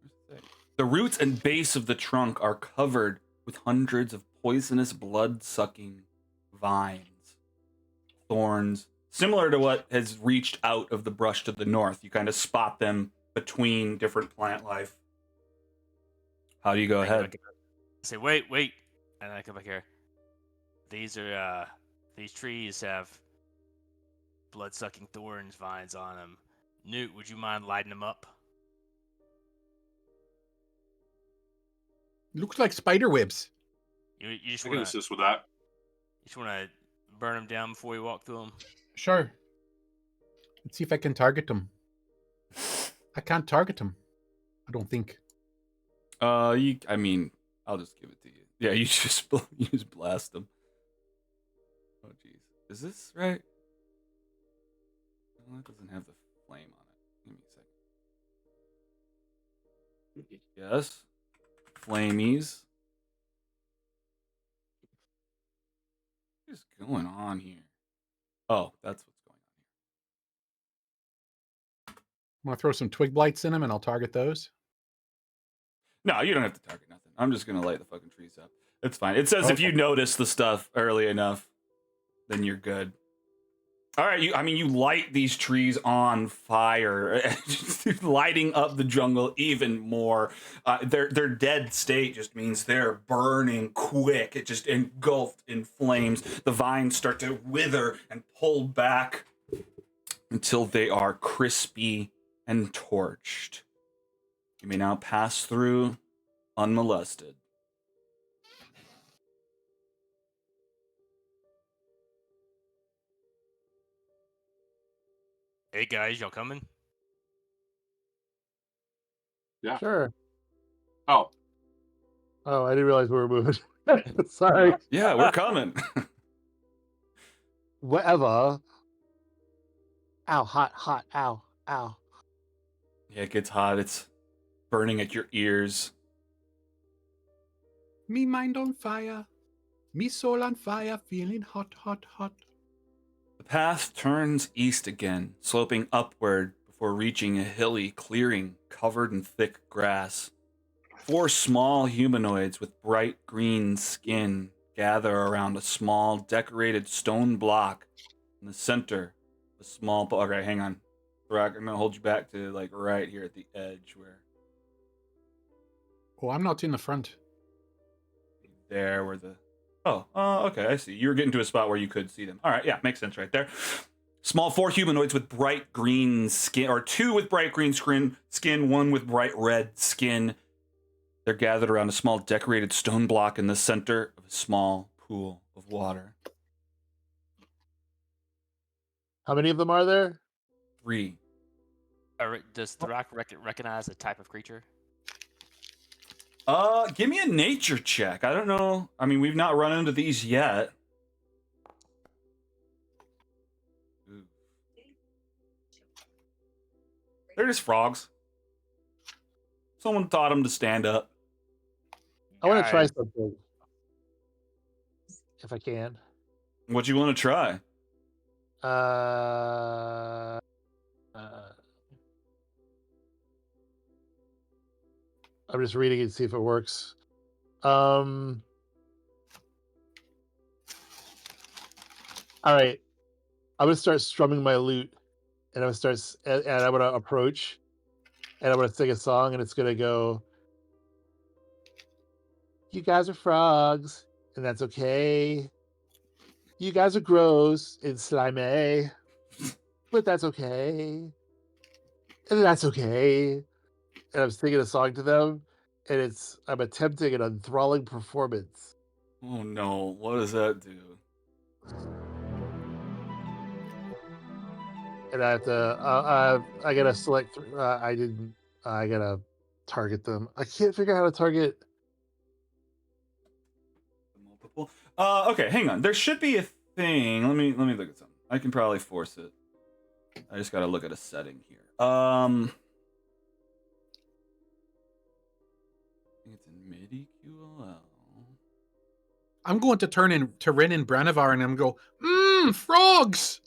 Where's it say? The roots and base of the trunk are covered with hundreds of poisonous, blood-sucking vines, thorns, similar to what has reached out of the brush to the north. You kind of spot them between different plant life. How do you go ahead? Say, wait, and I come back here. These trees have blood-sucking thorns vines on them. Newt, would you mind lighting them up? Looks like spider webs. You just I can want to assist with that. burn them down before you walk through them. Sure. Let's see if I can target them. I can't target them. I don't think. I'll just give it to you. Yeah, you just blast them. Oh jeez. Is this right? Well, it doesn't have the flame on it. Give me a second. Yes. Flamies. What is going on here? Oh, that's what's going on here. I'm going to throw some twig blights in them and I'll target those. No, you don't have to target nothing. I'm just gonna light the fucking trees up. It's fine. It says if Okay. you notice the stuff early enough, then you're good. All right, you light these trees on fire, lighting up the jungle even more. Their dead state just means they're burning quick. It just engulfed in flames. The vines start to wither and pull back until they are crispy and torched. You may now pass through unmolested. Hey guys, y'all coming? Yeah. Sure. Oh, Oh, I didn't realize we were moving. Sorry. Yeah, we're coming. Whatever. Ow, hot, ow, ow. Yeah, it gets hot. It's burning at your ears. Me mind on fire. Me soul on fire. Feeling hot, hot, hot. path turns east again, sloping upward before reaching a hilly clearing covered in thick grass. 4 small humanoids with bright green skin gather around a small decorated stone block in the center. A small. Okay, hang on. Rock, I'm gonna hold you back to like right here at the edge where. Oh, I'm not in the front. There where the. Oh, okay, I see. You were getting to a spot where you could see them. All right, yeah, makes sense right there. Small 4 humanoids with bright green skin, or 2 with bright green skin, 1 with bright red skin. They're gathered around a small decorated stone block in the center of a small pool of water. How many of them are there? 3. Does Thrak recognize the type of creature? Give me a nature check. I don't know. I mean, we've not run into these yet. Ooh. They're just frogs. Someone taught them to stand up. I want to try Guys, something. If I can. What you want to try? I'm just reading it to see if it works. All right. I'm gonna start strumming my lute, and I'm gonna approach, and I'm gonna sing a song, and it's gonna go. You guys are frogs, and that's okay. You guys are gross and slimy, but that's okay. And that's okay. And I'm singing a song to them, and I'm attempting an enthralling performance. Oh no, what does that do? And I have to, I gotta select. I gotta target them. I can't figure out how to target. Multiple. Okay, hang on. There should be a thing. Let me look at something. I can probably force it. I just gotta look at a setting here. I think it's in MIDI QLL. I'm going to turn into Ren and Branivar and I'm go, frogs.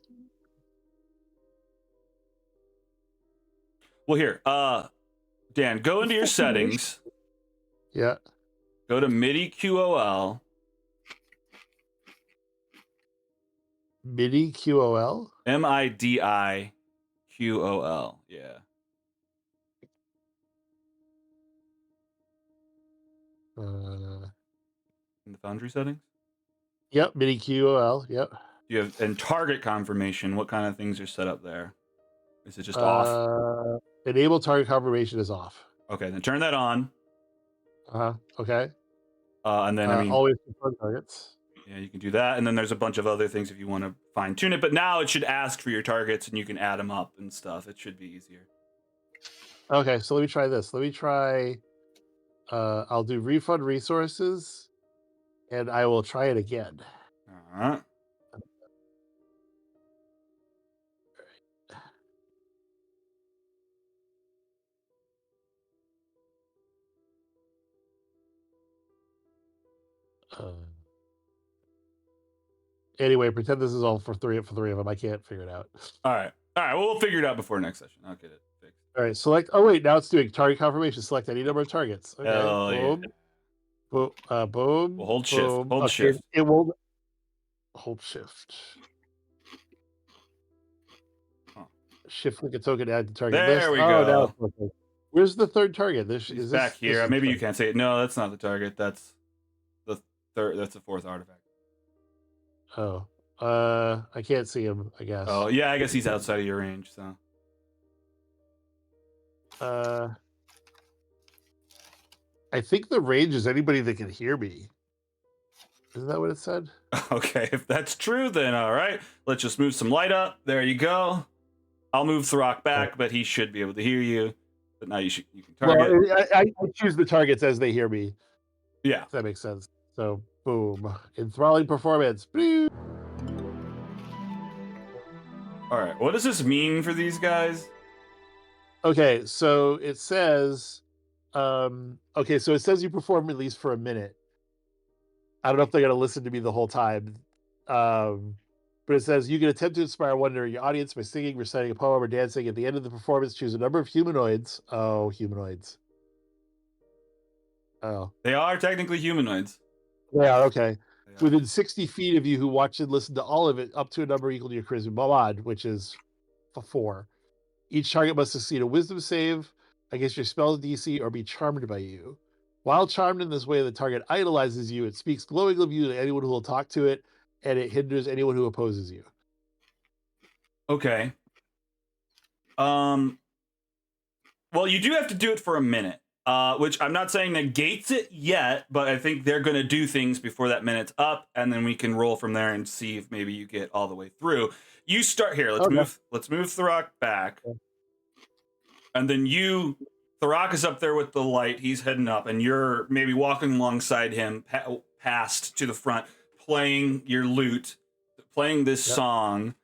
Well, here, Dan, go into your settings. Yeah. Go to MIDI QOL. MIDI QOL. MIDI QOL. Yeah. In the Foundry settings. Yep. MIDI QOL. Yep. You have and target confirmation. What kind of things are set up there? Is it just off? Enable target confirmation is off. Okay, then turn that on. Okay. And then I mean, always confirm targets. yeah, you can do that. And then there's a bunch of other things if you want to fine tune it. But now it should ask for your targets and you can add them up and stuff. It should be easier. Okay, so let me try this. Let me try. I'll do refund resources, and I will try it again. All right. Anyway, pretend this is all for three of them. I can't figure it out. All right. Well, we'll figure it out before next session. I'll get it fixed. All right, select. Oh wait, now it's doing target confirmation. Select any number of targets. Okay, Hell boom, yeah. boom. Well, hold shift. Boom. Hold Okay, shift. It will hold shift. Huh. Shift click a token to add to target There list. we Now go. it's working. Where's the third target? He's back here. Maybe you can't say it. No, that's not the target. That's the third. That's the 4th artifact. Oh, I can't see him. I guess. Oh yeah, I guess he's outside of your range. So. I think the range is anybody that can hear me. Isn't that what it said? Okay, if that's true, then all right. Let's just move some light up. There you go. I'll move Throck back, but he should be able to hear you. But now you can target. Well, I choose the targets as they hear me. Yeah. If that makes sense. So, boom. Enthralling performance. Boom. All right. What does this mean for these guys? Okay, so it says, so it says you perform at least for a minute. I don't know if they're gonna listen to me the whole time. But it says you can attempt to inspire wonder in your audience by singing, reciting a poem, or dancing. At the end of the performance, choose a number of humanoids. Oh, humanoids. Oh, They are technically humanoids. they are okay. They are. Within 60 feet of you, who watch and listen to all of it, up to a number equal to your charisma mod, which is 4. Each target must succeed a wisdom save against your spell DC or be charmed by you. While charmed in this way, the target idolizes you. It speaks glowingly of you to anyone who will talk to it, and it hinders anyone who opposes you. Okay. Well, you do have to do it for a minute, which I'm not saying negates it yet, but I think they're going to do things before that minute's up, and then we can roll from there and see if maybe you get all the way through. You start here. Let's move Thurok back, and then Thurok is up there with the light. He's heading up, and you're maybe walking alongside him, past to the front, playing your lute, playing this song.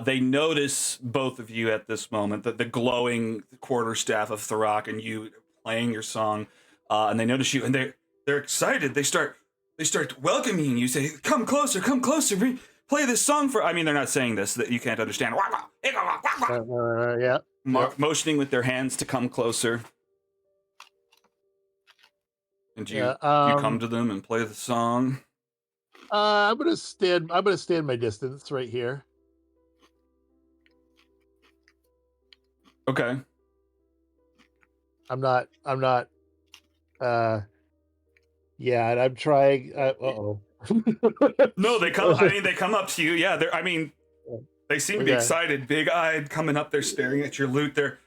They notice both of you at this moment, the glowing quarterstaff of Thurok and you playing your song, and they notice you, and they're excited. They start welcoming you. Say, "Come closer, play this song for." I mean, they're not saying this that you can't understand. Yeah. Motioning with their hands to come closer. And you come to them and play the song. I'm gonna stand my distance right here. Okay. I'm not yeah, and I'm trying No, they come up to you. Yeah, they seem to be excited, big-eyed, coming up, they're staring at your lute, they're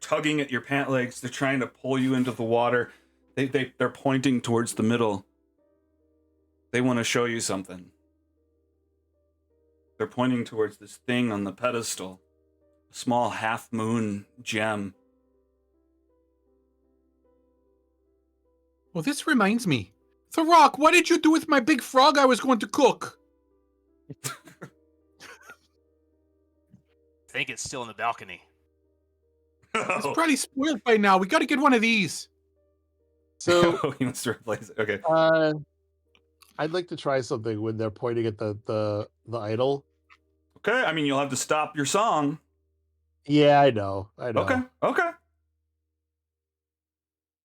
tugging at your pant legs, they're trying to pull you into the water. They're pointing towards the middle. They want to show you something. They're pointing towards this thing on the pedestal. Small half-moon gem. Well, this reminds me. Thurok, what did you do with my big frog I was going to cook? I think it's still in the balcony. It's probably spoiled by now. We got to get one of these. So he wants to replace it. Okay. I'd like to try something when they're pointing at the idol. Okay, I mean, you'll have to stop your song. Yeah, I know. Okay. All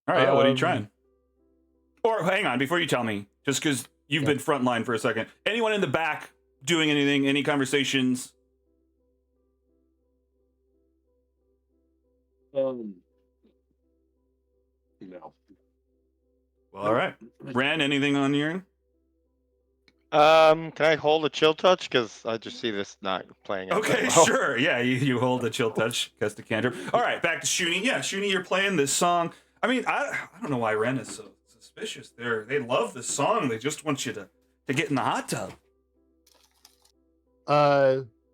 right, yeah, what are you trying? Or hang on, before you tell me, just because you've been frontline for a second. Anyone in the back doing anything? Any conversations? No. Well, all right. Ren, anything on your end? Can I hold a chill touch? Because I just see this not playing out. Okay, that well. sure. Yeah, you hold a chill touch, cast a cantrip. All right, back to Shuni. Yeah, Shuni, you're playing this song. I mean, I don't know why Ren is so suspicious. They love this song. They just want you to get in the hot tub.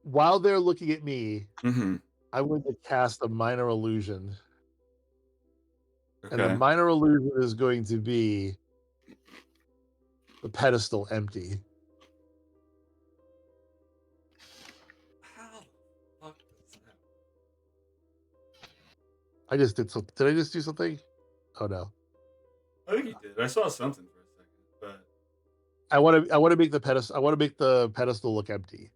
While they're looking at me, Mm-hmm. I'm going to cast a minor illusion. Okay. And the minor illusion is going to be the pedestal empty. How the fuck is that? I just did something. Did I just do something? Oh no. I think you did. I saw something for a second, but I want to make the pedestal look empty.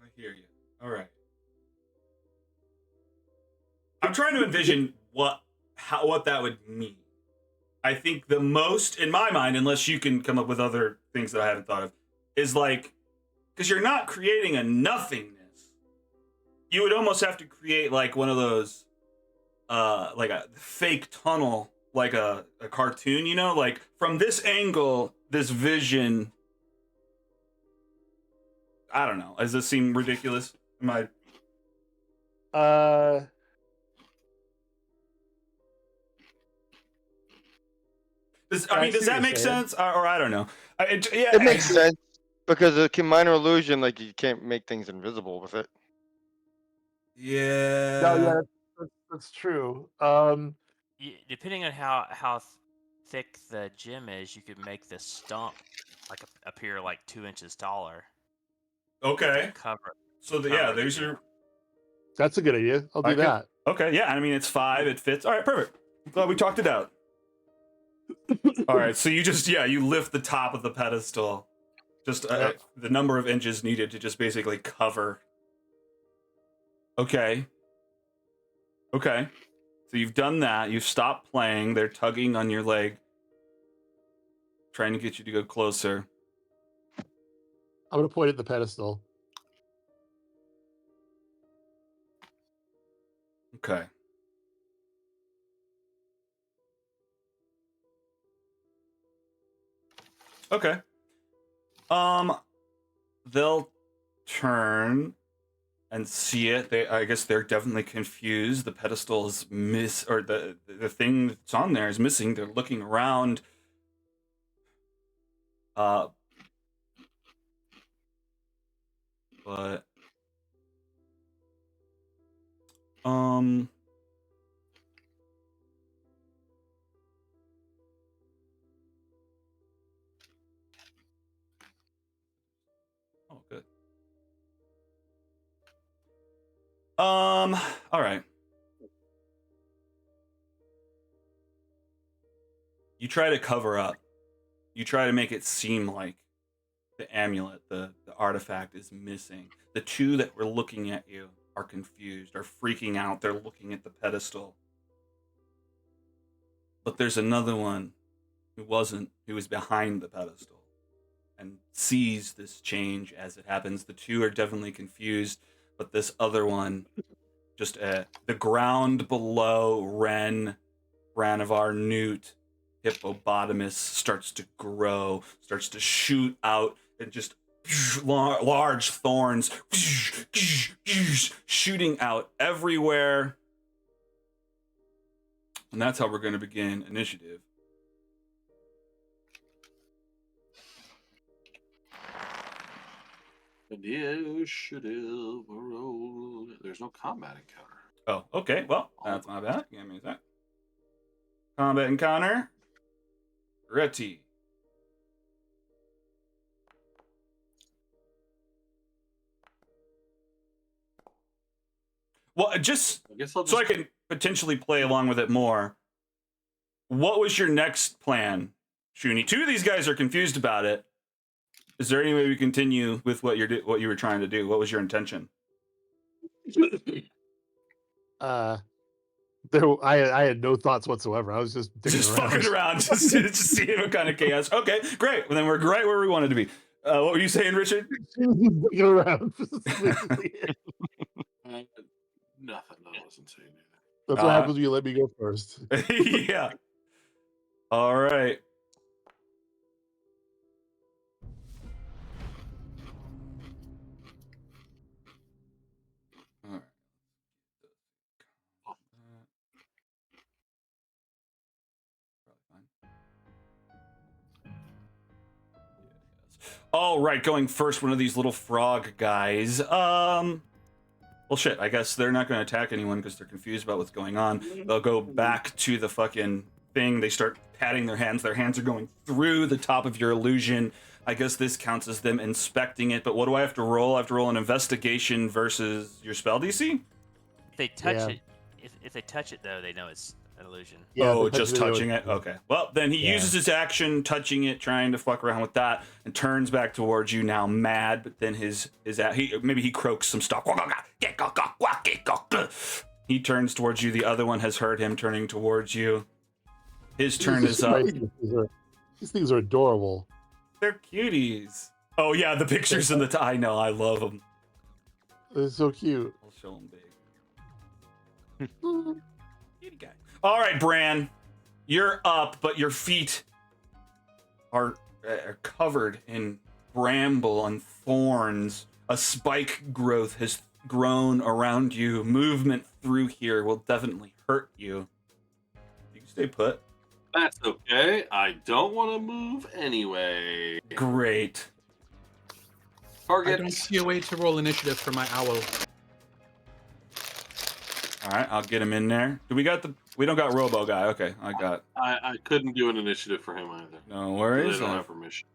I hear you. All right. I'm trying to envision what that would mean. I think the most, in my mind, unless you can come up with other things that I haven't thought of, is like, because you're not creating a nothingness. You would almost have to create like one of those, like a fake tunnel, like a cartoon, you know? Like from this angle, this vision. I don't know. Does this seem ridiculous? Am I? Does that make sense? Or I don't know. It makes sense because a minor illusion, like you can't make things invisible with it. Yeah. No, yeah, that's true. Depending on how thick the gem is, you could make the stump like appear like 2 inches taller. Okay. Cover. So there's your. That's a good idea. I'll do that. Okay. Yeah. I mean, it's 5. It fits. All right. Perfect. I'm glad we talked it out. All right, so you lift the top of the pedestal, just Yep. the number of inches needed to just basically cover. Okay. Okay. So you've done that. You've stopped playing. They're tugging on your leg, trying to get you to go closer. I'm gonna point at the pedestal. Okay. Okay. They'll turn and see it. I guess they're definitely confused. The pedestal is or the thing that's on there is missing. They're looking around. But oh, good. All right. You try to cover up. You try to make it seem like the amulet, the artifact is missing. The two that were looking at you are confused, are freaking out. They're looking at the pedestal. But there's another one who was behind the pedestal and sees this change as it happens. The two are definitely confused, but this other one, just the ground below Ranavar, Newt, Hippopotamus starts to grow, starts to shoot out, and just large thorns shooting out everywhere. And that's how we're going to begin initiative. Initiative roll. There's no combat encounter. Oh, okay. Well, that's my bad. Give me a sec. Combat encounter. Ready. Well, just so I can potentially play along with it more. What was your next plan, Shuni? Two of these guys are confused about it. Is there any way we continue with what you were trying to do? What was your intention? I had no thoughts whatsoever. I was just fucking around, just seeing what kind of chaos. Okay, great. Well, then we're right where we wanted to be. What were you saying, Richard? Digging around. Nothing. I wasn't saying anything. That's what happens when you let me go first. Yeah. All right. All right. All right, going first, one of these little frog guys. Well, shit, I guess they're not going to attack anyone because they're confused about what's going on. They'll go back to the fucking thing. They start patting their hands. Their hands are going through the top of your illusion. I guess this counts as them inspecting it, but what do I have to roll? I have to roll an investigation versus your spell DC? If they touch it, if they touch it though, they know it's an illusion. Yeah, oh, just touching it? Okay. Well, then he Yeah. uses his action, touching it, trying to fuck around with that, and turns back towards you now mad, but then maybe he croaks some stuff. He turns towards you. The other one has heard him turning towards you. His turn is up. These things are adorable. They're cuties. Oh, yeah, the pictures in the... I know, I love them. They're so cute. I'll show them big. Cutie guy. All right, Bran. You're up, but your feet are covered in bramble and thorns. A spike growth has grown around you. Movement through here will definitely hurt you. You can stay put. That's okay. I don't want to move anyway. Great. Target. I don't see a way to roll initiative for my owl. All right, I'll get him in there. We don't got Robo guy. Okay, I couldn't do an initiative for him either. No worries. I don't have permission.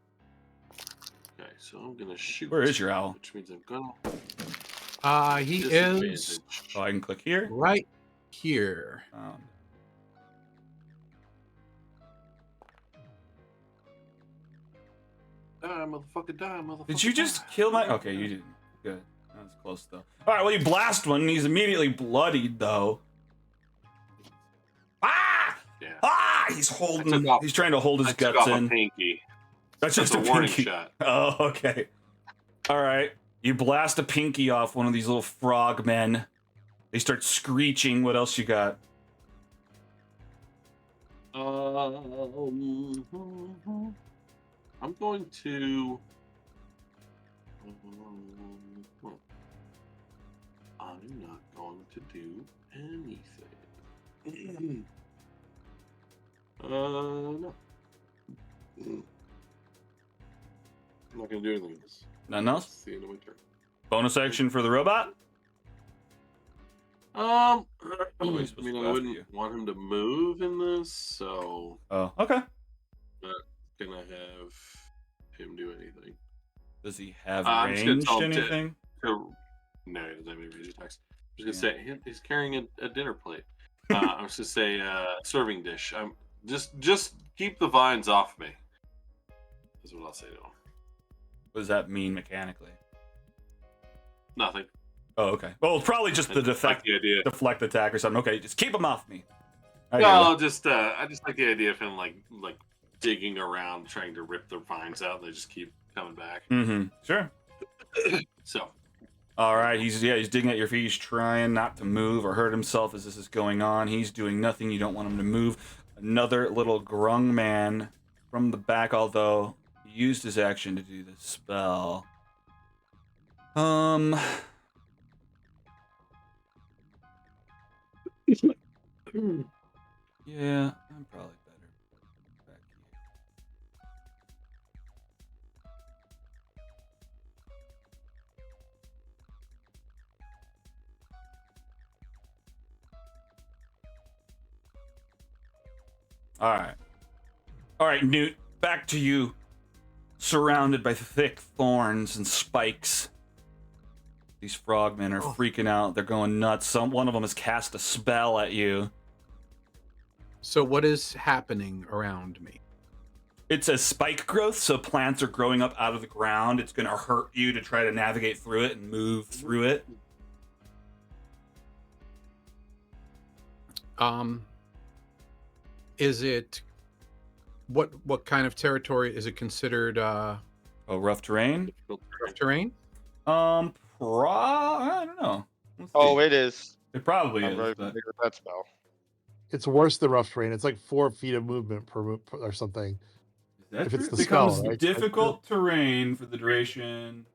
Okay, so I'm gonna shoot. Where is your owl? Which means I'm gonna. He is Disadvantage. Oh, I can click here. right here. Die, motherfucker, die, motherfucker. Did you just die. kill my? Okay, you didn't. Good. That was close though. All right. Well, you blast one, and he's immediately bloodied though. Ah! Yeah. Ah! He's holding. took off- He's trying to hold his I took guts off in. a pinky. That's That's just a warning pinky. shot. Oh, okay. All right. You blast a pinky off one of these little frog men. They start screeching. What else you got? I'm going to. I'm not going to do anything. No. I'm not going to do anything. Nothing else? It's the end of my turn. Bonus action for the robot? I Nobody's supposed mean, to I go after wouldn't you. want him to move in this, so Oh, okay. I'm not gonna have him do anything. Does he have I'm just gonna ranged tell him to- anything? No, he doesn't have any range attacks. I'm just gonna say he's carrying a dinner plate. I was just say serving dish. Just keep the vines off me. Is what I'll say to him. What does that mean mechanically? Nothing. Oh, okay. Well, it's probably just the I just like the idea. deflect attack or something. Okay, just keep him off me. I No, I just like the idea of him like digging around, trying to rip the vines out, and they just keep coming back. Mm-hmm. Sure. So. All right. He's digging at your feet. He's trying not to move or hurt himself as this is going on. He's doing nothing. You don't want him to move. Another little grung man from the back, although he used his action to do the spell. Yeah, I'm probably better back here. All right, Newt, back to you. Surrounded by thick thorns and spikes. These frogmen are freaking out. They're going nuts. One of them has cast a spell at you. So what is happening around me? It's a spike growth, so plants are growing up out of the ground. It's going to hurt you to try to navigate through it and move through it. Is it what kind of territory is it considered? Rough terrain? Rough terrain? I don't know. Let's Oh, see. it is. It probably I'm is. very But... familiar with that spell. It's worse than rough terrain. It's like 4 feet of movement per or something. Is that If true? it's It the becomes spell, right? difficult terrain for the duration.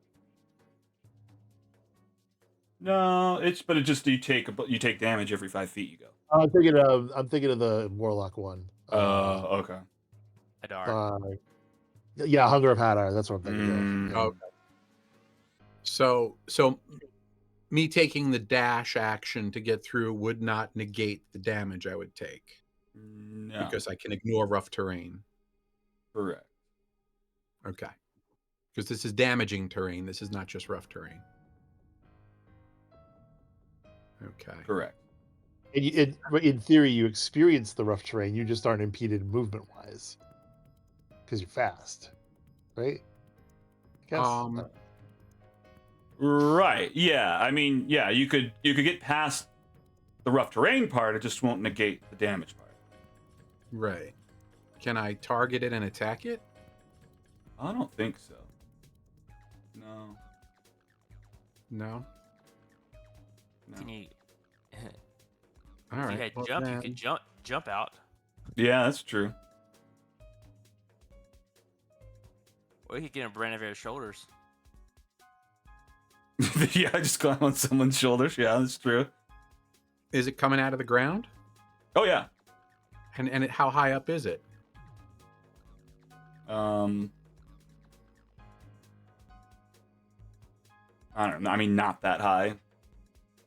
No, but it just you take damage every 5 feet you go. I'm thinking of the warlock one. Okay. Hadar. Yeah, Hunger of Hadar. That's what I'm thinking Mm. of. Yeah. Okay. So me taking the dash action to get through would not negate the damage I would take No. because I can ignore rough terrain. Correct. Okay. Because this is damaging terrain. This is not just rough terrain. Okay. Correct. And in theory, you experience the rough terrain. You just aren't impeded movement-wise because you're fast, right? I guess. Right. Yeah. I mean, yeah, you could get past the rough terrain part, it just won't negate the damage part. Right. Can I target it and attack it? I don't think so. No. No. No. Can you? All If right. you had well, jump, then- you could jump out. Yeah, that's true. Or you could get him brand over his shoulders. Yeah, I just climb on someone's shoulders. Yeah, that's true. Is it coming out of the ground? Oh yeah. And how high up is it? I don't know. I mean, not that high.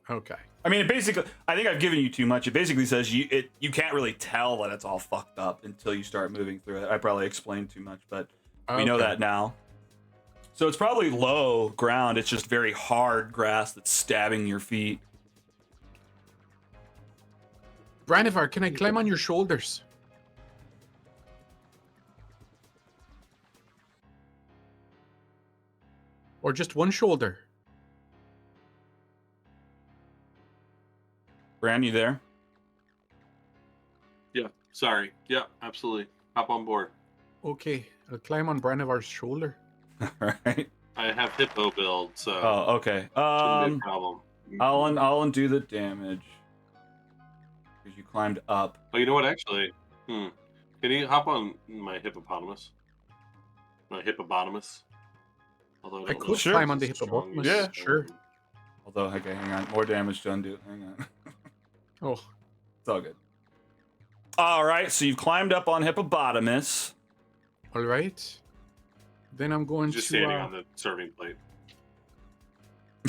Okay. I mean, it basically, I think I've given you too much. It basically says you can't really tell that it's all fucked up until you start moving through it. I probably explained too much, but we know Okay. that now. So it's probably low ground. It's just very hard grass that's stabbing your feet. Branivar, can I climb on your shoulders? Or just one shoulder? Bran, you there? Yeah. Sorry. Yeah. Absolutely. Hop on board. Okay, I'll climb on Branivar's shoulder. All right. I have hippo build, so Oh, okay. shouldn't be a problem. I'll undo the damage because you climbed up. Oh, you know what? Actually, can you hop on my hippopotamus? My hippopotamus. Although I don't know could if Sure. climb it's on the as strong hippopotamus. as, Yeah. Sure. Although, okay, hang on. More damage to undo. Hang on. Oh, It's all good. All right, so you've climbed up on hippopotamus. all right. Then I'm going just to. standing on the serving plate.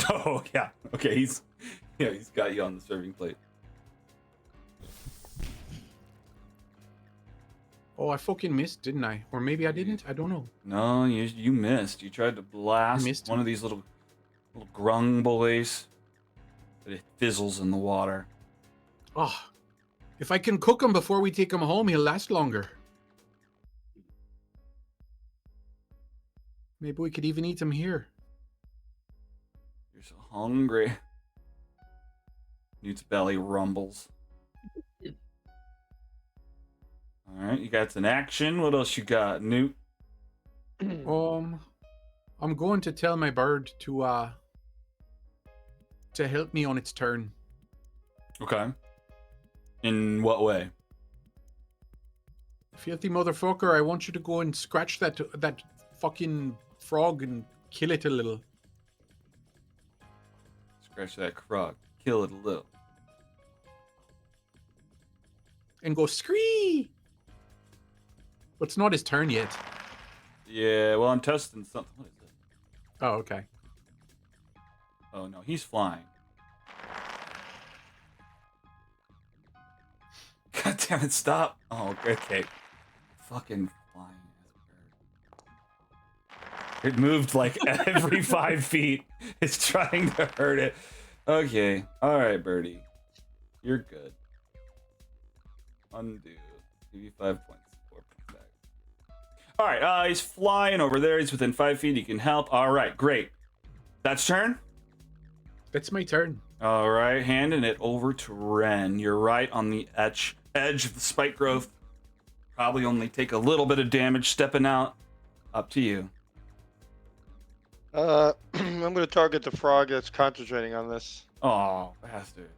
Oh yeah. Okay, he's got you on the serving plate. Oh, I fucking missed, didn't I? Or maybe I didn't. I don't know. No, you missed. You tried to blast missed. one of these little grung boys, but it fizzles in the water. Oh, if I can cook him before we take him home, he'll last longer. Maybe we could even eat him here. You're so hungry. Newt's belly rumbles. All right, you got an action. What else you got, Newt? I'm going to tell my bird to help me on its turn. Okay. In what way? Filthy motherfucker, I want you to go and scratch that fucking frog and kill it a little. Scratch that frog. Kill it a little. And go scree! But it's not his turn yet. Yeah, well, I'm testing something. What is it? Oh, okay. Oh, no, he's flying. God damn it, stop. Oh, okay. Fucking flying as a bird. It moved like every 5 feet. It's trying to hurt it. Okay. All right, birdie. You're good. Undo. Give you 5 points. 4 points back. All right. He's flying over there. He's within 5 feet. He can help. All right. Great. That's turn. That's my turn. All right. Handing it over to Ren. You're right on the edge of the spike growth. Probably only take a little bit of damage stepping out. Up to you. I'm going to target the frog that's concentrating on this. Oh, bastard.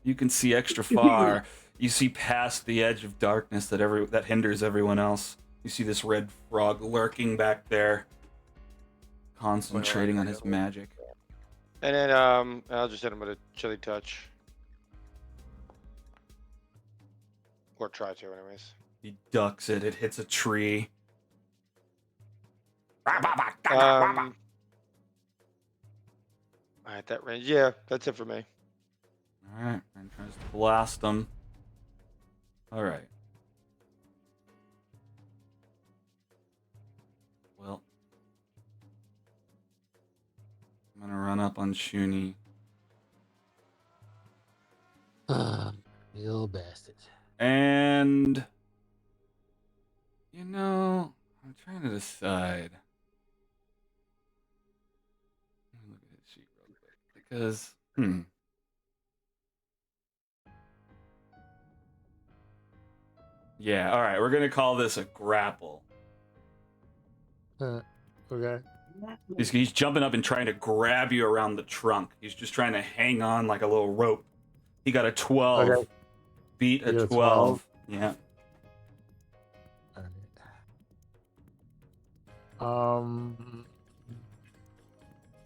You can see extra far. You see past the edge of darkness that hinders everyone else. You see this red frog lurking back there, concentrating on his magic. And then I'll just hit him with a chilly touch. Or try to, anyways. He ducks it. It hits a tree. At that range, yeah, that's it for me. All right, and tries to blast them. All right. Well, I'm gonna run up on Shuni. You little bastard. And I'm trying to decide. Let me look at his sheet real quick. Because, yeah, all right, we're gonna call this a grapple. Okay. He's jumping up and trying to grab you around the trunk. He's just trying to hang on like a little rope. He got a 12. Okay. Beat a You got a 12. Yeah. All right.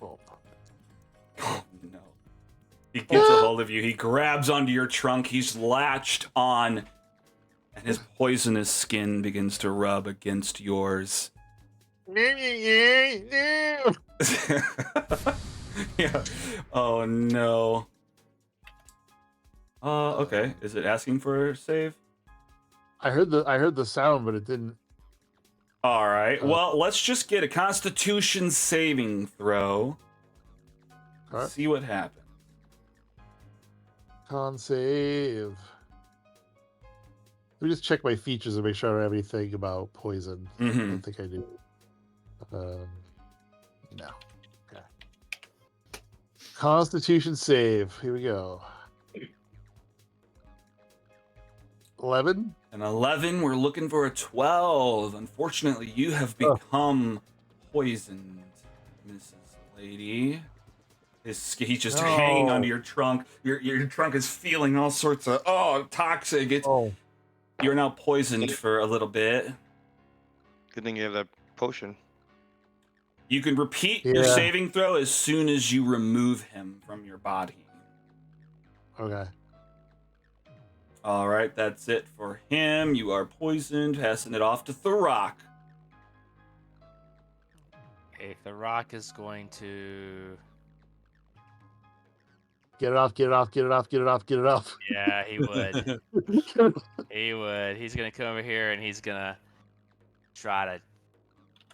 Well, Oh, no. He gets a hold of you. He grabs onto your trunk. He's latched on, and his poisonous skin begins to rub against yours. Yeah. Oh, no. Okay. Is it asking for a save? I heard the sound, but it didn't. All right. Well, let's just get a Constitution saving throw. All right. See what happens. Con save. Let me just check my features and make sure I don't have anything about poison. I Mm-hmm. don't think I do. No. Constitution save. Here we go. 11. An 11. We're looking for a 12. Unfortunately, you have become poisoned, Mrs. Lady. He's just hanging onto your trunk. Your trunk is feeling all sorts of toxic. You're now poisoned for a little bit. Good thing you have that potion. You can repeat your saving throw as soon as you remove him from your body. Okay. All right, that's it for him. You are poisoned. Passing it off to Thurrock. Okay, The Rock is going to. Get it off, get it off, get it off, get it off, get it off. Yeah, he would. He would. He's gonna come over here and he's gonna try to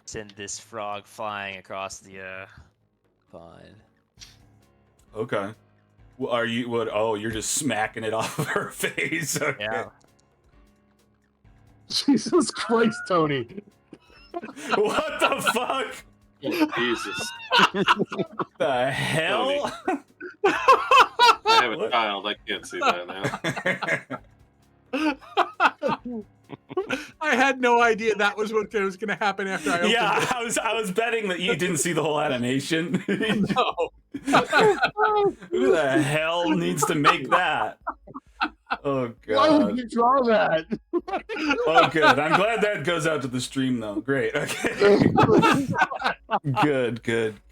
send this frog flying across the pond. Okay. Well, are you what? Oh, you're just smacking it off of her face. Okay. Yeah. Jesus Christ, Tony. What the fuck? Jesus. The hell? I have a child. I can't see that now. I had no idea that was what was going to happen after I opened Yeah, it. I was betting that you didn't see the whole animation. No. Who the hell needs to make that? Oh Why would god. you draw that? Oh good. I'm glad that goes out to the stream though. Great. Okay.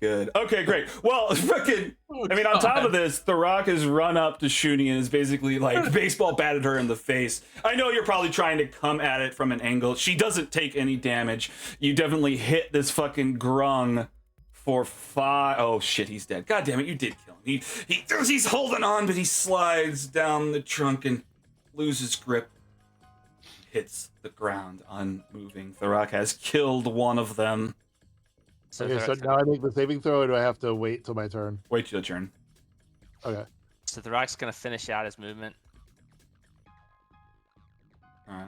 Good. Okay, great. Well, fucking I mean, on top of this, The Rock has run up to Shuni and is basically like baseball batted her in the face. I know you're probably trying to come at it from an angle. She doesn't take any damage. You definitely hit this fucking grung for 5. Oh shit, he's dead. God damn it, you did kill him. He's holding on, but he slides down the trunk and loses grip. Hits the ground, unmoving. The Rock has killed one of them. So, Okay, so now I make the saving throw, or do I have to wait till my turn? Wait your turn. Okay. so The Rock's gonna finish out his movement, All right.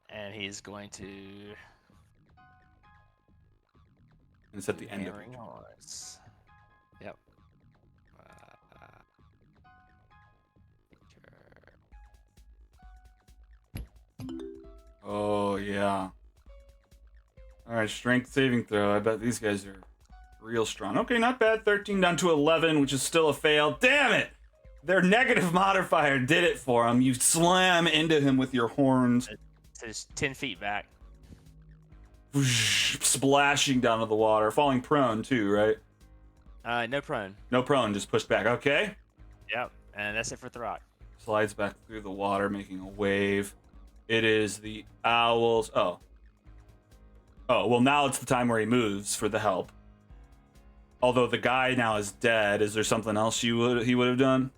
and he's going to. And it's at the end of Hammering it. horns. Yep. Oh yeah. All right, strength saving throw. I bet these guys are real strong. Okay, not bad. 13 down to 11, which is still a fail. Damn it! Their negative modifier did it for him. You slam into him with your horns, So just 10 feet back. whoosh, splashing down to the water, falling prone too, right? No prone. No prone, just pushed back. Okay. Yep. And that's it for The Rock. Slides back through the water, making a wave. It is the owls. Oh, well, now it's the time where he moves for the help. Although the guy now is dead, is there something else he would have done?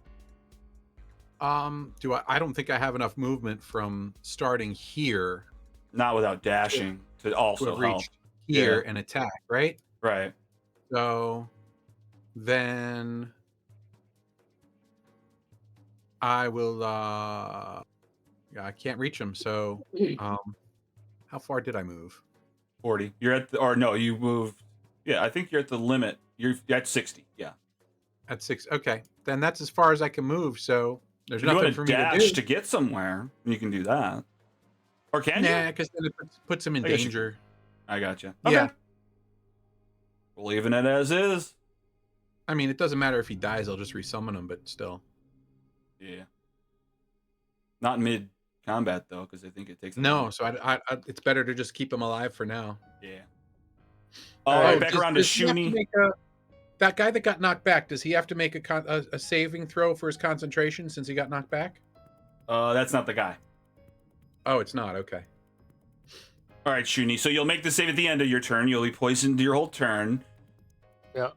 I don't think I have enough movement from starting here Not without dashing to to also have help. reached here Yeah. and attack, right? Right. So then I will I can't reach him, so how far did I move? 40. You're at the, or no, you moved. Yeah, I think you're at the limit. You're at 60. Yeah. At 6. Okay. Then that's as far as I can move, so there's If you nothing want for to me to dash do. to get somewhere, you can do that. Or can you? Nah, because then it puts him in I guess you danger. I got you. Yeah. We're leaving it as is. I mean, it doesn't matter if he dies, I'll just resummon him, but still. Yeah. Not mid combat though, because I think it takes. a No, minute. so I it's better to just keep him alive for now. Yeah. All right, back does- around to does he have to Shuni. make that guy that got knocked back, does he have to make a saving throw for his concentration since he got knocked back? That's not the guy. Oh, it's not. Okay. All right, Shuni. So you'll make the save at the end of your turn. You'll be poisoned your whole turn. Yeah.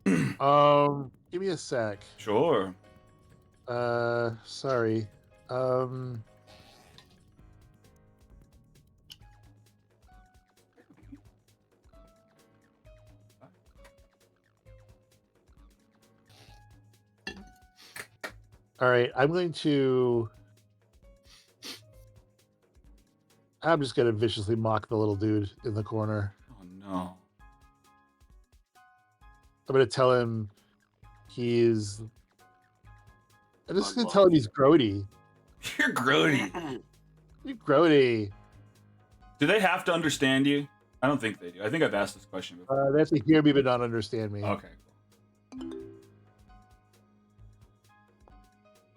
Give me a sec. Sure. Sorry. All right, I'm just gonna viciously mock the little dude in the corner. Oh no. I'm gonna tell him He's. I'm just gonna Unlocked. tell him he's grody. You're grody. You're grody. Do they have to understand you? I don't think they do. I think I've asked this question before. They have to hear me but not understand me. Okay.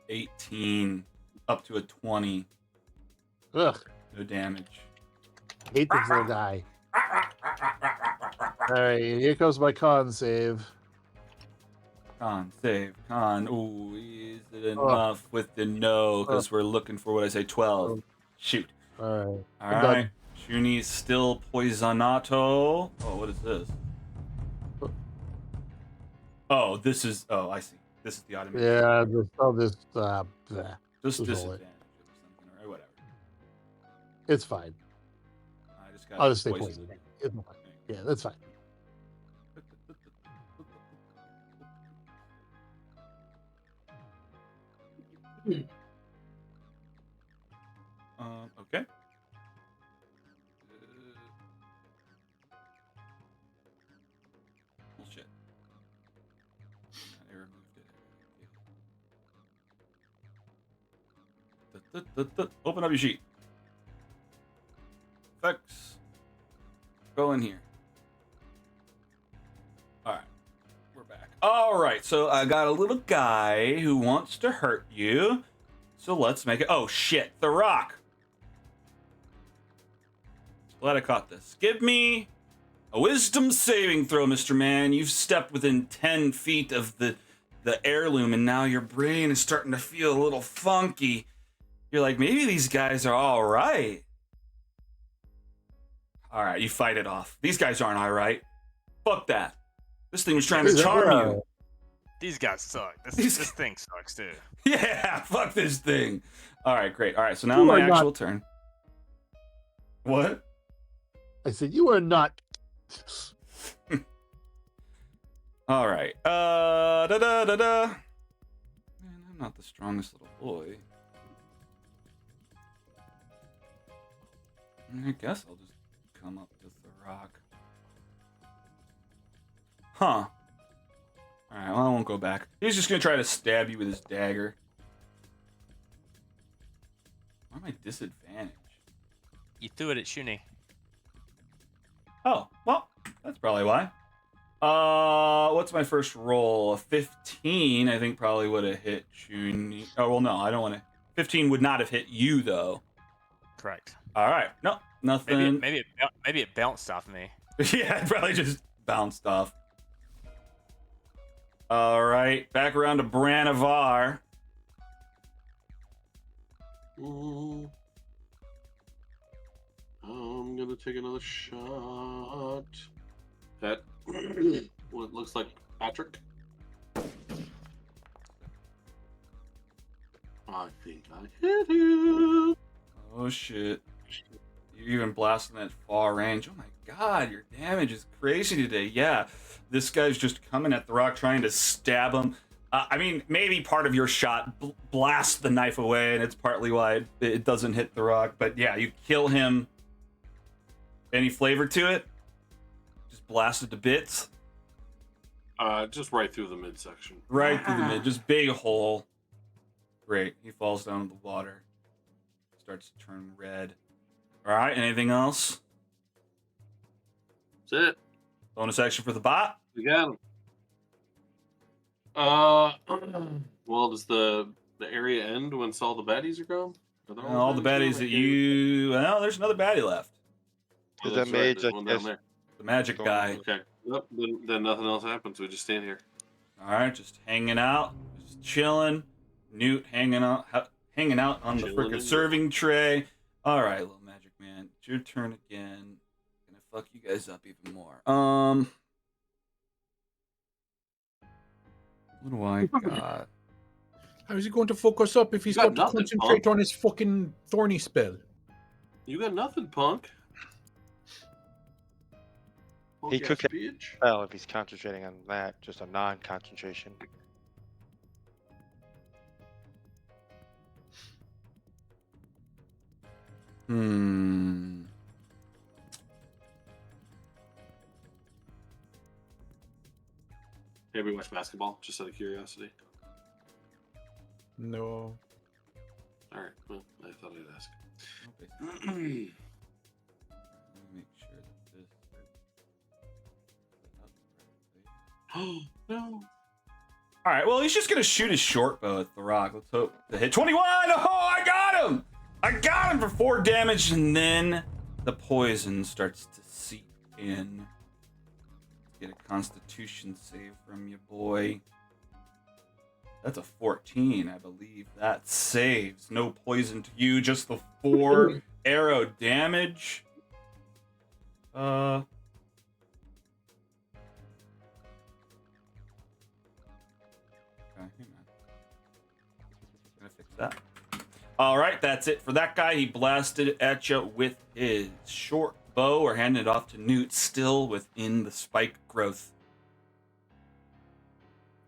18 up to a 20. Ugh, No damage. hate this little guy. All right, here comes my con save. Con, save, con. Ooh, is it enough with the no? Because we're looking for what I say, 12. Shoot. All right. All I'm right. done. Shuni's still poisonato. Oh, what is this? Oh, this is. Oh, I see. This is the automated. Yeah, I'll just Just just roll disadvantage it. or something, or whatever. It's fine. I just got I'll just stay poisoned. poisoned. It's fine. Yeah, that's fine. Okay. Bullshit. I removed it. Open up your sheet. Effects. Go in here. Alright. We're back. Alright, so I got a little guy who wants to hurt you. So let's make it. Oh shit, the rock. Glad I caught this. Give me a wisdom saving throw, Mr. Man. You've stepped within 10 feet of the heirloom, and now your brain is starting to feel a little funky. You're like, maybe these guys are all right. All right, you fight it off. These guys aren't all right. Fuck that. This thing was trying to charm you. These guys suck. These- This thing sucks too. Yeah, fuck this thing. All right, great. All right, so now You my are not- actual turn. What? I said you are not. All right. Da da da da. Man, I'm not the strongest little boy. I guess I'll just come up with the rock. Huh. All right. Well, I won't go back. He's just gonna try to stab you with his dagger. Why am I disadvantaged? You threw it at Shuni. Oh, well, that's probably why. What's my first roll? A 15, I think probably would have hit Juni. Oh, well, no, I don't want to. 15 would not have hit you, though. Correct. All right. No, nothing. Maybe it bounced off me. Yeah, it probably just bounced off. All right, back around to Branavar. I'm gonna take another shot at what looks like Patrick. I think I hit him. Oh, shit. You're even blasting that far range. Oh, my God, your damage is crazy today. Yeah, this guy's just coming at the rock, trying to stab him. I mean, maybe part of your shot blasts the knife away, and it's partly why it doesn't hit the rock. But yeah, you kill him. Any flavor to it? Just blasted to bits? Just right through the midsection. Right through the mid. Just big hole. Great. He falls down in the water. Starts to turn red. All right, anything else? That's it. Bonus action for the bot? We got him. Well, does the area end once all the baddies are gone? Are there All the baddies gone? that you... Well, there's another baddie left. Oh, Is that's that right, mage there's that one down is- there. The magic guy. Okay. Yep. Then nothing else happens. We just stand here. All right, just hanging out, just chilling. Newt hanging out on the Chilling frickin' and- serving tray. All right, little magic man, it's your turn again. Gonna fuck you guys up even more. What do I got? How is he going to focus up if he's You got got to nothing, concentrate Punk. on his fucking thorny spell? You got nothing, punk. He could Punk-ass bitch. Well, if he's concentrating on that, just a non-concentration. Maybe watch basketball, just out of curiosity. No. All right. Well, I thought I'd ask. Okay. Let me make sure that this. Oh no! All right. Well, he's just gonna shoot his short bow at the rock. Let's hope to hit 21. Oh, I got him! I got him for 4 damage, and then the poison starts to seep in. Get a Constitution save from you, boy. That's a 14, I believe. That saves. No poison to you, just the 4 arrow damage. Okay, hang on. Gonna fix that. All right, that's it for that guy. He blasted at you with his short bow, or handed it off to Newt, still within the spike growth.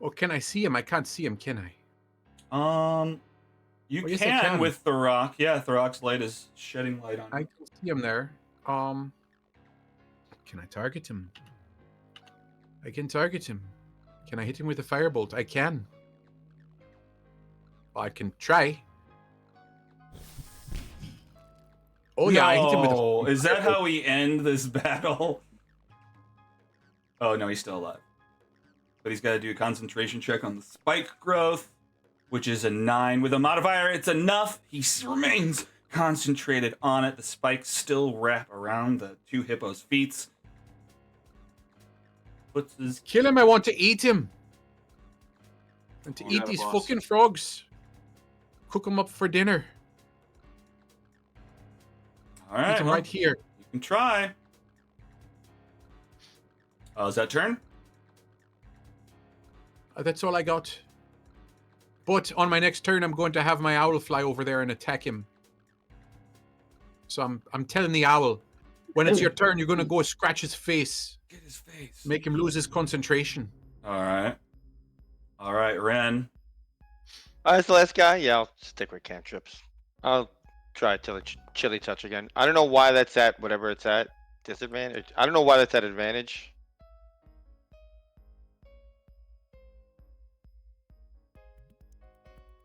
Oh, can I see him? I can't see him, can I? You Oh, yes, I can can. with the rock. Yeah, the rock's light is shedding light on I you. can see him there. Can I target him? I can target him. Can I hit him with a firebolt? I can. I can try. Oh yeah, I hit him with No, a is that how we end this battle? Oh no, he's still alive. But he's got to do a concentration check on the spike growth, which is a 9 with a modifier. It's enough. He remains concentrated on it. The spikes still wrap around the 2 hippos' feet. Puts his kill him? I want to eat him. And to You eat got it, these boss. fucking frogs. Cook them up for dinner. all Eat right. them Well, right here. you can try. Is that turn? That's all I got. But on my next turn, I'm going to have my owl fly over there and attack him. So I'm telling the owl, when it's your turn, you're going to go scratch his face, Get his face. make him lose his concentration. All right. All right, Ren. That's the last guy. Yeah, I'll stick with cantrips. I'll try chili touch again. I don't know why that's at whatever it's at disadvantage. I don't know why that's at advantage.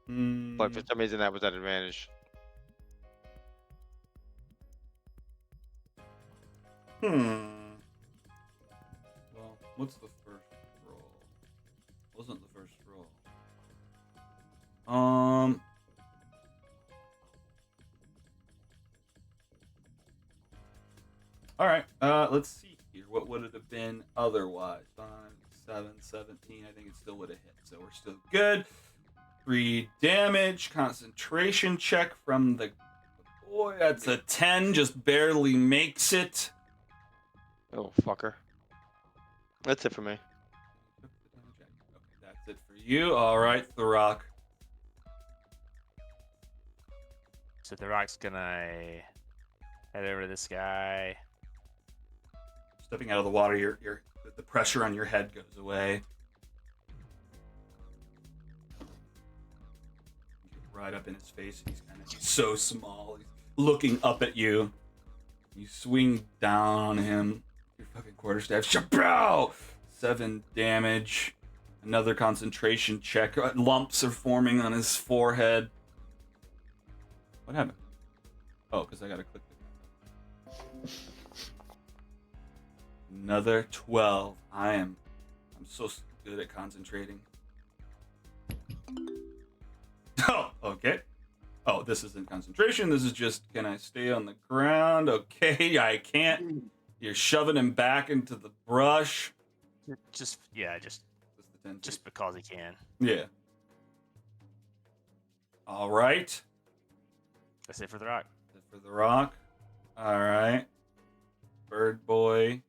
But for some reason that was at advantage. Well, what's the first roll? Wasn't the first roll. All right. Let's see here. What would it have been otherwise? 5, 7, 17. I think it still would have hit. So we're still good. 3 damage. Concentration check from the boy. That's a 10. Just barely makes it. Oh fucker. That's it for me. Okay, that's it for you. All right, the rock. So the rock's gonna head over to this guy. Stepping out of the water, the pressure on your head goes away. Get right up in his face. He's so small. He's looking up at you. You swing down on him. Your fucking quarterstaff. Shabow! 7 damage. Another concentration check. Lumps are forming on his forehead. What happened? Oh, because I gotta click the. Another 12. I'm so good at concentrating. Oh, okay. Oh, this isn't concentration. This is just, can I stay on the ground? Okay, I can't. You're shoving him back into the brush. Just That's the 10 just because he can. Yeah. All right. That's it for the rock. For the rock. All right. Bird boy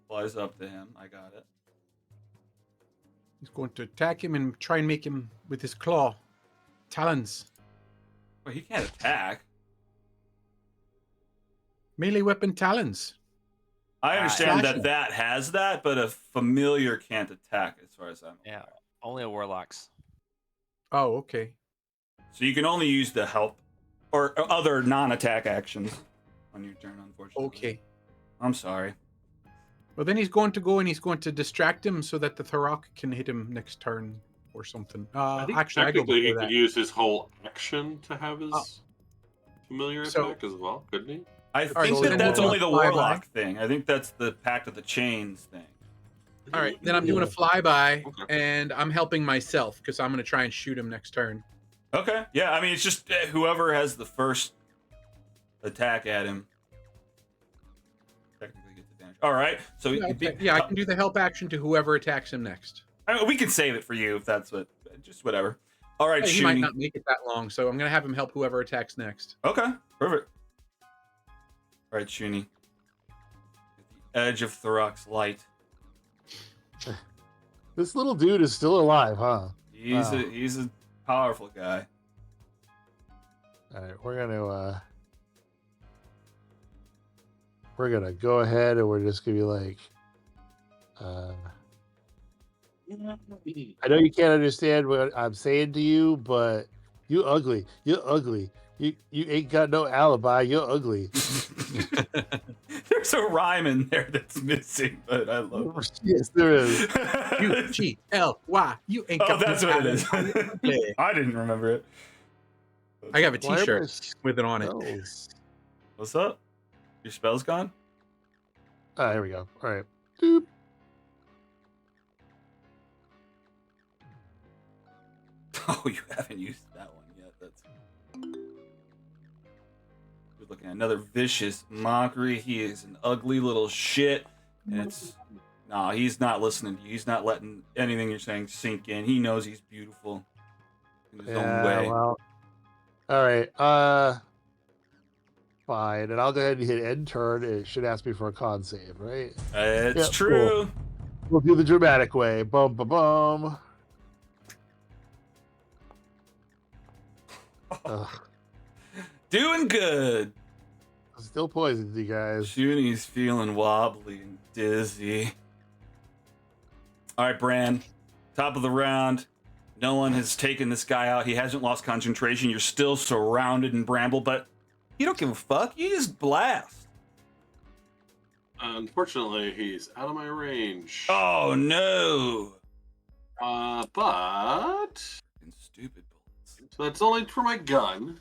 flies up to him. I got it. He's going to attack him and try and make him with his claw. Talons. Well, he can't attack. Melee weapon talons. I understand slashing. that has that, but a familiar can't attack as far as I'm Yeah. aware. Only a warlock's. Oh, okay. So you can only use the help or other non-attack actions on your turn, unfortunately. Okay. I'm sorry. Well, then he's going to go and he's going to distract him so that the Tharok can hit him next turn or something. I think Actually, I go technically he before could that. use his whole action to have his familiar so- attack as well, couldn't he? I All right, think so that then that's we'll only the do a flyby. Warlock thing. I think that's the Pact of the Chains thing. All right, then I'm doing a flyby, Okay. and I'm helping myself because I'm going to try and shoot him next turn. Okay. Yeah, I mean, it's just whoever has the first attack at him technically gets advantage. All right. So I can do the help action to whoever attacks him next. I mean, we can save it for you if that's what. Just whatever. All right, He might shooting. not make it that long, so I'm going to have him help whoever attacks next. Okay, perfect. All right, Shuni. At the edge of Tharok's light. This little dude is still alive, huh? He's Wow. he's a powerful guy. All right, we're gonna go ahead and we're just gonna be like, I know you can't understand what I'm saying to you, but you're ugly. You ain't got no alibi. You're ugly. There's a rhyme in there that's missing, but I love it. Yes, there is. UGLY. You ain't Oh, got that's no what it is. alibi. I didn't remember it. I have a Why are T-shirt my with it on it. spells- What's up? Your spell's gone? Ah, there we go. All right. Doop. Oh, you haven't used that one yet. That's. You're looking at another vicious mockery. He is an ugly little shit. And it's. Nah, he's not listening to you. He's not letting anything you're saying sink in. He knows he's beautiful in his own way. Well. All right. Fine. And I'll go ahead and hit end turn. It should ask me for a con save, right? It's Yeah, true. We'll do the dramatic way. Bum, bum, bum. Ugh, Doing good. I'm still poisoned, you guys. Shuni's feeling wobbly and dizzy. All right, Bran. Top of the round. No one has taken this guy out. He hasn't lost concentration. You're still surrounded in bramble, but you don't give a fuck. You just blast. Unfortunately, he's out of my range. Oh, no. But And stupid bullets. so that's only for my gun,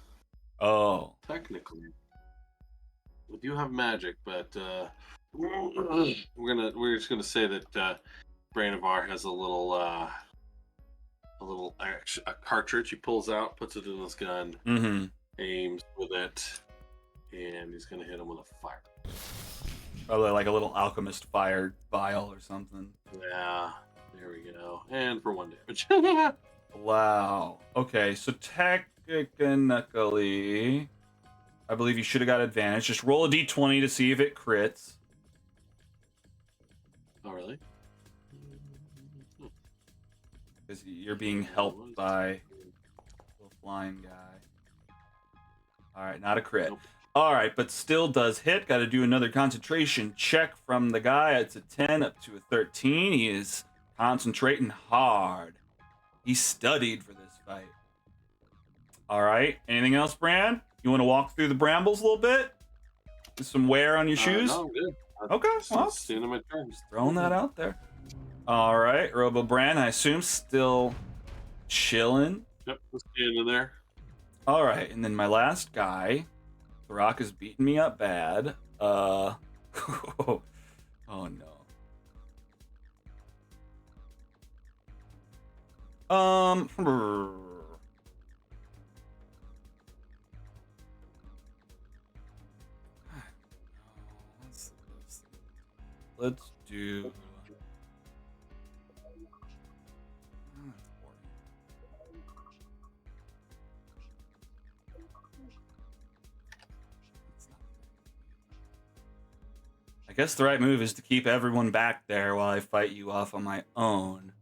Oh. technically. We do have magic, but we're just gonna say that Brain of R has a cartridge he pulls out, puts it in his gun, Mm-hmm. aims with it, and he's gonna hit him with a fire. Probably like a little alchemist fire vial or something. Yeah, there we go. And for 1 damage. Wow. Okay, so technically, I believe you should have got advantage. Just roll a d20 to see if it crits. Oh, really? Because you're being helped by a little flying guy. All right, not a crit. Nope. All right, but still does hit. Got to do another concentration check from the guy. It's a 10 up to a 13. He is concentrating hard. He studied for this fight. All right. Anything else, Bran? You want to walk through the brambles a little bit? Get some wear on your shoes? No, I'm good. Okay, well, That's the end of my turn. just throwing that out there. All right, Robo Bran, I assume still chilling. Yep, let's get into there. All right, and then my last guy, The Rock is beating me up bad. Oh no. Let's do. I guess the right move is to keep everyone back there while I fight you off on my own.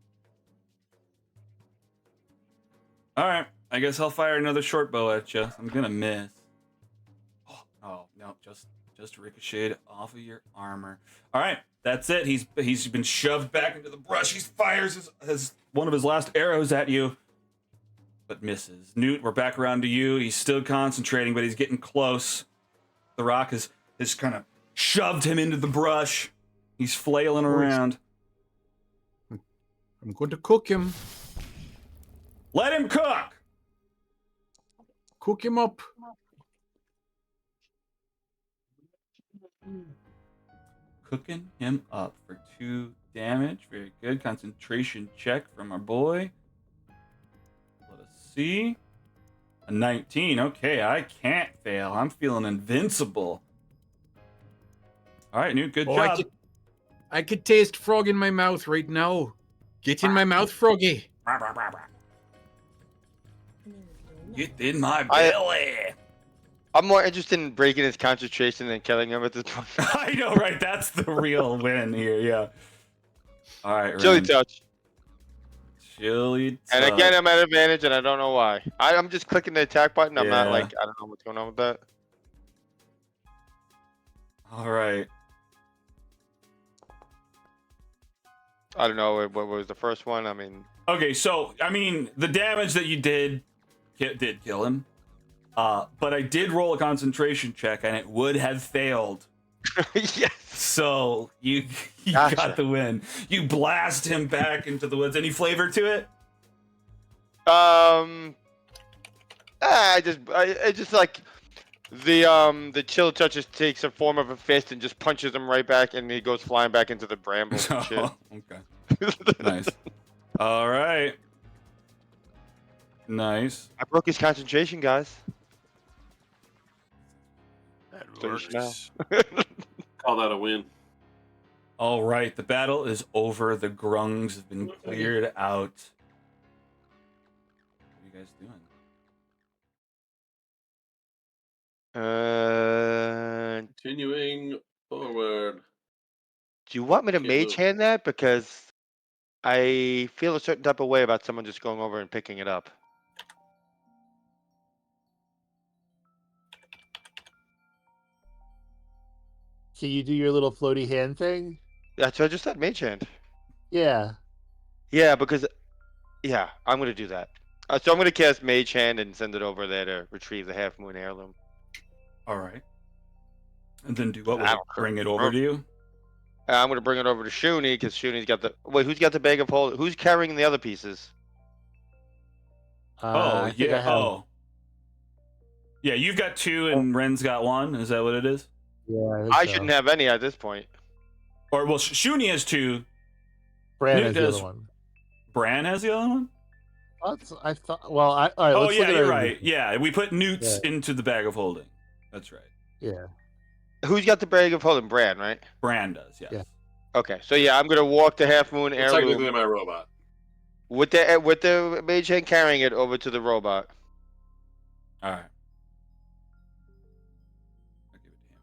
All right, I guess I'll fire another short bow at you. I'm gonna miss. Oh no, just ricocheted off of your armor. All right, that's it. He's been shoved back into the brush. He fires his one of his last arrows at you, but misses. Newt, we're back around to you. He's still concentrating, but he's getting close. The Rock has kind of shoved him into the brush. He's flailing around. I'm going to cook him. Let him cook. Cook him up. Cooking him up for 2 damage. Very good. Concentration check from our boy. Let us see. A 19. Okay, I can't fail. I'm feeling invincible. All right, Newt, good job. I could taste frog in my mouth right now. Get in my mouth, froggy. Get in my belly. I'm more interested in breaking his concentration than killing him at this point. I know, right? That's the real win here, yeah. All right, Chili Ren. touch. Chili touch. And again, I'm at advantage, and I don't know why. I'm just clicking the attack button. I'm not like, I don't know what's going on with that. All right. I don't know what was the first one. I mean, Okay, so I mean, the damage that you did kill him. But I did roll a concentration check, and it would have failed. yes. So you Gotcha. got the win. You blast him back into the woods. Any flavor to it? I just like the chill touch just takes a form of a fist and just punches him right back, and he goes flying back into the brambles and shit. Oh, okay. Nice. All right. Nice. I broke his concentration, guys. That So you should know. Call that a win. All right. The battle is over. The grungs have been cleared out. What are you guys doing? Continuing forward. Do you want me to Can't mage move. hand that? Because I feel a certain type of way about someone just going over and picking it up. Can you do your little floaty hand thing? That's what I just said, mage hand. Yeah. Yeah, because I'm gonna do that. So I'm gonna cast mage hand and send it over there to retrieve the half moon heirloom. All right. And then do what? Will I it don't bring it over to you? I'm gonna bring it over to Shuni because Shuni's got the who's got the bag of hold? Who's carrying the other pieces? Oh, I think yeah. I have. Oh. Yeah, you've got 2 and Ren's got 1. Is that what it is? Yeah, I, think I so. shouldn't have any at this point. Or, well, Shuni has 2. Bran Newt has the does- other one. Bran has the other one? I thought. Well, all right. Oh, Let's look yeah, at you're it. right. Yeah, we put Newt's into the bag of holding. That's right. Yeah. Who's got the bag of holding? Bran, right? Bran does, yes. Yeah. Okay, so yeah, I'm gonna walk the half moon Well, technically heirloom my robot. with the mage hand carrying it over to the robot. All right. I'll give it to him.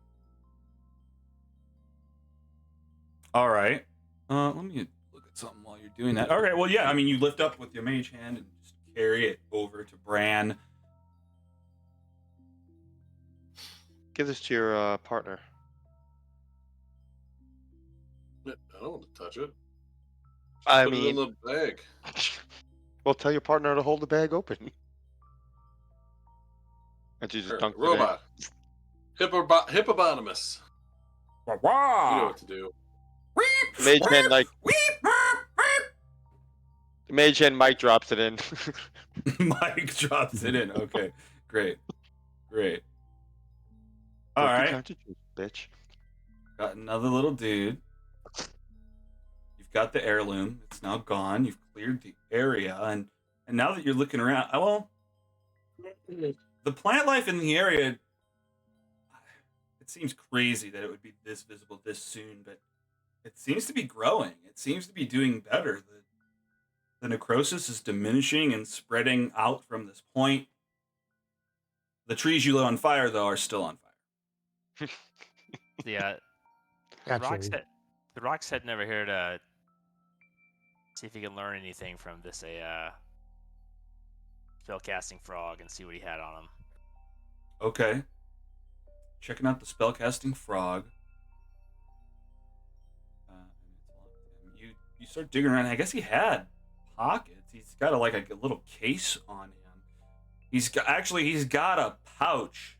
All right. Let me look at something while you're doing that. Okay, well, yeah, I mean, you lift up with your mage hand and just carry it over to Bran. Give this to your partner. I don't want to touch it. I Put it in mean, the bag. well, tell your partner to hold the bag open. And she just dunked it in. Robot. Hippopotamus. You know what to do. Mage hand like mage hand Mike drops it in. Mike drops it in. Okay, great. All Work your right. concentration, bitch. Got another little dude. You've got the heirloom. It's now gone. You've cleared the area, and now that you're looking around, well, the plant life in the area. It seems crazy that it would be this visible this soon, but it seems to be growing. It seems to be doing better. The necrosis is diminishing and spreading out from this point. The trees you lit on fire, though, are still on fire. Yeah, Naturally. the Rock's heading over here to see if he can learn anything from this spellcasting frog and see what he had on him. Okay. Checking out the spellcasting frog. You start digging around. I guess he had pockets. He's got a little case on him. He's got a pouch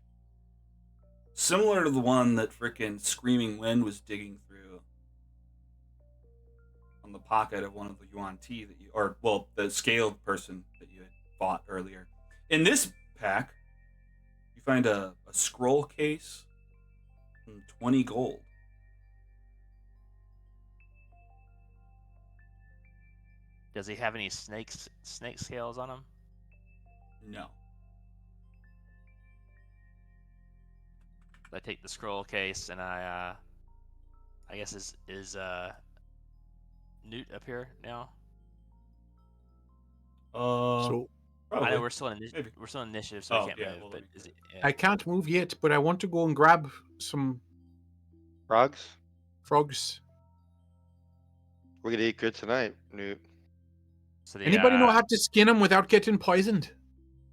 similar to the one that frickin' Screaming Wind was digging through. on the pocket of one of the Yuan Ti that you, or well, the scaled person that you had fought earlier. In this pack, you find a scroll case and 20 gold. Does he have any snake scales on him? No. I take the scroll case and I guess is Newt up here now? So Probably. I know we're still in Maybe. we're still in initiative, so we can't move. well, But let me is see. it? Yeah. I can't move yet, but I want to go and grab some Frogs? frogs. We're gonna eat good tonight, Newt. So the, Anybody know how to skin them without getting poisoned?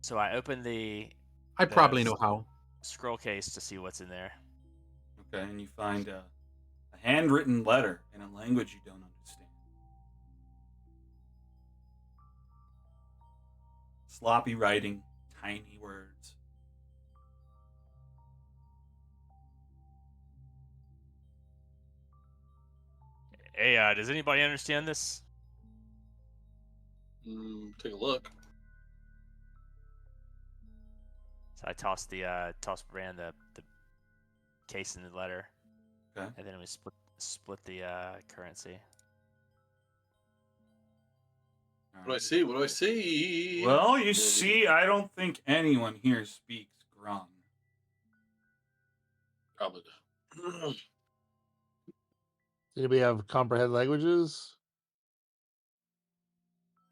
So I open the I probably know how. scroll case to see what's in there. Okay, and you find a handwritten letter in a language you don't understand. Sloppy writing, tiny words. Hey, does anybody understand this? Take a look. So I toss Brand the case in the letter. Okay. And then we split the currency. What do I see? What do I see? Well, you see, I don't think anyone here speaks Grung. Probably. Anybody have comprehend languages?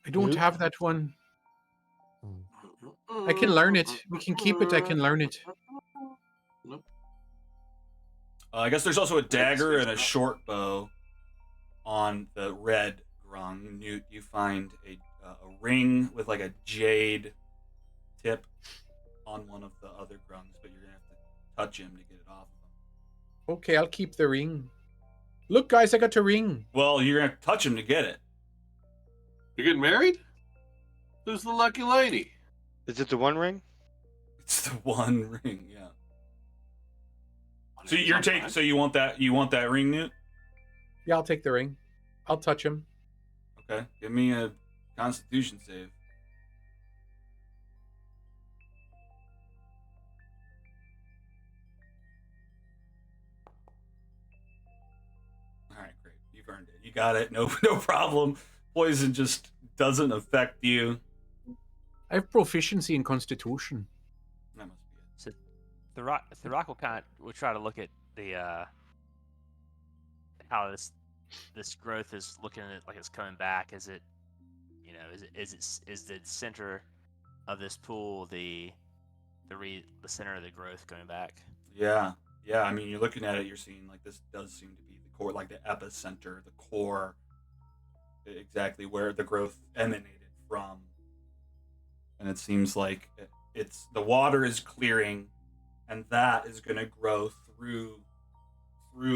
I don't Newt? have that one. I can learn it. We can keep it. I can learn it. Nope. I guess there's also a dagger and a not. short bow on the red Grung. You find a ring with like a jade tip on one of the other Grungs, but you're gonna have to touch him to get it off of him. Okay, I'll keep the ring. Look, guys, I got a ring. Well, you're gonna have to touch him to get it. You're getting married? Who's the lucky lady? Is it the One Ring? It's the one ring, yeah. So It's you're not taking. mine. So you want that ring, Newt? Yeah, I'll take the ring. I'll touch him. Okay, give me a Constitution save. All right, great. You've earned it. You got it. No problem. Poison just doesn't affect you. I have proficiency in Constitution. That must be it. The rock will try to look at the how this growth is looking at like it's coming back. Is it, is the center of this pool the center of the growth going back? Yeah. I mean, you're looking at it. You're seeing like this does seem to be the core, like the epicenter, the core, exactly where the growth emanated from. And it seems like it's the water is clearing, and that is going to grow through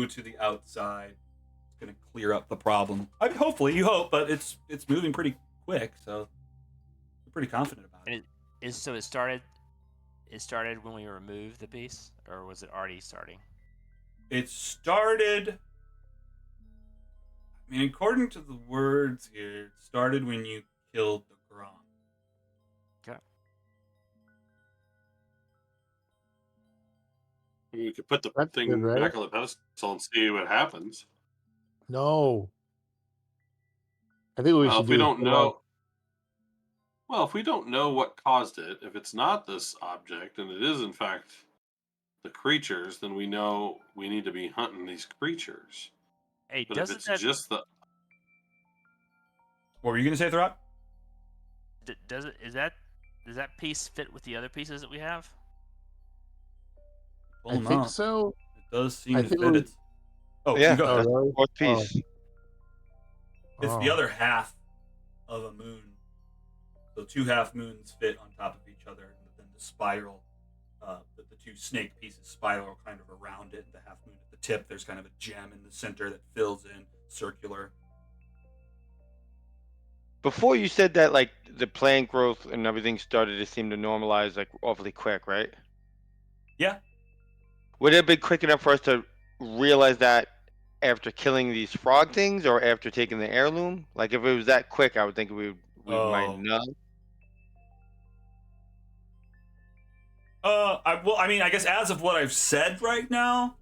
to the outside. It's going to clear up the problem. Hopefully, you hope, but it's moving pretty quick, so we're pretty confident about it. It started when we removed the piece, or was it already starting? It started. I mean, according to the words here, it started when you killed the Grom. Okay. We could put the That's thing good, right? back on the pedestal and see what happens. No. I think what we Well, should if we do is don't put on- know, well, if we don't know what caused it, if it's not this object and it is in fact the creatures, then we know we need to be hunting these creatures. Hey, But if doesn't it's that just the What were you going to say, Throt? does that piece fit with the other pieces that we have? Well, I think so. It does seem I to think fit we- its. Oh, Yeah. you go ahead. really? Fourth piece. It's the Oh. other half of a moon. So two half moons fit on top of each other, and then the spiral, the two snake pieces spiral kind of around it. The half moon at the tip, there's kind of a gem in the center that fills in, circular. Before you said that, like the plant growth and everything started to seem to normalize like awfully quick, right? Yeah. Would it have been quick enough for us to realize that after killing these frog things or after taking the heirloom? Like if it was that quick, I would think we might Oh. know. I mean, I guess as of what I've said right now,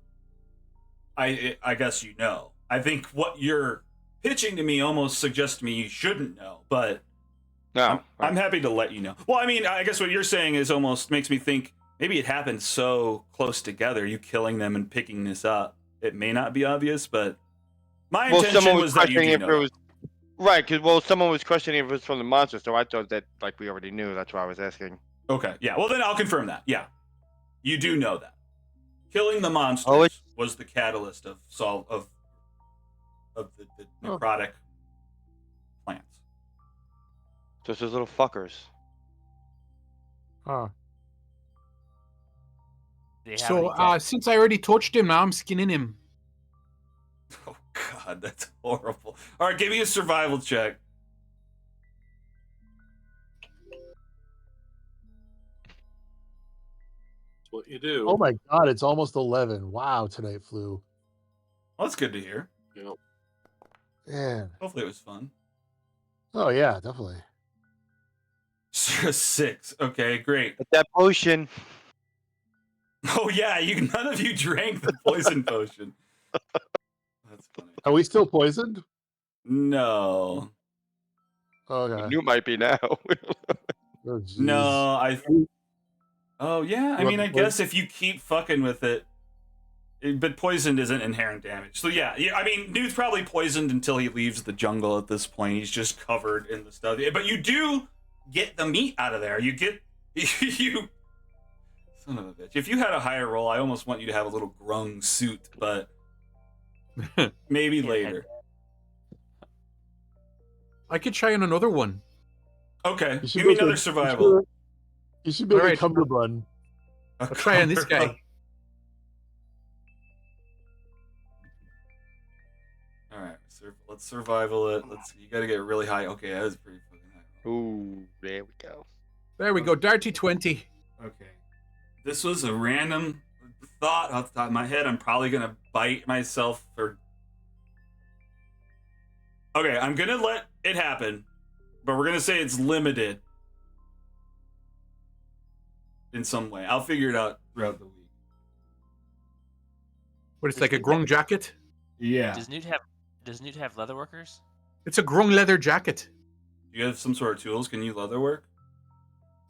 I guess you know. I think what you're pitching to me almost suggests to me you shouldn't know, but No. I'm happy to let you know. Well, I mean, I guess what you're saying is almost makes me think maybe it happened so close together, you killing them and picking this up. It may not be obvious, but my Well, intention someone was that you questioning do if know it that. was right, because someone was questioning if it was from the monster, so I thought that like we already knew. That's why I was asking. Okay, yeah. Well, then I'll confirm that. Yeah, you do know that. Killing the monsters Oh, was the catalyst of the Oh. necrotic plants. Just those little fuckers. Huh. Do you have So, any deck- since I already touched him, now I'm skinning him. Oh God, that's horrible. All right, give me a survival check. That's what you do. Oh my god, it's almost 11. Wow, tonight flew. Well, that's good to hear. Yep. Man. Hopefully, it was fun. Oh yeah, definitely. 6. Okay, great. But that potion. Oh yeah, none of you drank the poison potion. That's funny. Are we still poisoned? No, Okay. You might be now. Oh, jeez. no, Oh yeah, I You mean, want I the guess if you keep fucking with it, but poisoned isn't inherent damage. So yeah, I mean, dude's probably poisoned until he leaves the jungle. At this point, he's just covered in the stuff. But you do get the meat out of there. You get you. Son of a bitch. If you had a higher roll, I almost want you to have a little grung suit, but maybe Yeah, later. I could try on another one. Okay, You should give me make a- another survival. You should make a Alright. cummerbund. I'll try on this guy. All right, let's survival it. Let's see. You got to get really high. Okay, that was pretty fucking high. Ooh, there we go. There we go. Darty 20. Okay. This was a random thought off the top of my head. I'm probably gonna bite myself for. Okay, I'm gonna let it happen, but we're gonna say it's limited in some way. I'll figure it out throughout the week. What, it's like a grung jacket? Yeah. Does Newt have leather workers? It's a grung leather jacket. Do you have some sort of tools? Can you leather work?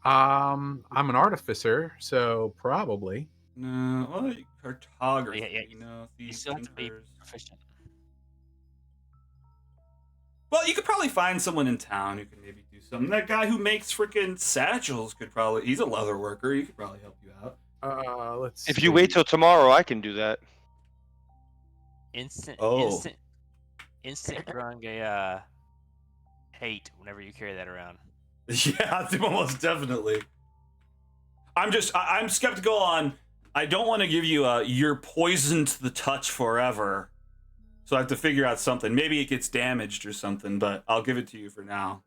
I'm an artificer, so probably. No. Well, cartography. Yeah. You know, You thieves, still have to be tinkers. proficient. Well, you could probably find someone in town who can maybe do something. That guy who makes freaking satchels could probably. He's a leather worker. He could probably help you out. Let's If you see. wait till tomorrow, I can do that. Instant grung a hate whenever you carry that around. Yeah, almost definitely. I'm skeptical on. I don't want to give you a you're poisoned to the touch forever. So I have to figure out something. Maybe it gets damaged or something, but I'll give it to you for now.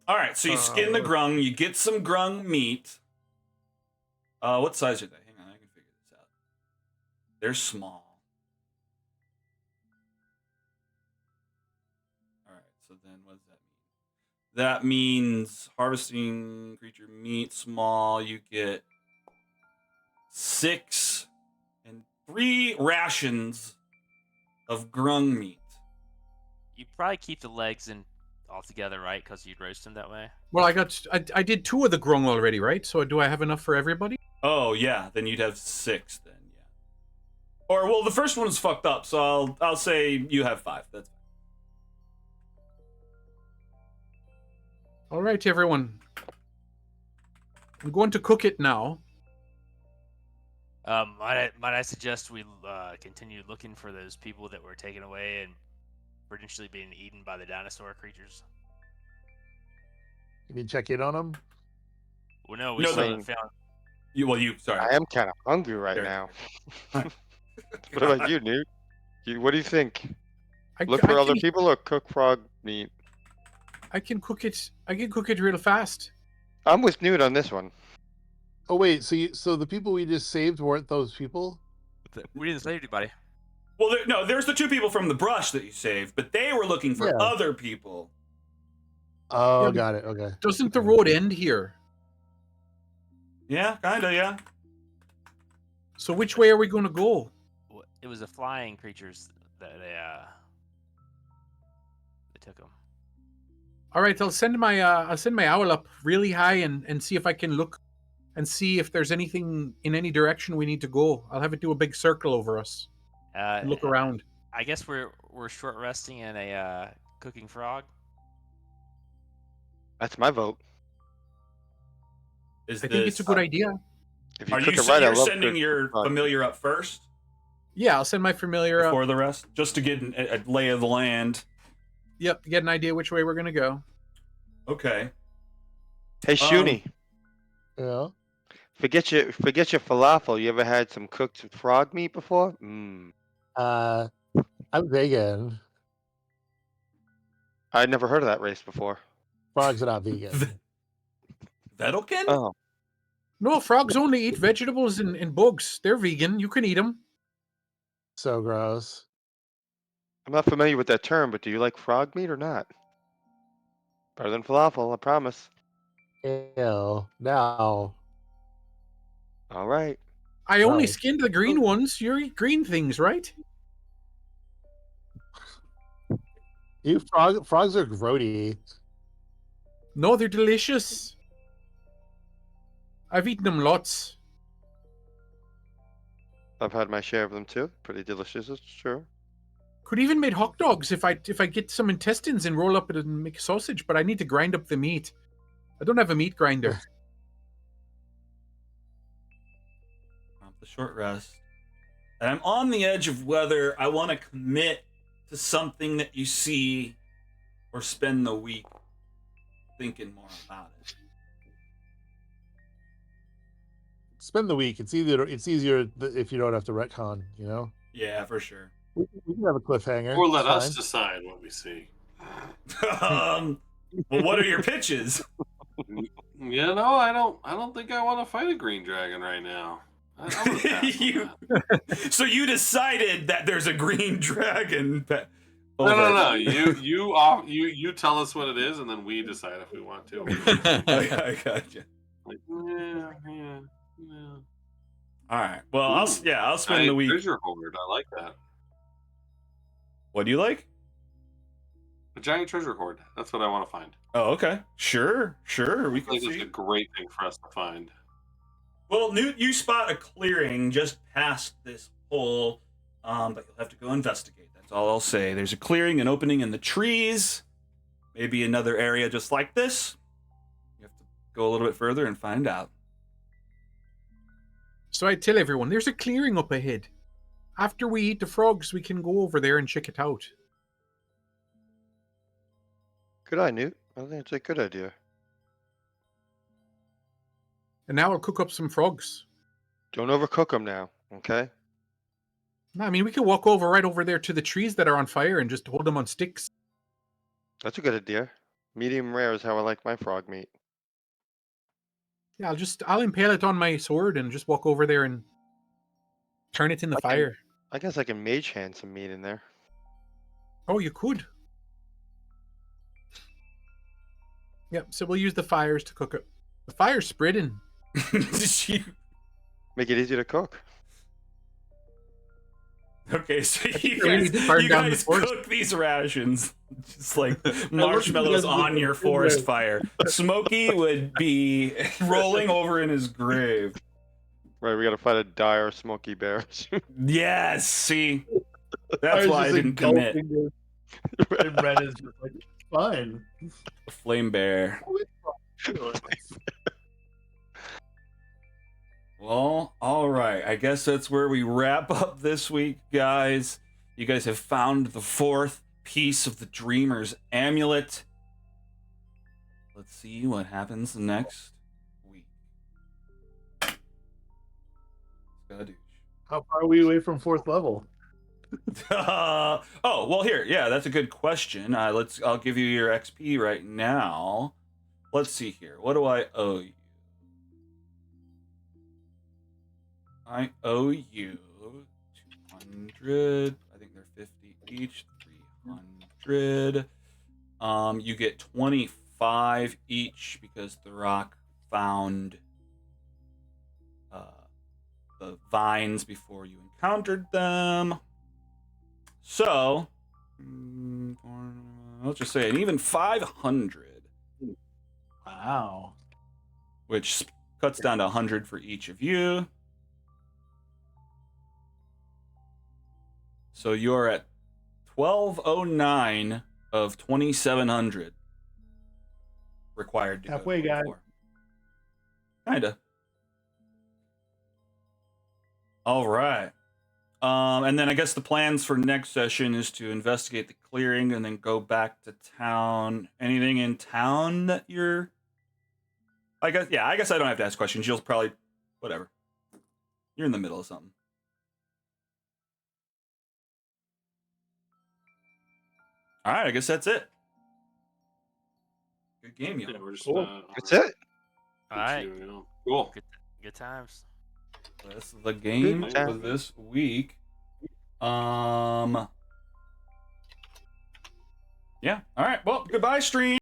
All right, so you skin the grung, you get some grung meat. What size are they? Hang on, I can figure this out. They're small. All right, so then what does that mean? That means harvesting creature meat small. You get 6 and 3 rations of grung meat. You probably keep the legs in all together, right? Because you'd roast them that way. Well, I did 2 of the grung already, right? So do I have enough for everybody? Oh yeah, then you'd have 6 then, yeah. Or well, the first one is fucked up, so I'll say you have 5. That's fine. All right, everyone. I'm going to cook it now. Might I suggest we continue looking for those people that were taken away and potentially being eaten by the dinosaur creatures? You mean check in on them? Well, no, we No, still no. haven't found. Sorry. I am kind of hungry right There. now. What about you, Newt? What do you think? I, Look I for other can- people or cook frog meat? I can cook it. I can cook it real fast. I'm with Newt on this one. Oh wait, so the people we just saved weren't those people? We didn't save anybody. Well, no, there's the two people from the brush that you saved, but they were looking for Yeah. other people. Oh, Yeah, got it. Okay. Doesn't the road end here? Yeah, kinda, yeah. So which way are we going to go? It was the flying creatures that they took them. All right, I'll send my owl up really high and see if I can look and see if there's anything in any direction we need to go. I'll have it do a big circle over us and look around. I guess we're short resting in a cooking frog. That's my vote. I think it's a good idea. If you Are cook you it right, I you're love sending cooking your frog. familiar up first Yeah, I'll send my familiar up. before the rest, just to get a lay of the land? Yep, get an idea which way we're gonna go. Okay. Hey, Shuni, Yeah. forget your falafel. You ever had some cooked frog meat before? Mmm. I'm vegan. I'd never heard of that race before. Frogs are not vegan. Vedelkin? Oh, No, frogs only eat vegetables and bugs. They're vegan. You can eat them. So gross. I'm not familiar with that term, but do you like frog meat or not? Better than falafel, I promise. Ew. No. All right. I only No. skinned the green ones. You eat green things, right? Frogs are grody. No, they're delicious. I've eaten them lots. I've had my share of them too. Pretty delicious, it's true. Could even make hot dogs if I get some intestines and roll up it and make sausage, but I need to grind up the meat. I don't have a meat grinder. The short rest. And I'm on the edge of whether I want to commit to something that you see or spend the week thinking more about it. Spend the week. It's easier if you don't have to retcon. You know. Yeah, for sure. We can have a cliffhanger. Or let It's us fine. decide what we see. Well, what are your pitches? You know, I don't think I want to fight a green dragon right now. I'm gonna pass on that. So you decided that there's a green dragon. No. You tell us what it is, and then we decide if we want to. I gotcha. Like, yeah. All right. Well, I'll spend the Giant week. treasure hoard. I like that. What do you like? A giant treasure hoard. That's what I want to find. Oh, okay. Sure. We I can think it's see. a great thing for us to find. Well, Newt, you spot a clearing just past this hole, but you'll have to go investigate. That's all I'll say. There's a clearing, an opening in the trees, maybe another area just like this. You have to go a little bit further and find out. So I tell everyone, there's a clearing up ahead. After we eat the frogs, we can go over there and check it out. Good eye, Newt. I think it's a good idea. And now I'll cook up some frogs. Don't overcook them now, okay? No, I mean, we could walk right over there to the trees that are on fire and just hold them on sticks. That's a good idea. Medium rare is how I like my frog meat. Yeah, I'll impale it on my sword and just walk over there and turn it in the fire. I guess I can mage hand some meat in there. Oh, you could. Yep, so we'll use the fires to cook it. The fire's spreading. Make it easy to cook. Okay, so you really guys, did burn down the forest. cook these rations just like marshmallows on your forest fire. Smokey would be rolling over in his grave. Right, we gotta fight a dire smoky bear. Yes, see, that's why I didn't commit. And Red is just like, fine. Flame bear. Well, all right. I guess that's where we wrap up this week, guys. You guys have found the fourth piece of the Dreamer's amulet. Let's see what happens next week. Skadoosh. How far are we away from fourth level? Oh, well, here. Yeah, that's a good question. I'll give you your XP right now. Let's see here. What do I owe you? I owe you 100. I think they're 50 each. 300. You get 25 each because the rock found the vines before you encountered them. So, let's just say an even 500, Wow. which cuts down to 100 for each of you. So you're at 1209 of 2700 required to Halfway, go to guys. 24. Kinda. All right. And then I guess the plans for next session is to investigate the clearing and then go back to town. Anything in town that you're... I guess I don't have to ask questions. You'll probably... Whatever. You're in the middle of something. All right, I guess that's it. Good game, y'all. Yeah, we're just Cool. That's it. All right. Cool. Good times. That's the game Good for time. this week. Yeah. All right. Well, goodbye, stream.